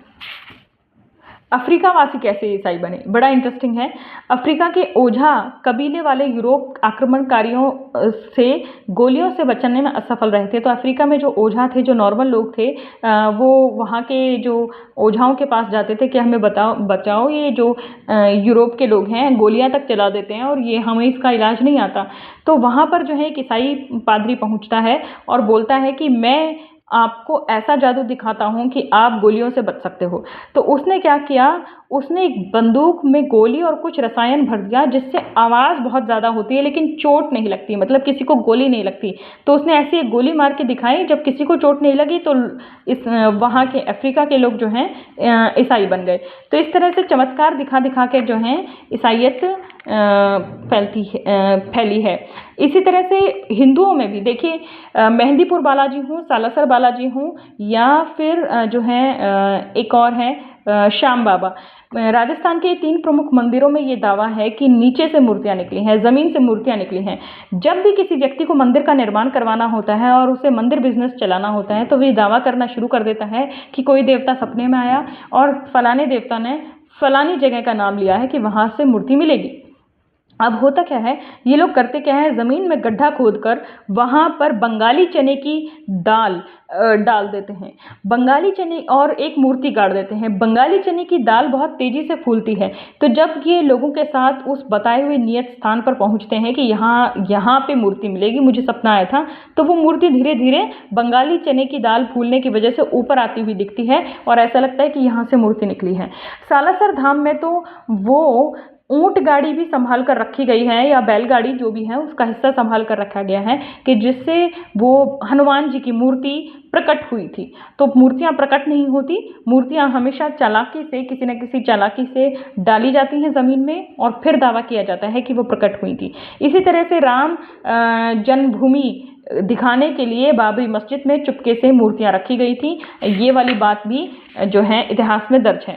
अफ्रीका वासी कैसे ईसाई बने, बड़ा इंटरेस्टिंग है। अफ्रीका के ओझा कबीले वाले यूरोप आक्रमणकारियों से गोलियों से बचने में असफल रहे थे। तो अफ्रीका में जो ओझा थे, जो नॉर्मल लोग थे, वो वहाँ के जो ओझाओं के पास जाते थे कि हमें बचाओ, ये जो यूरोप के लोग हैं गोलियां तक चला देते हैं और ये हमें इसका इलाज नहीं आता। तो वहाँ पर जो है एक ईसाई पादरी पहुँचता है और बोलता है कि मैं आपको ऐसा जादू दिखाता हूँ कि आप गोलियों से बच सकते हो। तो उसने क्या किया, उसने एक बंदूक में गोली और कुछ रसायन भर दिया जिससे आवाज़ बहुत ज़्यादा होती है लेकिन चोट नहीं लगती, मतलब किसी को गोली नहीं लगती। तो उसने ऐसी एक गोली मार के दिखाई, जब किसी को चोट नहीं लगी तो इस वहाँ के अफ्रीका के लोग जो हैं ईसाई बन गए। तो इस तरह से चमत्कार दिखा दिखा के जो है ईसाइयत फैली है। इसी तरह से हिंदुओं में भी देखिए, मेहंदीपुर बालाजी हूँ, सालासर बालाजी हूँ, या फिर जो है एक और है श्याम बाबा। राजस्थान के 3 प्रमुख मंदिरों में ये दावा है कि नीचे से मूर्तियां निकली हैं, ज़मीन से मूर्तियां निकली हैं। जब भी किसी व्यक्ति को मंदिर का निर्माण करवाना होता है और उसे मंदिर बिजनेस चलाना होता है तो वह दावा करना शुरू कर देता है कि कोई देवता सपने में आया और फलाने देवता ने फलानी जगह का नाम लिया है कि वहाँ से मूर्ति मिलेगी। अब होता क्या है, ये लोग करते क्या है, ज़मीन में गड्ढा खोदकर वहाँ पर बंगाली चने की दाल डाल देते हैं, बंगाली चने, और एक मूर्ति गाड़ देते हैं। बंगाली चने की दाल बहुत तेज़ी से फूलती है। तो जब ये लोगों के साथ उस बताए हुए नियत स्थान पर पहुँचते हैं कि यहाँ पे मूर्ति मिलेगी, मुझे सपना आया था, तो वो मूर्ति धीरे धीरे बंगाली चने की दाल फूलने की वजह से ऊपर आती हुई दिखती है और ऐसा लगता है कि यहाँ से मूर्ति निकली है। सालासर धाम में तो वो ऊंट गाड़ी भी संभाल कर रखी गई है, या बैलगाड़ी जो भी है उसका हिस्सा संभाल कर रखा गया है कि जिससे वो हनुमान जी की मूर्ति प्रकट हुई थी। तो मूर्तियां प्रकट नहीं होती, मूर्तियां हमेशा चालाकी से, किसी न किसी चालाकी से डाली जाती हैं ज़मीन में और फिर दावा किया जाता है कि वो प्रकट हुई थी। इसी तरह से राम जन्मभूमि दिखाने के लिए बाबरी मस्जिद में चुपके से मूर्तियां रखी गई थी। ये वाली बात भी जो है इतिहास में दर्ज है।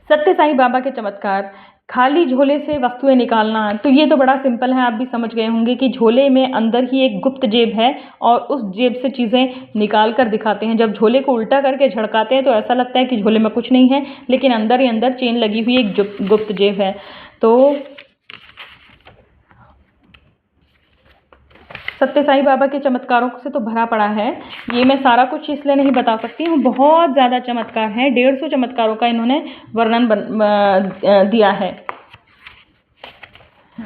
सत्य साईं बाबा के चमत्कार, खाली झोले से वस्तुएं निकालना, तो ये तो बड़ा सिंपल है, आप भी समझ गए होंगे कि झोले में अंदर ही एक गुप्त जेब है और उस जेब से चीज़ें निकाल कर दिखाते हैं। जब झोले को उल्टा करके झड़काते हैं तो ऐसा लगता है कि झोले में कुछ नहीं है, लेकिन अंदर ही अंदर चेन लगी हुई एक गुप्त जेब है। तो सत्य साईं बाबा के चमत्कारों से तो भरा पड़ा है। ये मैं सारा कुछ इसलिए नहीं बता सकती हूँ, बहुत ज़्यादा चमत्कार हैं, 150 चमत्कारों का इन्होंने वर्णन दिया है।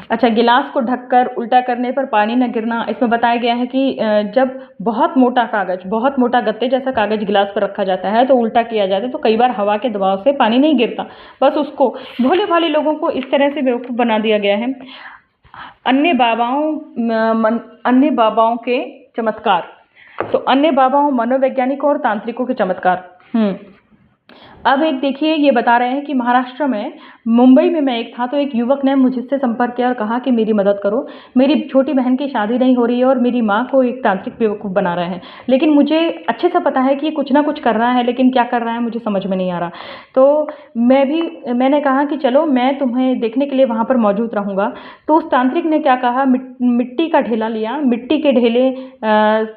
अच्छा, गिलास को ढककर उल्टा करने पर पानी न गिरना, इसमें बताया गया है कि जब बहुत मोटा कागज़, बहुत मोटा गत्ते जैसा कागज़ गिलास पर रखा जाता है तो उल्टा किया जाता है तो कई बार हवा के दबाव से पानी नहीं गिरता, बस उसको भोले भाले लोगों को इस तरह से बेवकूफ़ बना दिया गया है। अन्य बाबाओं के चमत्कार, तो अन्य बाबाओं, मनोवैज्ञानिकों और तांत्रिकों के चमत्कार। अब एक देखिए, ये बता रहे हैं कि महाराष्ट्र में, मुंबई में मैं एक था तो एक युवक ने मुझसे संपर्क किया और कहा कि मेरी मदद करो, मेरी छोटी बहन की शादी नहीं हो रही है और मेरी माँ को एक तांत्रिक बेवकूफ़ बना रहे हैं, लेकिन मुझे अच्छे से पता है कि ये कुछ ना कुछ कर रहा है, लेकिन क्या कर रहा है मुझे समझ में नहीं आ रहा। तो मैंने कहा कि चलो मैं तुम्हें देखने के लिए वहाँ पर मौजूद रहूँगा। तो उस तांत्रिक ने क्या कहा, मिट्टी का ढेला लिया, मिट्टी के ढेले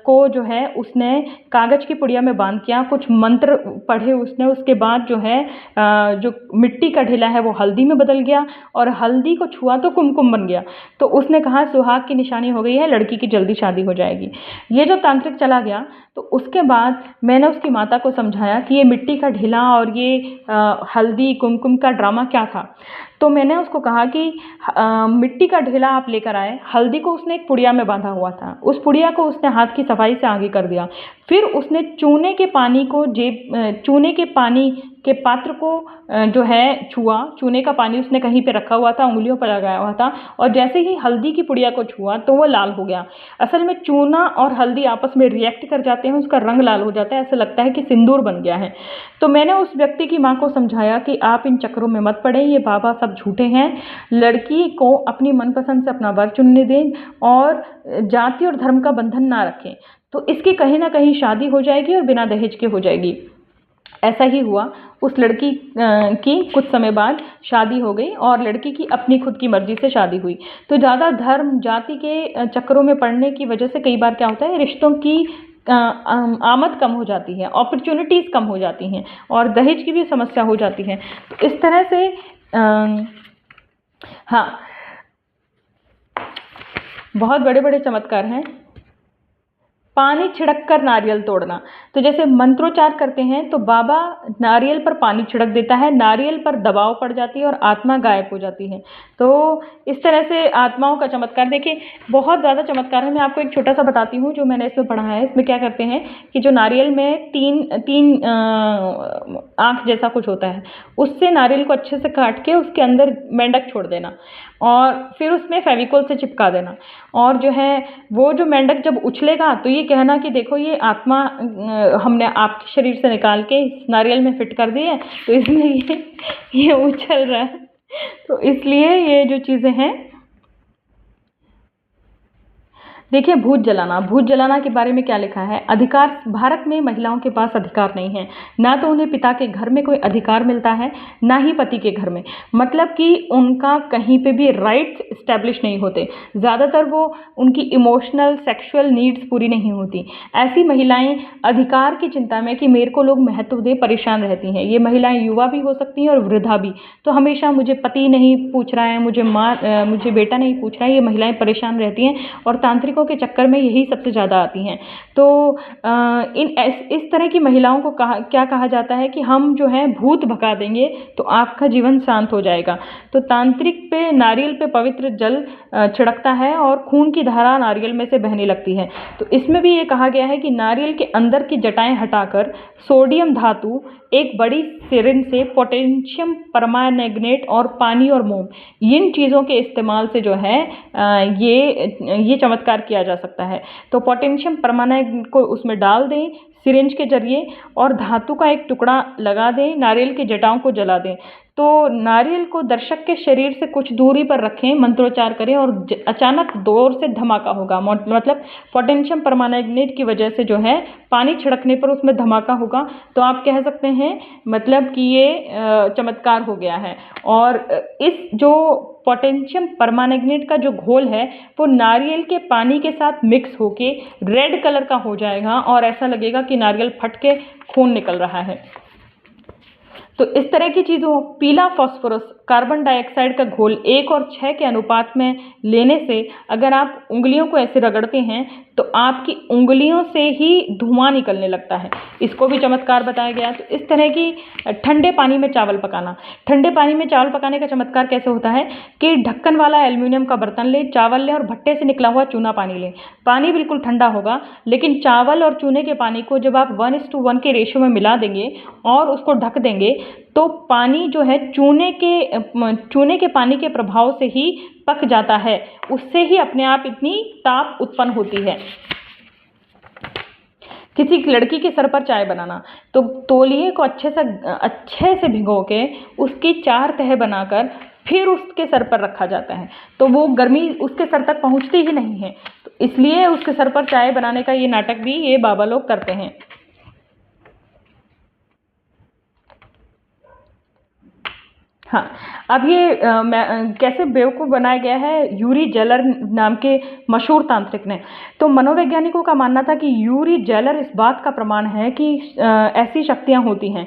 को जो है उसने कागज़ की पुड़िया में बांध किया, कुछ मंत्र पढ़े उसने, उसके बाद जो है जो मिट्टी का ढेला है वो हल्दी में बदल गया और हल्दी को छुआ तो कुमकुम बन गया। तो उसने कहा सुहाग की निशानी हो गई है, लड़की की जल्दी शादी हो जाएगी। ये जब तांत्रिक चला गया तो उसके बाद मैंने उसकी माता को समझाया कि ये मिट्टी का ढेला और ये हल्दी कुमकुम का ड्रामा क्या था। तो मैंने उसको कहा कि मिट्टी का ढेला आप लेकर आए, हल्दी को उसने एक पुड़िया में बांधा हुआ था, उस पुड़िया को उसने हाथ की सफाई से आगे कर दिया, फिर उसने चूने के पानी को चूने के पानी के पात्र को जो है छुआ, चूने का पानी उसने कहीं पे रखा हुआ था, उंगलियों पर लगाया हुआ था, और जैसे ही हल्दी की पुड़िया को छुआ तो वो लाल हो गया। असल में चूना और हल्दी आपस में रिएक्ट कर जाते हैं, उसका रंग लाल हो जाता है, ऐसा लगता है कि सिंदूर बन गया है। तो मैंने उस व्यक्ति की माँ को समझाया कि आप इन चक्करों में मत पड़े, ये बाबा सब झूठे हैं, लड़की को अपनी मनपसंद से अपना वर चुनने दें और जाति और धर्म का बंधन ना रखें, तो इसकी कहीं ना कहीं शादी हो जाएगी और बिना दहेज के हो जाएगी। ऐसा ही हुआ, उस लड़की की कुछ समय बाद शादी हो गई और लड़की की अपनी खुद की मर्जी से शादी हुई। तो ज़्यादा धर्म जाति के चक्करों में पड़ने की वजह से कई बार क्या होता है, रिश्तों की आमद कम हो जाती है, अपॉर्चुनिटीज़ कम हो जाती हैं और दहेज की भी समस्या हो जाती है। तो इस तरह से हाँ, बहुत बड़े बड़े चमत्कार हैं। पानी छिड़क कर नारियल तोड़ना, तो जैसे मंत्रोच्चार करते हैं तो बाबा नारियल पर पानी छिड़क देता है, नारियल पर दबाव पड़ जाती है और आत्मा गायब हो जाती है। तो इस तरह से आत्माओं का चमत्कार, देखिए बहुत ज़्यादा चमत्कार है। मैं आपको एक छोटा सा बताती हूँ जो मैंने इसमें पढ़ा है। इसमें क्या करते हैं कि जो नारियल में तीन आँख जैसा कुछ होता है, उससे नारियल को अच्छे से काट के उसके अंदर मेंढक छोड़ देना और फिर उसमें फेविकोल से चिपका देना, और जो है वो जो मेंढक जब उछलेगा तो ये कहना कि देखो ये आत्मा हमने आपके शरीर से निकाल के इस नारियल में फिट कर दी है, तो इसलिए ये उछल रहा है। तो इसलिए ये जो चीज़ें हैं, देखिए भूत जलाना के बारे में क्या लिखा है। अधिकार, भारत में महिलाओं के पास अधिकार नहीं है, ना तो उन्हें पिता के घर में कोई अधिकार मिलता है, ना ही पति के घर में, मतलब कि उनका कहीं पे भी राइट्स इस्टेब्लिश नहीं होते। ज़्यादातर वो उनकी इमोशनल सेक्सुअल नीड्स पूरी नहीं होती। ऐसी महिलाएं अधिकार की चिंता में कि मेरे को लोग महत्व दे परेशान रहती हैं। ये महिलाएं युवा भी हो सकती हैं और वृद्धा भी। तो हमेशा मुझे पति नहीं पूछ रहा है, मुझे बेटा नहीं पूछ रहा है, ये महिलाएं परेशान रहती हैं और तांत्रिकों के चक्कर में यही सबसे ज़्यादा आती हैं। तो इस तरह की महिलाओं को क्या कहा जाता है कि हम जो है भूत भगा देंगे तो आपका जीवन शांत हो जाएगा। तो तांत्रिक पे नारियल पे पवित्र जल छिड़कता है और खून की धारा नारियल में से बहने लगती है। तो इसमें भी ये कहा गया है कि नारियल के अंदर की जटाएं हटाकर सोडियम धातु एक बड़ी सिरिंज से पोटेशियम परमांगनेट और पानी और मोम, इन चीज़ों के इस्तेमाल से जो है ये चमत्कार किया जा सकता है। तो पोटेशियम परमांगनेट को उसमें डाल दें सिरिंज के जरिए और धातु का एक टुकड़ा लगा दें, नारियल की जटाओं को जला दें। तो नारियल को दर्शक के शरीर से कुछ दूरी पर रखें, मंत्रोच्चार करें और अचानक जोर से धमाका होगा। मतलब पोटेशियम परमांगनेट की वजह से जो है पानी छिड़कने पर उसमें धमाका होगा। तो आप कह सकते हैं मतलब कि ये चमत्कार हो गया है। और इस जो पोटेशियम परमांगनेट का जो घोल है वो नारियल के पानी के साथ मिक्स होके रेड कलर का हो जाएगा और ऐसा लगेगा कि नारियल फट के खून निकल रहा है। तो इस तरह की चीज़ों, पीला फास्फोरस, कार्बन डाइऑक्साइड का घोल 1 और 6 के अनुपात में लेने से अगर आप उंगलियों को ऐसे रगड़ते हैं तो आपकी उंगलियों से ही धुआं निकलने लगता है। इसको भी चमत्कार बताया गया। तो इस तरह की ठंडे पानी में चावल पकाना, ठंडे पानी में चावल पकाने का चमत्कार कैसे होता है कि ढक्कन वाला एल्युमिनियम का बर्तन लें, चावल लें और भट्टे से निकला हुआ चूना पानी लें। पानी बिल्कुल ठंडा होगा, लेकिन चावल और चूने के पानी को जब आप 1:1 के रेशियो में मिला देंगे और उसको ढक देंगे तो पानी जो है चूने के पानी के प्रभाव से ही पक जाता है, उससे ही अपने आप इतनी ताप उत्पन्न होती है। किसी लड़की के सर पर चाय बनाना, तो तौलिए को अच्छे से भिगो के उसकी 4 तह बनाकर फिर उसके सर पर रखा जाता है, तो वो गर्मी उसके सर तक पहुंचती ही नहीं है। तो इसलिए उसके सर पर चाय बनाने का ये नाटक भी ये बाबा लोग करते हैं। हाँ, अब ये कैसे बेवकूफ़ बनाया गया है यूरी जेलर नाम के मशहूर तांत्रिक ने। तो मनोवैज्ञानिकों का मानना था कि यूरी जेलर इस बात का प्रमाण है कि ऐसी शक्तियाँ होती हैं।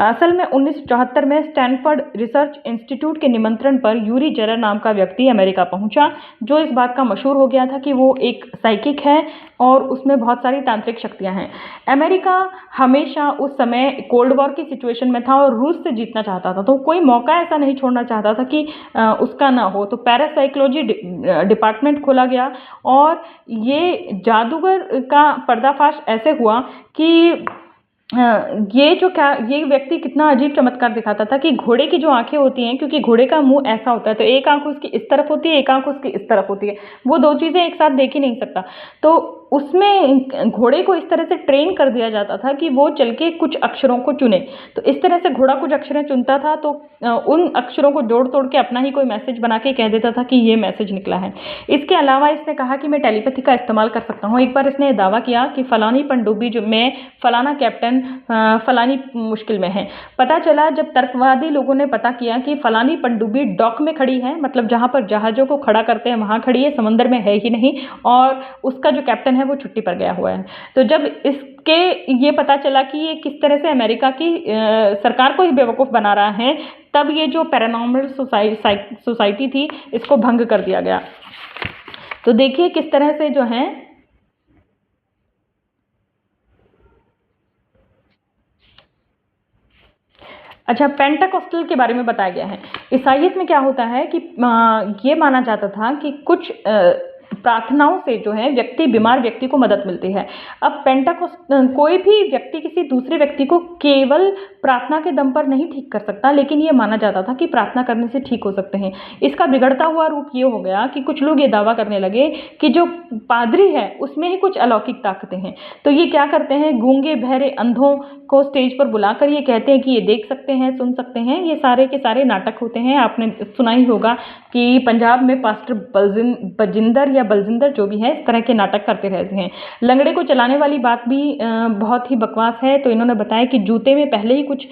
असल में 1974 में स्टैनफोर्ड रिसर्च इंस्टीट्यूट के निमंत्रण पर यूरी जेलर नाम का व्यक्ति अमेरिका पहुंचा, जो इस बात का मशहूर हो गया था कि वो एक साइकिक है और उसमें बहुत सारी तांत्रिक शक्तियाँ हैं। अमेरिका हमेशा उस समय कोल्ड वॉर की सिचुएशन में था और रूस से जीतना चाहता था, तो कोई मौका ऐसा नहीं छोड़ना चाहता था कि उसका ना हो। तो पैरासाइकोलॉजी डिपार्टमेंट खोला गया और ये जादूगर का पर्दाफाश ऐसे हुआ कि ये व्यक्ति कितना अजीब चमत्कार दिखाता था कि घोड़े की जो आंखें होती हैं, क्योंकि घोड़े का मुंह ऐसा होता है, तो एक आंख उसकी इस तरफ होती है, एक आंख उसकी इस तरफ होती है, वो दो चीज़ें एक साथ देख ही नहीं सकता। तो उसमें घोड़े को इस तरह से ट्रेन कर दिया जाता था कि वो चल के कुछ अक्षरों को चुने। तो इस तरह से घोड़ा कुछ अक्षरें चुनता था, तो उन अक्षरों को जोड़ तोड़ के अपना ही कोई मैसेज बना के कह देता था कि ये मैसेज निकला है। इसके अलावा इसने कहा कि मैं टेलीपैथी का इस्तेमाल कर सकता हूँ। एक बार इसने दावा किया कि फलानी पनडुब्बी जो में फलाना कैप्टन फलानी मुश्किल में है। पता चला जब तर्कवादी लोगों ने पता किया कि फलानी पनडुब्बी डॉक में खड़ी है, मतलब जहाँ पर जहाज़ों को खड़ा करते हैं वहाँ खड़ी है, समंदर में है ही नहीं, और उसका जो कैप्टन है वो छुट्टी पर गया हुआ है। तो जब इसके ये पता चला कि ये किस तरह से अमेरिका की सरकार को ही बेवकूफ़ बना रहा है, तब ये जो पैरानॉर्मल सोसाइटी थी इसको भंग कर दिया गया। तो देखिए किस तरह से जो है अच्छा, पेंटाकोस्टल के बारे में बताया गया है। ईसाइयत में क्या होता है कि ये माना जाता था कि कुछ प्रार्थनाओं से जो है बीमार व्यक्ति को मदद मिलती है। अब कोई भी व्यक्ति किसी दूसरे व्यक्ति को केवल प्रार्थना के दम पर नहीं ठीक कर सकता, लेकिन ये माना जाता था कि प्रार्थना करने से ठीक हो सकते हैं। इसका बिगड़ता हुआ रूप ये हो गया कि कुछ लोग ये दावा करने लगे कि जो पादरी है उसमें ही कुछ अलौकिक ताकतें हैं। तो ये क्या करते हैं, गूंगे बहरे अंधों को स्टेज पर बुलाकर ये कहते हैं कि ये देख सकते हैं, सुन सकते हैं। ये सारे के सारे नाटक होते हैं। आपने सुना ही होगा कि पंजाब में पास्टर बजिंदर या बलजिंदर जो भी है इस तरह के नाटक करते रहते हैं। लंगड़े को चलाने वाली बात भी बहुत ही बकवास है। तो इन्होंने बताया कि जूते में पहले ही कुछ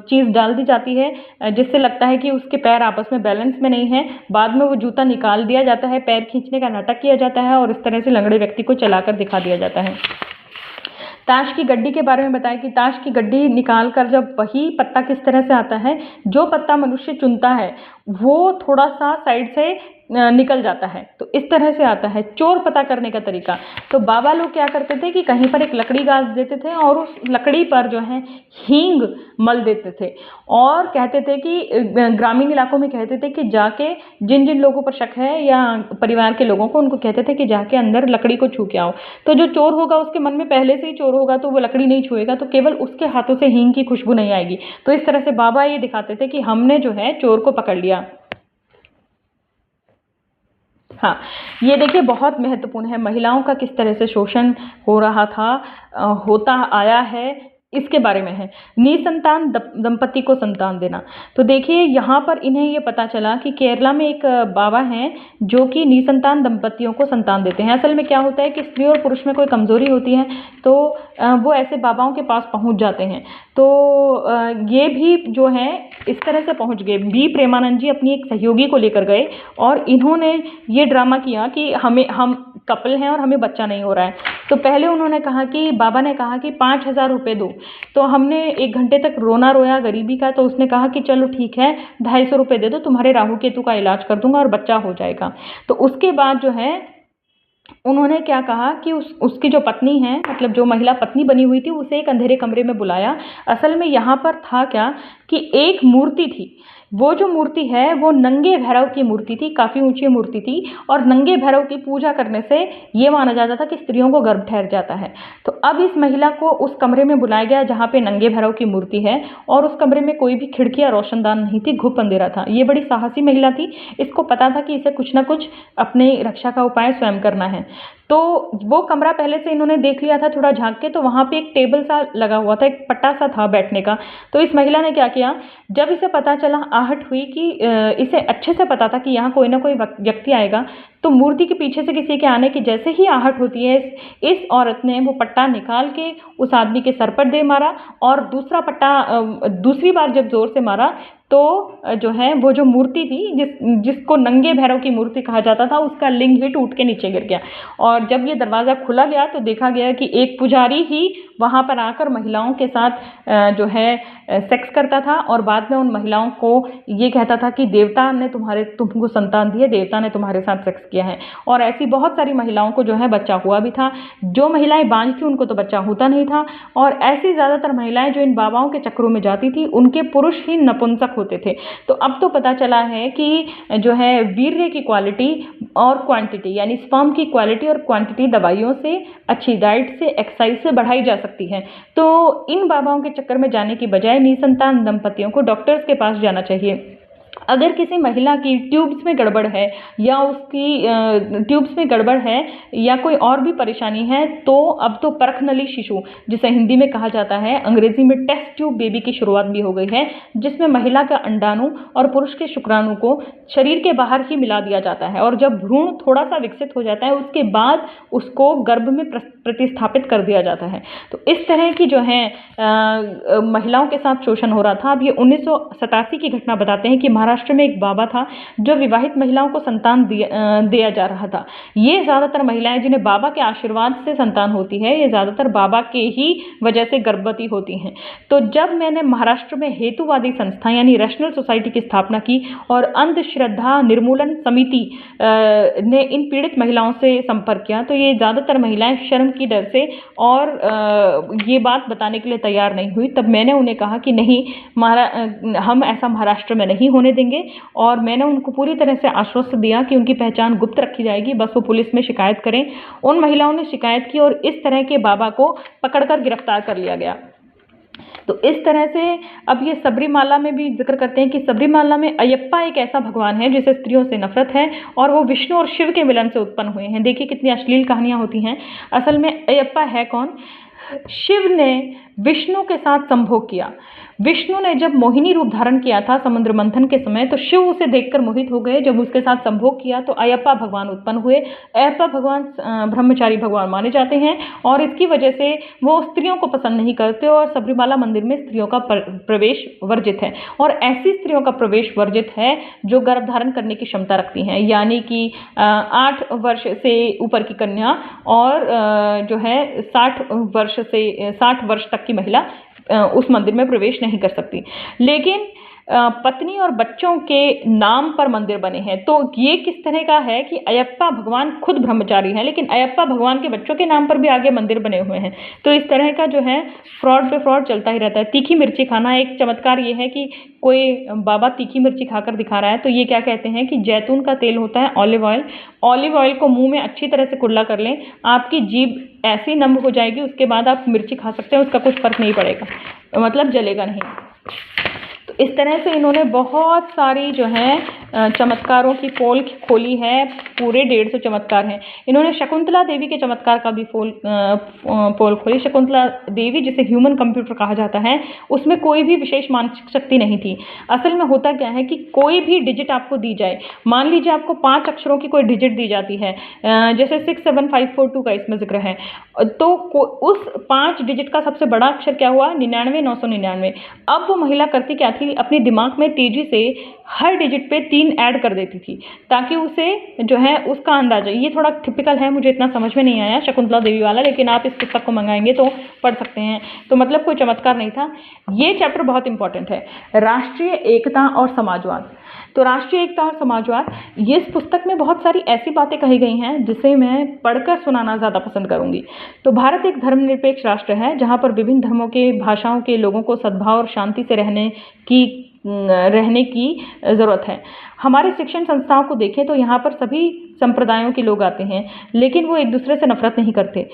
चीज़ डाल दी जाती है जिससे लगता है कि उसके पैर आपस में बैलेंस में नहीं है। बाद में वो जूता निकाल दिया जाता है, पैर खींचने का नाटक किया जाता है और इस तरह से लंगड़े व्यक्ति को चलाकर दिखा दिया जाता है। ताश की गड्डी के बारे में बताया कि ताश की गड्डी निकाल कर जब वही पत्ता किस तरह से आता है, जो पत्ता मनुष्य चुनता है वो थोड़ा सा साइड से निकल जाता है, तो इस तरह से आता है। चोर पता करने का तरीका, तो बाबा लोग क्या करते थे कि कहीं पर एक लकड़ी गाड़ देते थे और उस लकड़ी पर जो है हींग मल देते थे और कहते थे कि ग्रामीण इलाकों में कहते थे कि जाके जिन जिन लोगों पर शक है या परिवार के लोगों को, उनको कहते थे कि जाके अंदर लकड़ी को छू के आओ। तो जो चोर होगा उसके मन में पहले से ही चोर होगा, तो वो लकड़ी नहीं छुएगा, तो केवल उसके हाथों से हींग की खुशबू नहीं आएगी। तो इस तरह से बाबा ये दिखाते थे कि हमने जो है चोर को पकड़ लिया। हाँ, ये देखिए बहुत महत्वपूर्ण है, महिलाओं का किस तरह से शोषण हो रहा था, होता आया है, इसके बारे में है। निसंतान दंपति को संतान देना, तो देखिए यहाँ पर इन्हें ये पता चला कि केरला में एक बाबा हैं जो कि निसंतान दंपतियों को संतान देते हैं। असल में क्या होता है कि स्त्री और पुरुष में कोई कमज़ोरी होती है तो वो ऐसे बाबाओं के पास पहुँच जाते हैं। तो ये भी जो है इस तरह से पहुँच गए। बी प्रेमानंद जी अपनी एक सहयोगी को लेकर गए और इन्होंने ये ड्रामा किया कि हम कपल हैं और हमें बच्चा नहीं हो रहा है। तो पहले उन्होंने कहा कि बाबा ने कहा कि 5,000 रुपये दो। तो हमने 1 घंटे तक रोना रोया गरीबी का, तो उसने कहा कि चलो ठीक है 250 रुपये दे दो, तुम्हारे राहु केतु का इलाज कर दूंगा और बच्चा हो जाएगा। तो उसके बाद जो है उन्होंने क्या कहा कि उसकी जो पत्नी है, मतलब जो महिला पत्नी बनी हुई थी, उसे एक अंधेरे कमरे में बुलाया। असल में यहाँ पर था क्या कि एक मूर्ति थी, वो जो मूर्ति है वो नंगे भैरव की मूर्ति थी, काफ़ी ऊंची मूर्ति थी और नंगे भैरव की पूजा करने से ये माना जाता था कि स्त्रियों को गर्भ ठहर जाता है। तो अब इस महिला को उस कमरे में बुलाया गया जहाँ पे नंगे भैरव की मूर्ति है और उस कमरे में कोई भी खिड़की या रोशनदान नहीं थी, घुप अंधेरा था। ये बड़ी साहसी महिला थी, इसको पता था कि इसे कुछ ना कुछ अपने रक्षा का उपाय स्वयं करना है। तो वो कमरा पहले से इन्होंने देख लिया था थोड़ा झांक के, तो वहाँ पे एक टेबल सा लगा हुआ था, एक पट्टा सा था बैठने का। तो इस महिला ने क्या किया, जब इसे पता चला, आहट हुई कि इसे अच्छे से पता था कि यहाँ कोई ना कोई व्यक्ति आएगा, तो मूर्ति के पीछे से किसी के आने की जैसे ही आहट होती है, इस औरत ने वो पट्टा निकाल के उस आदमी के सर पर दे मारा और दूसरा पट्टा दूसरी बार जब जोर से मारा तो जो है वो जो मूर्ति थी जिसको नंगे भैरव की मूर्ति कहा जाता था, उसका लिंग ही टूट के नीचे गिर गया। और जब ये दरवाज़ा खुला गया तो देखा गया कि एक पुजारी ही वहाँ पर आकर महिलाओं के साथ जो है सेक्स करता था और बाद में उन महिलाओं को ये कहता था कि देवता ने तुमको संतान दी है, देवता ने तुम्हारे साथ सेक्स किया है। और ऐसी बहुत सारी महिलाओं को जो है बच्चा हुआ भी था। जो महिलाएं बांझ थी उनको तो बच्चा होता नहीं था। और ऐसी ज़्यादातर महिलाएं जो इन बाबाओं के चक्रों में जाती थी उनके पुरुष ही नपुंसक होते थे। तो अब तो पता चला है कि जो है वीर्य की क्वालिटी और क्वांटिटी, यानी स्पर्म की क्वालिटी और क्वांटिटी दवाइयों से, अच्छी डाइट से, एक्सरसाइज से बढ़ाई जा सकती है। तो इन बाबाओं के चक्कर में जाने की बजाय निसंतान दंपतियों को डॉक्टर्स के पास जाना चाहिए। अगर किसी महिला की ट्यूब्स में गड़बड़ है या उसकी ट्यूब्स में गड़बड़ है या कोई और भी परेशानी है, तो अब तो परखनली शिशु, जिसे हिंदी में कहा जाता है, अंग्रेजी में टेस्ट ट्यूब बेबी की शुरुआत भी हो गई है, जिसमें महिला का अंडाणु और पुरुष के शुक्राणु को शरीर के बाहर ही मिला दिया जाता है। और जब भ्रूण थोड़ा सा विकसित हो जाता है उसके बाद उसको गर्भ में प्रतिस्थापित कर दिया जाता है। तो इस तरह की जो है महिलाओं के साथ शोषण हो रहा था। अब ये 1987 की घटना बताते हैं कि महाराष्ट्र में एक बाबा था जो विवाहित महिलाओं को संतान दिया जा रहा था। ये ज़्यादातर महिलाएं जिन्हें बाबा के आशीर्वाद से संतान होती है, ये ज़्यादातर बाबा के ही वजह से गर्भवती होती हैं। तो जब मैंने महाराष्ट्र में हेतुवादी संस्था यानी रैशनल सोसाइटी की स्थापना की और अंधश्रद्धा निर्मूलन समिति ने इन पीड़ित महिलाओं से संपर्क किया, तो ये ज़्यादातर महिलाएं शर्म की डर से और ये बात बताने के लिए तैयार नहीं हुई। तब मैंने उन्हें कहा कि नहीं, हम ऐसा महाराष्ट्र में नहीं होने देंगे। और मैंने उनको पूरी तरह से आश्वस्त दिया कि उनकी पहचान गुप्त रखी जाएगी, बस वो पुलिस में शिकायत करें। उन महिलाओं ने शिकायत की और इस तरह के बाबा को पकड़कर गिरफ्तार कर लिया गया। तो इस तरह से अब ये सबरीमाला में भी जिक्र करते हैं कि सबरीमाला में अयप्पा एक ऐसा भगवान है जिसे स्त्रियों से नफरत है और वो विष्णु और शिव के मिलन से उत्पन्न हुए हैं। देखिए कितनी अश्लील कहानियां होती हैं। असल में अयप्पा है कौन? शिव ने विष्णु के साथ संभोग किया। विष्णु ने जब मोहिनी रूप धारण किया था समुद्र मंथन के समय, तो शिव उसे देखकर मोहित हो गए। जब उसके साथ संभोग किया तो अयप्पा भगवान उत्पन्न हुए। अयप्पा भगवान ब्रह्मचारी भगवान माने जाते हैं और इसकी वजह से वो स्त्रियों को पसंद नहीं करते और सबरीमाला मंदिर में स्त्रियों का प्रवेश वर्जित है। और ऐसी स्त्रियों का प्रवेश वर्जित है जो गर्भ धारण करने की क्षमता रखती हैं, यानी कि 8 वर्ष से ऊपर की कन्या और जो है 60 वर्ष तक की महिला उस मंदिर में प्रवेश नहीं कर सकती। लेकिन पत्नी और बच्चों के नाम पर मंदिर बने हैं। तो ये किस तरह का है कि अयप्पा भगवान खुद ब्रह्मचारी हैं, लेकिन अयप्पा भगवान के बच्चों के नाम पर भी आगे मंदिर बने हुए हैं। तो इस तरह का जो है फ्रॉड पे फ्रॉड चलता ही रहता है। तीखी मिर्ची खाना, एक चमत्कार ये है कि कोई बाबा तीखी मिर्ची खाकर दिखा रहा है, तो ये क्या कहते हैं कि जैतून का तेल होता है, ऑलिव ऑयल को मुंह में अच्छी तरह से कुल्ला कर लें, आपकी जीभ ऐसी नम हो जाएगी, उसके बाद आप मिर्ची खा सकते हैं, उसका कुछ फर्क नहीं पड़ेगा, मतलब जलेगा नहीं। तो इस तरह से इन्होंने बहुत सारी जो है चमत्कारों की पोल खोली है। पूरे 150 चमत्कार हैं। इन्होंने शकुंतला देवी के चमत्कार का भी पोल खोली। शकुंतला देवी, जिसे ह्यूमन कंप्यूटर कहा जाता है, उसमें कोई भी विशेष मानसिक शक्ति नहीं थी। असल में होता क्या है कि कोई भी डिजिट आपको दी जाए, मान लीजिए आपको 5 अक्षरों की कोई डिजिट दी जाती है, जैसे 67542 का इसमें जिक्र है, तो उस 5 डिजिट का सबसे बड़ा अक्षर क्या हुआ? 99,999। अब वो महिला करती क्या थी, अपने दिमाग में तेजी से हर डिजिट पे 3 ऐड कर देती थी ताकि उसे जो है उसका अंदाजा, ये थोड़ा टिपिकल है, मुझे इतना समझ में नहीं आया शकुंतला देवी वाला, लेकिन आप इस पुस्तक को मंगाएंगे तो पढ़ सकते हैं। तो मतलब कोई चमत्कार नहीं था। ये चैप्टर बहुत इंपॉर्टेंट है, राष्ट्रीय एकता और समाजवाद। तो राष्ट्रीय एकता और समाजवाद, ये इस पुस्तक में बहुत सारी ऐसी बातें कही गई हैं जिसे मैं पढ़कर सुनाना ज़्यादा पसंद करूंगी। तो भारत एक धर्मनिरपेक्ष राष्ट्र है जहाँ पर विभिन्न धर्मों के, भाषाओं के लोगों को सद्भाव और शांति से रहने की ज़रूरत है। हमारे शिक्षण संस्थाओं को देखें तो यहाँ पर सभी संप्रदायों के लोग आते हैं, लेकिन वो एक दूसरे से नफरत नहीं करते।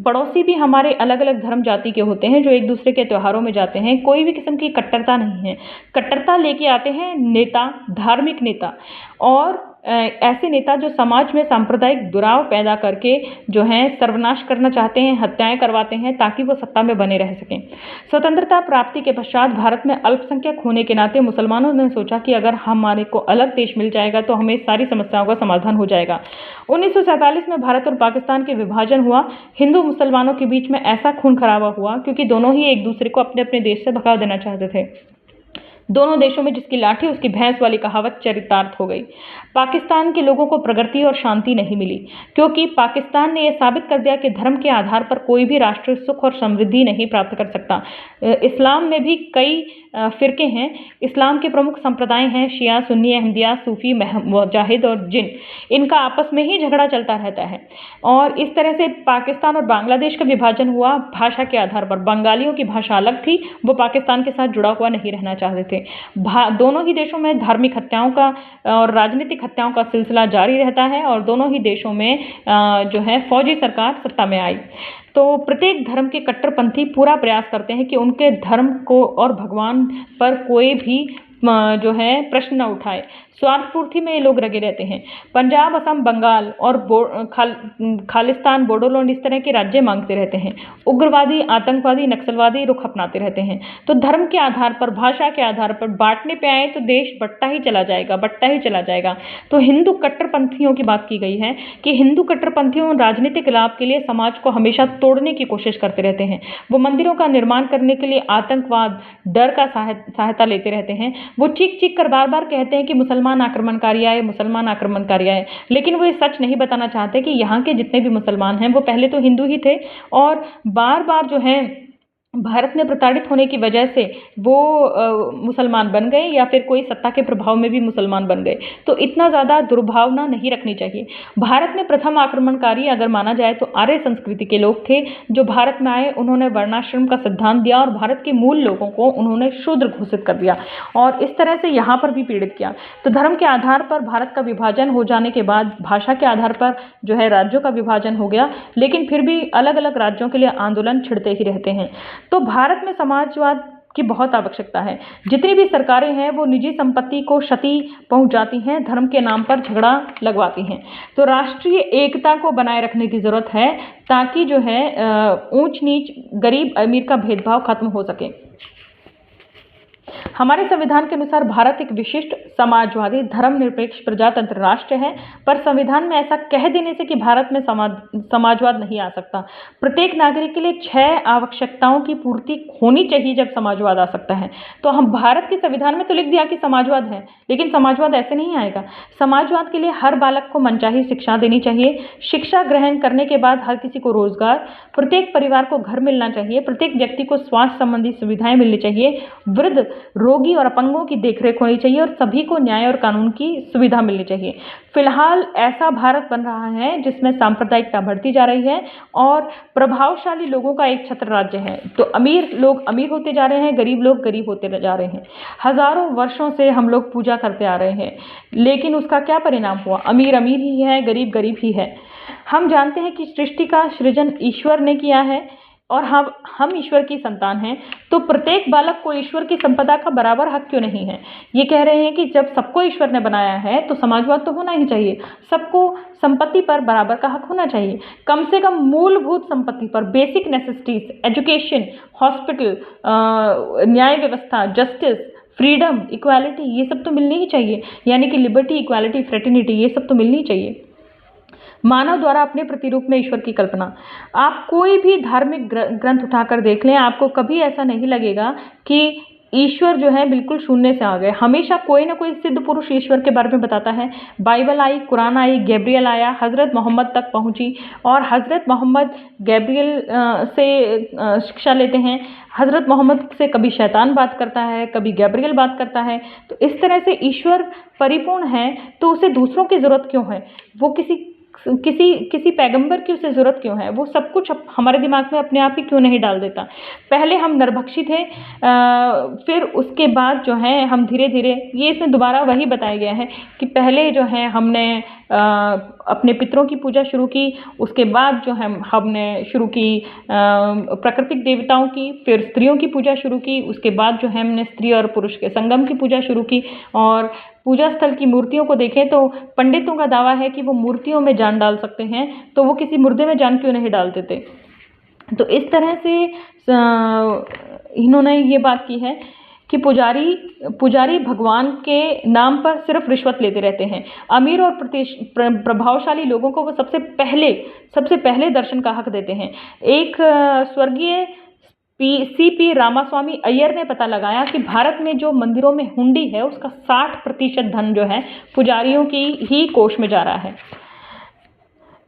पड़ोसी भी हमारे अलग अलग धर्म जाति के होते हैं जो एक दूसरे के त्योहारों में जाते हैं। कोई भी किस्म की कट्टरता नहीं है। कट्टरता लेके आते हैं नेता, धार्मिक नेता, और ऐसे नेता जो समाज में सांप्रदायिक दुराव पैदा करके जो है सर्वनाश करना चाहते हैं, हत्याएं करवाते हैं ताकि वो सत्ता में बने रह सकें। स्वतंत्रता प्राप्ति के पश्चात भारत में अल्पसंख्यक होने के नाते मुसलमानों ने सोचा कि अगर हमारे को अलग देश मिल जाएगा तो हमें सारी समस्याओं का समाधान हो जाएगा। 1947 में भारत और पाकिस्तान के विभाजन हुआ। हिंदू मुसलमानों के बीच में ऐसा खून खराबा हुआ क्योंकि दोनों ही एक दूसरे को अपने अपने देश से भगा देना चाहते थे। दोनों देशों में जिसकी लाठी उसकी भैंस वाली कहावत चरितार्थ हो गई। पाकिस्तान के लोगों को प्रगति और शांति नहीं मिली, क्योंकि पाकिस्तान ने यह साबित कर दिया कि धर्म के आधार पर कोई भी राष्ट्र सुख और समृद्धि नहीं प्राप्त कर सकता। इस्लाम में भी कई फिरके हैं। इस्लाम के प्रमुख संप्रदाय हैं शिया, सुन्नी, अहमदिया, सूफी, मुजाहिद और जिन। इनका आपस में ही झगड़ा चलता रहता है और इस तरह से पाकिस्तान और बांग्लादेश का विभाजन हुआ भाषा के आधार पर। बंगालियों की भाषा अलग थी, वो पाकिस्तान के साथ जुड़ा हुआ नहीं रहना चाहते थे। दोनों ही देशों में धार्मिक हत्याओं का और राजनीतिक हत्याओं का सिलसिला जारी रहता है और दोनों ही देशों में जो है फौजी सरकार सत्ता में आई। तो प्रत्येक धर्म के कट्टरपंथी पूरा प्रयास करते हैं कि उनके धर्म को और भगवान पर कोई भी जो है प्रश्न न उठाए। स्वार्थपूर्ति में ये लोग लगे रहते हैं। पंजाब, असम, बंगाल और खालिस्तान, बोडोलैंड इस तरह के राज्य मांगते रहते हैं। उग्रवादी, आतंकवादी, नक्सलवादी रुख अपनाते रहते हैं। तो धर्म के आधार पर, भाषा के आधार पर बांटने पे आए तो देश बंटता ही चला जाएगा, बंटता ही चला जाएगा। तो हिंदू कट्टरपंथियों की बात की गई है कि हिंदू कट्टरपंथियों राजनीतिक लाभ के लिए समाज को हमेशा तोड़ने की कोशिश करते रहते हैं। वो मंदिरों का निर्माण करने के लिए आतंकवाद, डर का सहायता लेते रहते हैं। वो चीख चीख कर बार बार कहते हैं कि मुसलमान आक्रमणकारी आए, मुसलमान आक्रमणकारी आए, लेकिन वो ये सच नहीं बताना चाहते कि यहाँ के जितने भी मुसलमान हैं वो पहले तो हिंदू ही थे और बार बार जो है भारत में प्रताड़ित होने की वजह से वो मुसलमान बन गए या फिर कोई सत्ता के प्रभाव में भी मुसलमान बन गए। तो इतना ज़्यादा दुर्भावना नहीं रखनी चाहिए। भारत में प्रथम आक्रमणकारी अगर माना जाए तो आर्य संस्कृति के लोग थे जो भारत में आए। उन्होंने वर्णाश्रम का सिद्धांत दिया और भारत के मूल लोगों को उन्होंने शूद्र घोषित कर दिया और इस तरह से यहाँ पर भी पीड़ित किया। तो धर्म के आधार पर भारत का विभाजन हो जाने के बाद भाषा के आधार पर जो है राज्यों का विभाजन हो गया, लेकिन फिर भी अलग अलग राज्यों के लिए आंदोलन छिड़ते ही रहते हैं। तो भारत में समाजवाद की बहुत आवश्यकता है। जितनी भी सरकारें हैं वो निजी संपत्ति को क्षति पहुंचाती हैं, धर्म के नाम पर झगड़ा लगवाती हैं। तो राष्ट्रीय एकता को बनाए रखने की जरूरत है ताकि जो है ऊंच नीच, गरीब अमीर का भेदभाव खत्म हो सके। हमारे संविधान के अनुसार भारत एक विशिष्ट समाजवादी धर्मनिरपेक्ष प्रजातंत्र राष्ट्र है, पर संविधान में ऐसा कह देने से कि भारत में समाजवाद नहीं आ सकता। प्रत्येक नागरिक के लिए 6 आवश्यकताओं की पूर्ति होनी चाहिए जब समाजवाद आ सकता है। तो हम भारत के संविधान में तो लिख दिया कि समाजवाद है, लेकिन समाजवाद ऐसे नहीं आएगा। समाजवाद के लिए हर बालक को मनचाही शिक्षा देनी चाहिए। शिक्षा ग्रहण करने के बाद हर किसी को रोजगार, प्रत्येक परिवार को घर मिलना चाहिए, प्रत्येक व्यक्ति को स्वास्थ्य संबंधी सुविधाएं मिलनी चाहिए, वृद्ध, रोगी और अपंगों की देखरेख होनी चाहिए और सभी को न्याय और कानून की सुविधा मिलनी चाहिए। फिलहाल ऐसा भारत बन रहा है जिसमें सांप्रदायिकता बढ़ती जा रही है और प्रभावशाली लोगों का एक छत्र राज्य है। तो अमीर लोग अमीर होते जा रहे हैं, गरीब लोग गरीब होते जा रहे हैं। हजारों वर्षों से हम लोग पूजा करते आ रहे हैं, लेकिन उसका क्या परिणाम हुआ? अमीर अमीर ही है, गरीब गरीब ही है। हम जानते हैं कि सृष्टि का सृजन ईश्वर ने किया है और हम ईश्वर की संतान हैं, तो प्रत्येक बालक को ईश्वर की संपदा का बराबर हक क्यों नहीं है? ये कह रहे हैं कि जब सबको ईश्वर ने बनाया है तो समाजवाद तो होना ही चाहिए, सबको संपत्ति पर बराबर का हक होना चाहिए। कम से कम मूलभूत संपत्ति पर, बेसिक नेसेसिटीज, एजुकेशन, हॉस्पिटल, न्याय व्यवस्था, जस्टिस, फ्रीडम, इक्वालिटी, ये सब तो मिलनी ही चाहिए। यानी कि लिबर्टी, इक्वालिटी, फ्रेटर्निटी, ये सब तो मिलनी चाहिए। मानव द्वारा अपने प्रतिरूप में ईश्वर की कल्पना। आप कोई भी धार्मिक ग्रंथ उठाकर देख लें, आपको कभी ऐसा नहीं लगेगा कि ईश्वर जो है बिल्कुल शून्य से आ गए। हमेशा कोई ना कोई सिद्ध पुरुष ईश्वर के बारे में बताता है। बाइबल आई, कुरान आई, गैब्रियल आया, हज़रत मोहम्मद तक पहुंची और हज़रत मोहम्मद गैब्रियल से शिक्षा लेते हैं। हज़रत मोहम्मद से कभी शैतान बात करता है, कभी गैब्रियल बात करता है। तो इस तरह से ईश्वर परिपूर्ण है, तो उसे दूसरों की ज़रूरत क्यों है? वो किसी पैगंबर की उसे ज़रूरत क्यों है? वो सब कुछ हमारे दिमाग में अपने आप ही क्यों नहीं डाल देता? पहले हम नरभक्षी थे, फिर उसके बाद जो है हम धीरे धीरे, ये इसमें दोबारा वही बताया गया है कि पहले जो है हमने अपने पितरों की पूजा शुरू की, उसके बाद जो है हमने शुरू की प्राकृतिक देवताओं की, फिर स्त्रियों की पूजा शुरू की, उसके बाद जो है हमने स्त्री और पुरुष के संगम की पूजा शुरू की। और पूजा स्थल की मूर्तियों को देखें तो पंडितों का दावा है कि वो मूर्तियों में जान डाल सकते हैं, तो वो किसी मुर्दे में जान क्यों नहीं डालते थे? तो इस तरह से इन्होंने ये बात की है कि पुजारी भगवान के नाम पर सिर्फ रिश्वत लेते रहते हैं। अमीर और प्रभावशाली लोगों को वो सबसे पहले दर्शन का हक देते हैं। एक स्वर्गीय CP रामास्वामी अय्यर ने पता लगाया कि भारत में जो मंदिरों में हुंडी है उसका 60% धन जो है पुजारियों की ही कोष में जा रहा है।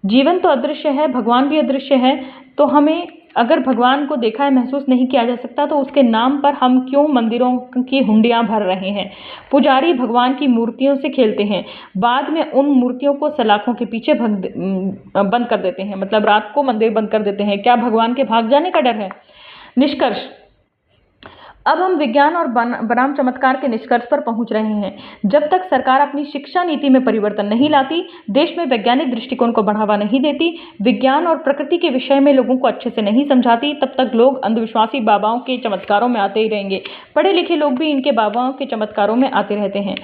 जीवन तो अदृश्य है, भगवान भी अदृश्य है, तो हमें अगर भगवान को देखा है महसूस नहीं किया जा सकता तो उसके नाम पर हम क्यों मंदिरों की हुंडियां भर रहे हैं। पुजारी भगवान की मूर्तियों से खेलते हैं, बाद में उन मूर्तियों को सलाखों के पीछे बंद कर देते हैं, मतलब रात को मंदिर बंद कर देते हैं। क्या भगवान के भाग जाने का डर है? निष्कर्ष, अब हम विज्ञान और बनाम चमत्कार के निष्कर्ष पर पहुंच रहे हैं। जब तक सरकार अपनी शिक्षा नीति में परिवर्तन नहीं लाती, देश में वैज्ञानिक दृष्टिकोण को बढ़ावा नहीं देती, विज्ञान और प्रकृति के विषय में लोगों को अच्छे से नहीं समझाती, तब तक लोग अंधविश्वासी बाबाओं के चमत्कारों में आते ही रहेंगे। पढ़े लिखे लोग भी इनके बाबाओं के चमत्कारों में आते रहते हैं।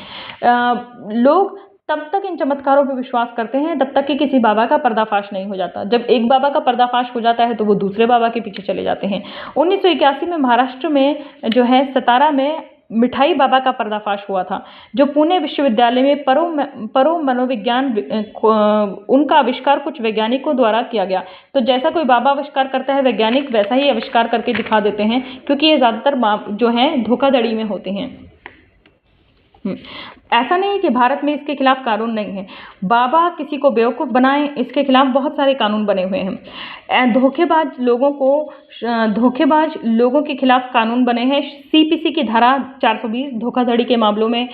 लोग तब तक इन चमत्कारों पर विश्वास करते हैं तब तक कि किसी बाबा का पर्दाफाश नहीं हो जाता। जब एक बाबा का पर्दाफाश हो जाता है तो वो दूसरे बाबा के पीछे चले जाते हैं। 1981 में महाराष्ट्र में जो है सतारा में मिठाई बाबा का पर्दाफाश हुआ था, जो पुणे विश्वविद्यालय में परो मनोविज्ञान उनका आविष्कार कुछ वैज्ञानिकों द्वारा किया गया। तो जैसा कोई बाबा आविष्कार करता है वैज्ञानिक वैसा ही आविष्कार करके दिखा देते हैं, क्योंकि ये ज़्यादातर जो है धोखाधड़ी में होते हैं। ऐसा नहीं है कि भारत में इसके खिलाफ कानून नहीं है। बाबा किसी को बेवकूफ़ बनाएं, इसके खिलाफ बहुत सारे कानून बने हुए हैं। धोखेबाज लोगों के खिलाफ कानून बने हैं। CPC की धारा 420 धोखाधड़ी के मामलों में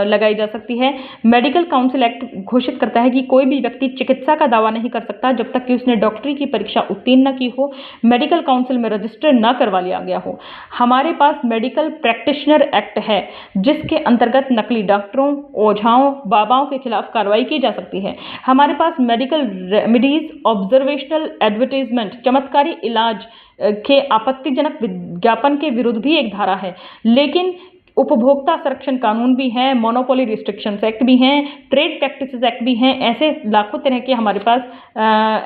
लगाई जा सकती है। मेडिकल काउंसिल एक्ट घोषित करता है कि कोई भी व्यक्ति चिकित्सा का दावा नहीं कर सकता जब तक कि उसने डॉक्टरी की परीक्षा उत्तीर्ण न की हो, मेडिकल काउंसिल में रजिस्टर न करवा लिया गया हो। हमारे पास मेडिकल प्रैक्टिशनर एक्ट है, जिसके अंतर्गत नकली डॉक्टरों, ओझाओं, बाबाओं के खिलाफ कार्रवाई की जा सकती है। हमारे पास मेडिकल रेमेडीज ऑब्जर्वेशनल एडवर्टाइजमेंट, चमत्कारी इलाज के आपत्तिजनक विज्ञापन के विरुद्ध भी एक धारा है। लेकिन उपभोक्ता संरक्षण कानून भी हैं, मोनोपोली रिस्ट्रिक्शंस एक्ट भी हैं, ट्रेड प्रैक्टिसेस एक्ट भी हैं। ऐसे लाखों तरह के हमारे पास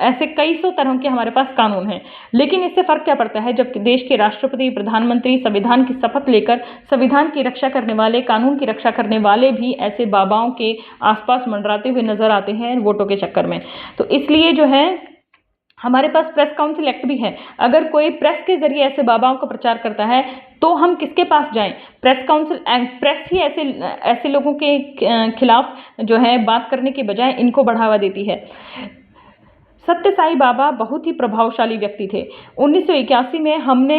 ऐसे कई सौ तरह के हमारे पास कानून हैं। लेकिन इससे फ़र्क क्या पड़ता है जब देश के राष्ट्रपति, प्रधानमंत्री संविधान की शपथ लेकर संविधान की रक्षा करने वाले, कानून की रक्षा करने वाले भी ऐसे बाबाओं के आसपास मंडराते हुए नजर आते हैं वोटों के चक्कर में। तो इसलिए जो है हमारे पास प्रेस काउंसिल एक्ट भी है। अगर कोई प्रेस के जरिए ऐसे बाबाओं का प्रचार करता है तो हम किसके पास जाएं? प्रेस काउंसिल एक्ट, प्रेस ही ऐसे लोगों के खिलाफ जो है बात करने के बजाय इनको बढ़ावा देती है। सत्य साई बाबा बहुत ही प्रभावशाली व्यक्ति थे। 1981 में हमने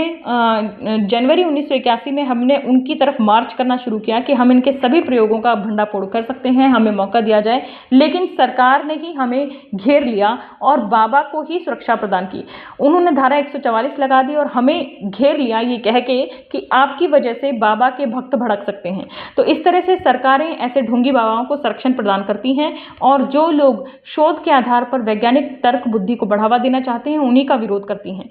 जनवरी 1981 में हमने उनकी तरफ मार्च करना शुरू किया कि हम इनके सभी प्रयोगों का भंडाफोड़ कर सकते हैं, हमें मौका दिया जाए। लेकिन सरकार ने ही हमें घेर लिया और बाबा को ही सुरक्षा प्रदान की। उन्होंने धारा 144 लगा दी और हमें घेर लिया ये कह के कि आपकी वजह से बाबा के भक्त भड़क सकते हैं। तो इस तरह से सरकारें ऐसे ढोंगी बाबाओं को संरक्षण प्रदान करती हैं और जो लोग शोध के आधार पर वैज्ञानिक बुद्धि को बढ़ावा देना चाहते हैं उन्हीं का विरोध करती हैं।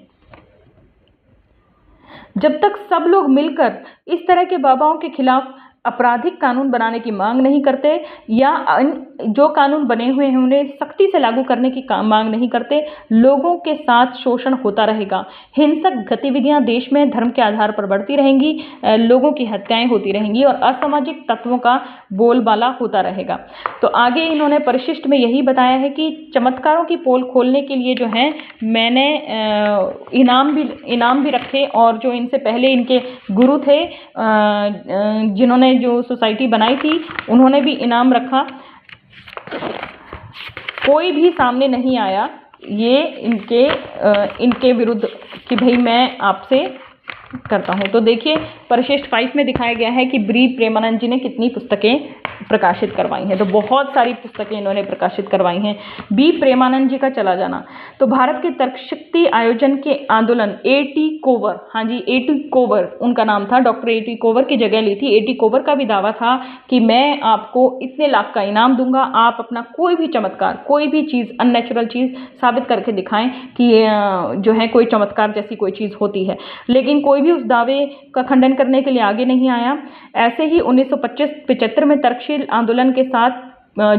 जब तक सब लोग मिलकर इस तरह के बाबाओं के खिलाफ आपराधिक कानून बनाने की मांग नहीं करते या जो कानून बने हुए हैं उन्हें सख्ती से लागू करने की मांग नहीं करते, लोगों के साथ शोषण होता रहेगा। हिंसक गतिविधियां देश में धर्म के आधार पर बढ़ती रहेंगी, लोगों की हत्याएं होती रहेंगी और असामाजिक तत्वों का बोलबाला होता रहेगा। तो आगे इन्होंने परिशिष्ट में यही बताया है कि चमत्कारों की पोल खोलने के लिए जो है मैंने इनाम भी रखे और जो इनसे पहले इनके गुरु थे जिन्होंने जो सोसाइटी बनाई थी उन्होंने भी इनाम रखा। कोई भी सामने नहीं आया ये इनके विरुद्ध कि भाई मैं आपसे करता हूं। तो देखिए परिशिष्ट 5 में दिखाया गया है कि बी प्रेमानंद जी ने कितनी पुस्तकें प्रकाशित करवाई हैं। तो बहुत सारी पुस्तकें इन्होंने प्रकाशित करवाई हैं। बी प्रेमानंद जी का चला जाना, तो भारत के तर्कशक्ति आयोजन के आंदोलन A.T. कोवर, हाँ जी A.T. कोवर उनका नाम था, डॉक्टर A.T. कोवर की जगह ली थी। A.T. कोवर का भी दावा था कि मैं आपको इतने लाख का इनाम दूंगा, आप अपना कोई भी चमत्कार, कोई भी चीज़, अननेचुरल चीज़ साबित करके दिखाएं कि जो है कोई चमत्कार जैसी कोई चीज़ होती है। लेकिन कोई भी उस दावे का खंडन करने के लिए आगे नहीं आया। ऐसे ही 1975 में तर्कशील आंदोलन के साथ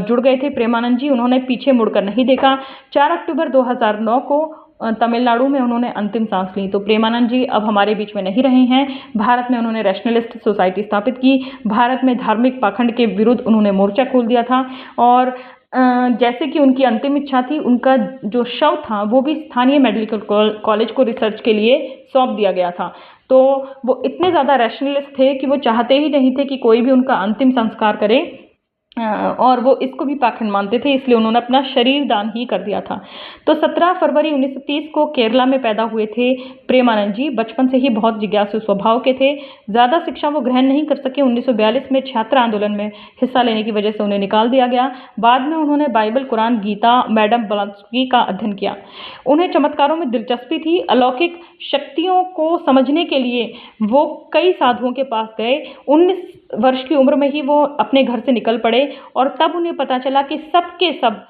जुड़ गए थे प्रेमानंद जी। उन्होंने पीछे मुड़कर नहीं देखा। 4 अक्टूबर 2009 को तमिलनाडु में उन्होंने अंतिम सांस ली। तो प्रेमानंद जी अब हमारे बीच में नहीं रहे हैं। भारत में उन्होंने रैशनलिस्ट सोसाइटी स्थापित की। भारत में धार्मिक पाखंड के विरुद्ध उन्होंने मोर्चा खोल दिया था और जैसे कि उनकी अंतिम इच्छा थी, उनका जो शव था वो भी स्थानीय मेडिकल कॉलेज को रिसर्च के लिए सौंप दिया गया था। तो वो इतने ज़्यादा रैशनलिस्ट थे कि वो चाहते ही नहीं थे कि कोई भी उनका अंतिम संस्कार करे, और वो इसको भी पाखंड मानते थे, इसलिए उन्होंने अपना शरीर दान ही कर दिया था। तो 17 फरवरी 1930 को केरला में पैदा हुए थे प्रेमानंद जी। बचपन से ही बहुत जिज्ञासु स्वभाव के थे। ज़्यादा शिक्षा वो ग्रहण नहीं कर सके। 1942 में छात्र आंदोलन में हिस्सा लेने की वजह से उन्हें निकाल दिया गया। बाद में उन्होंने Bible, Quran, Gita, madam Blavatsky का अध्ययन किया। उन्हें चमत्कारों में दिलचस्पी थी। अलौकिक शक्तियों को समझने के लिए वो कई साधुओं के पास गए। 19 वर्ष की उम्र में ही वो अपने घर से निकल पड़े और तब उन्हें पता चला कि सबके सब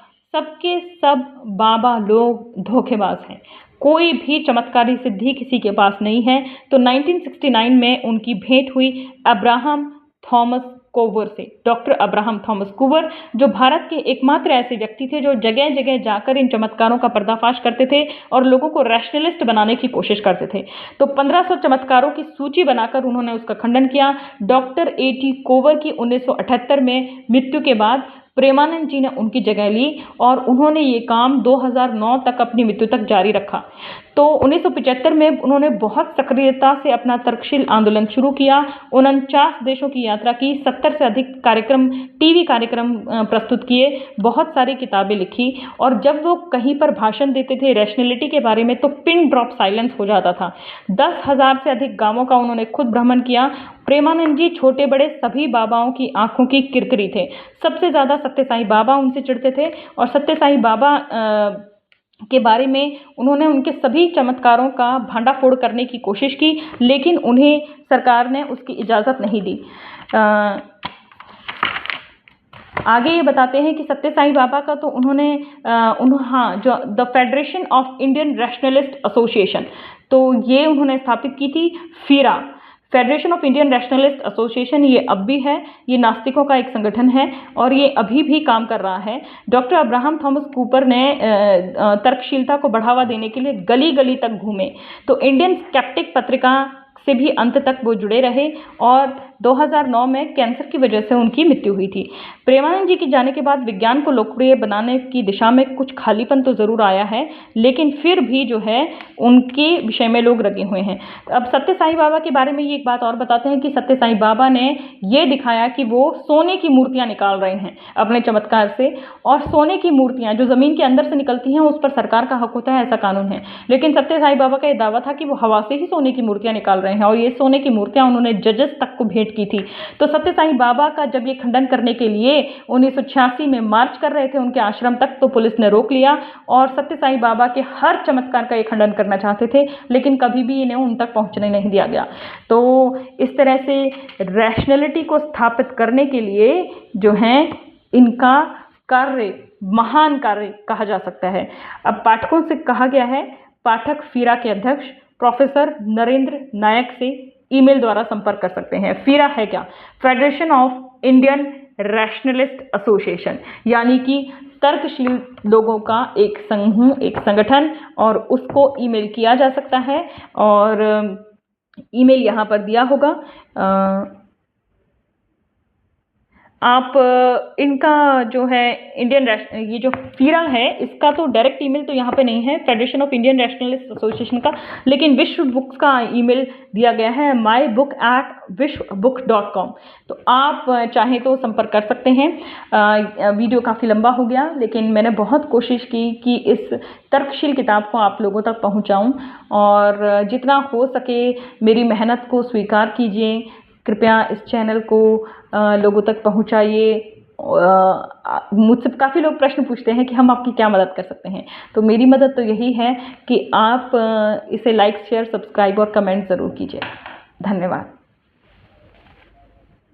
बाबा लोग धोखेबाज हैं। कोई भी चमत्कारी सिद्धि किसी के पास नहीं है। तो 1969 में उनकी भेंट हुई अब्राहम थॉमस कूवर से। डॉक्टर अब्राहम थॉमस कूवर, जो भारत के एकमात्र ऐसे व्यक्ति थे जो जगह जगह जाकर इन चमत्कारों का पर्दाफाश करते थे और लोगों को रैशनलिस्ट बनाने की कोशिश करते थे। तो 1500 चमत्कारों की सूची बनाकर उन्होंने उसका खंडन किया। Doctor A.T. कूवर की 1978 में मृत्यु के बाद प्रेमानंद जी ने उनकी जगह ली और उन्होंने ये काम 2009 तक अपनी मृत्यु तक जारी रखा। तो 1975 में उन्होंने बहुत सक्रियता से अपना तर्कशील आंदोलन शुरू किया। 49 देशों की यात्रा की, 70 से अधिक टीवी कार्यक्रम प्रस्तुत किए, बहुत सारी किताबें लिखी और जब वो कहीं पर भाषण देते थे रैशनैलिटी के बारे में तो पिन ड्रॉप साइलेंस हो जाता था। 10,000 से अधिक गांवों का उन्होंने खुद भ्रमण किया। प्रेमानंद जी छोटे बड़े सभी बाबाओं की आंखों की किरकिरी थे। सबसे ज़्यादा सत्य साईं बाबा उनसे चिढ़ते थे और सत्य साईं बाबा के बारे में उन्होंने उनके सभी चमत्कारों का भांडाफोड़ करने की कोशिश की, लेकिन उन्हें सरकार ने उसकी इजाज़त नहीं दी। आगे ये बताते हैं कि सत्य साईं बाबा का तो उन्होंने जो the federation of Indian rationalist association, तो ये उन्होंने स्थापित की थी। FERA, federation of Indian rationalist association, ये अब भी है। ये नास्तिकों का एक संगठन है और ये अभी भी काम कर रहा है। डॉक्टर अब्राहम थॉमस कूपर ने तर्कशीलता को बढ़ावा देने के लिए गली गली तक घूमे। तो इंडियन स्केप्टिक पत्रिका से भी अंत तक वो जुड़े रहे और 2009 में कैंसर की वजह से उनकी मृत्यु हुई थी। प्रेमानंद जी के जाने के बाद विज्ञान को लोकप्रिय बनाने की दिशा में कुछ खालीपन तो ज़रूर आया है, लेकिन फिर भी जो है उनके विषय में लोग लगे हुए हैं। अब सत्य साईं बाबा के बारे में ये एक बात और बताते हैं कि सत्य साईं बाबा ने ये दिखाया कि वो सोने की मूर्तियाँ निकाल रहे हैं अपने चमत्कार से, और सोने की मूर्तियाँ जो ज़मीन के अंदर से निकलती हैं उस पर सरकार का हक होता है, ऐसा कानून है। लेकिन सत्य साईं बाबा का ये दावा था कि वो हवा से ही सोने की मूर्तियाँ निकाल रहे हैं और ये सोने की मूर्तियाँ उन्होंने जजेस तक को भेंट की थी। तो सत्य साईं बाबा का जब ये खंडन करने के लिए 1986 में मार्च कर रहे थे उनके आश्रम तक, तो पुलिस ने रोक लिया और सत्य साईं बाबा के हर चमत्कार का ये खंडन करना चाहते थे, लेकिन कभी भी इन्हें उन तक पहुंचने नहीं दिया गया। तो इस तरह से रैशनैलिटी को स्थापित करने के लिए जो है इनका कार्य महान कार्य कहा जा सकता है। अब पाठकों से कहा गया है, पाठक फीरा के अध्यक्ष प्रोफेसर नरेंद्र नायक से ईमेल द्वारा संपर्क कर सकते हैं। फीरा है क्या? Federation of Indian rationalist association, यानी कि तर्कशील लोगों का एक समूह, एक संगठन, और उसको ईमेल किया जा सकता है और ईमेल यहाँ पर दिया होगा। आप इनका जो है ये जो फीरा है इसका तो डायरेक्ट ईमेल तो यहाँ पे नहीं है, federation of Indian rationalist association का, लेकिन विश्व बुक्स का ईमेल दिया गया है mybook@vishwbook.com। तो आप चाहें तो संपर्क कर सकते हैं। वीडियो काफ़ी लंबा हो गया, लेकिन मैंने बहुत कोशिश की कि इस तर्कशील किताब को आप लोगों तक पहुँचाऊँ और जितना हो सके मेरी मेहनत को स्वीकार कीजिए। कृपया इस चैनल को लोगों तक पहुंचाइए। मुझसे काफ़ी लोग प्रश्न पूछते हैं कि हम आपकी क्या मदद कर सकते हैं, तो मेरी मदद तो यही है कि आप इसे लाइक, शेयर, सब्सक्राइब और कमेंट ज़रूर कीजिए। धन्यवाद।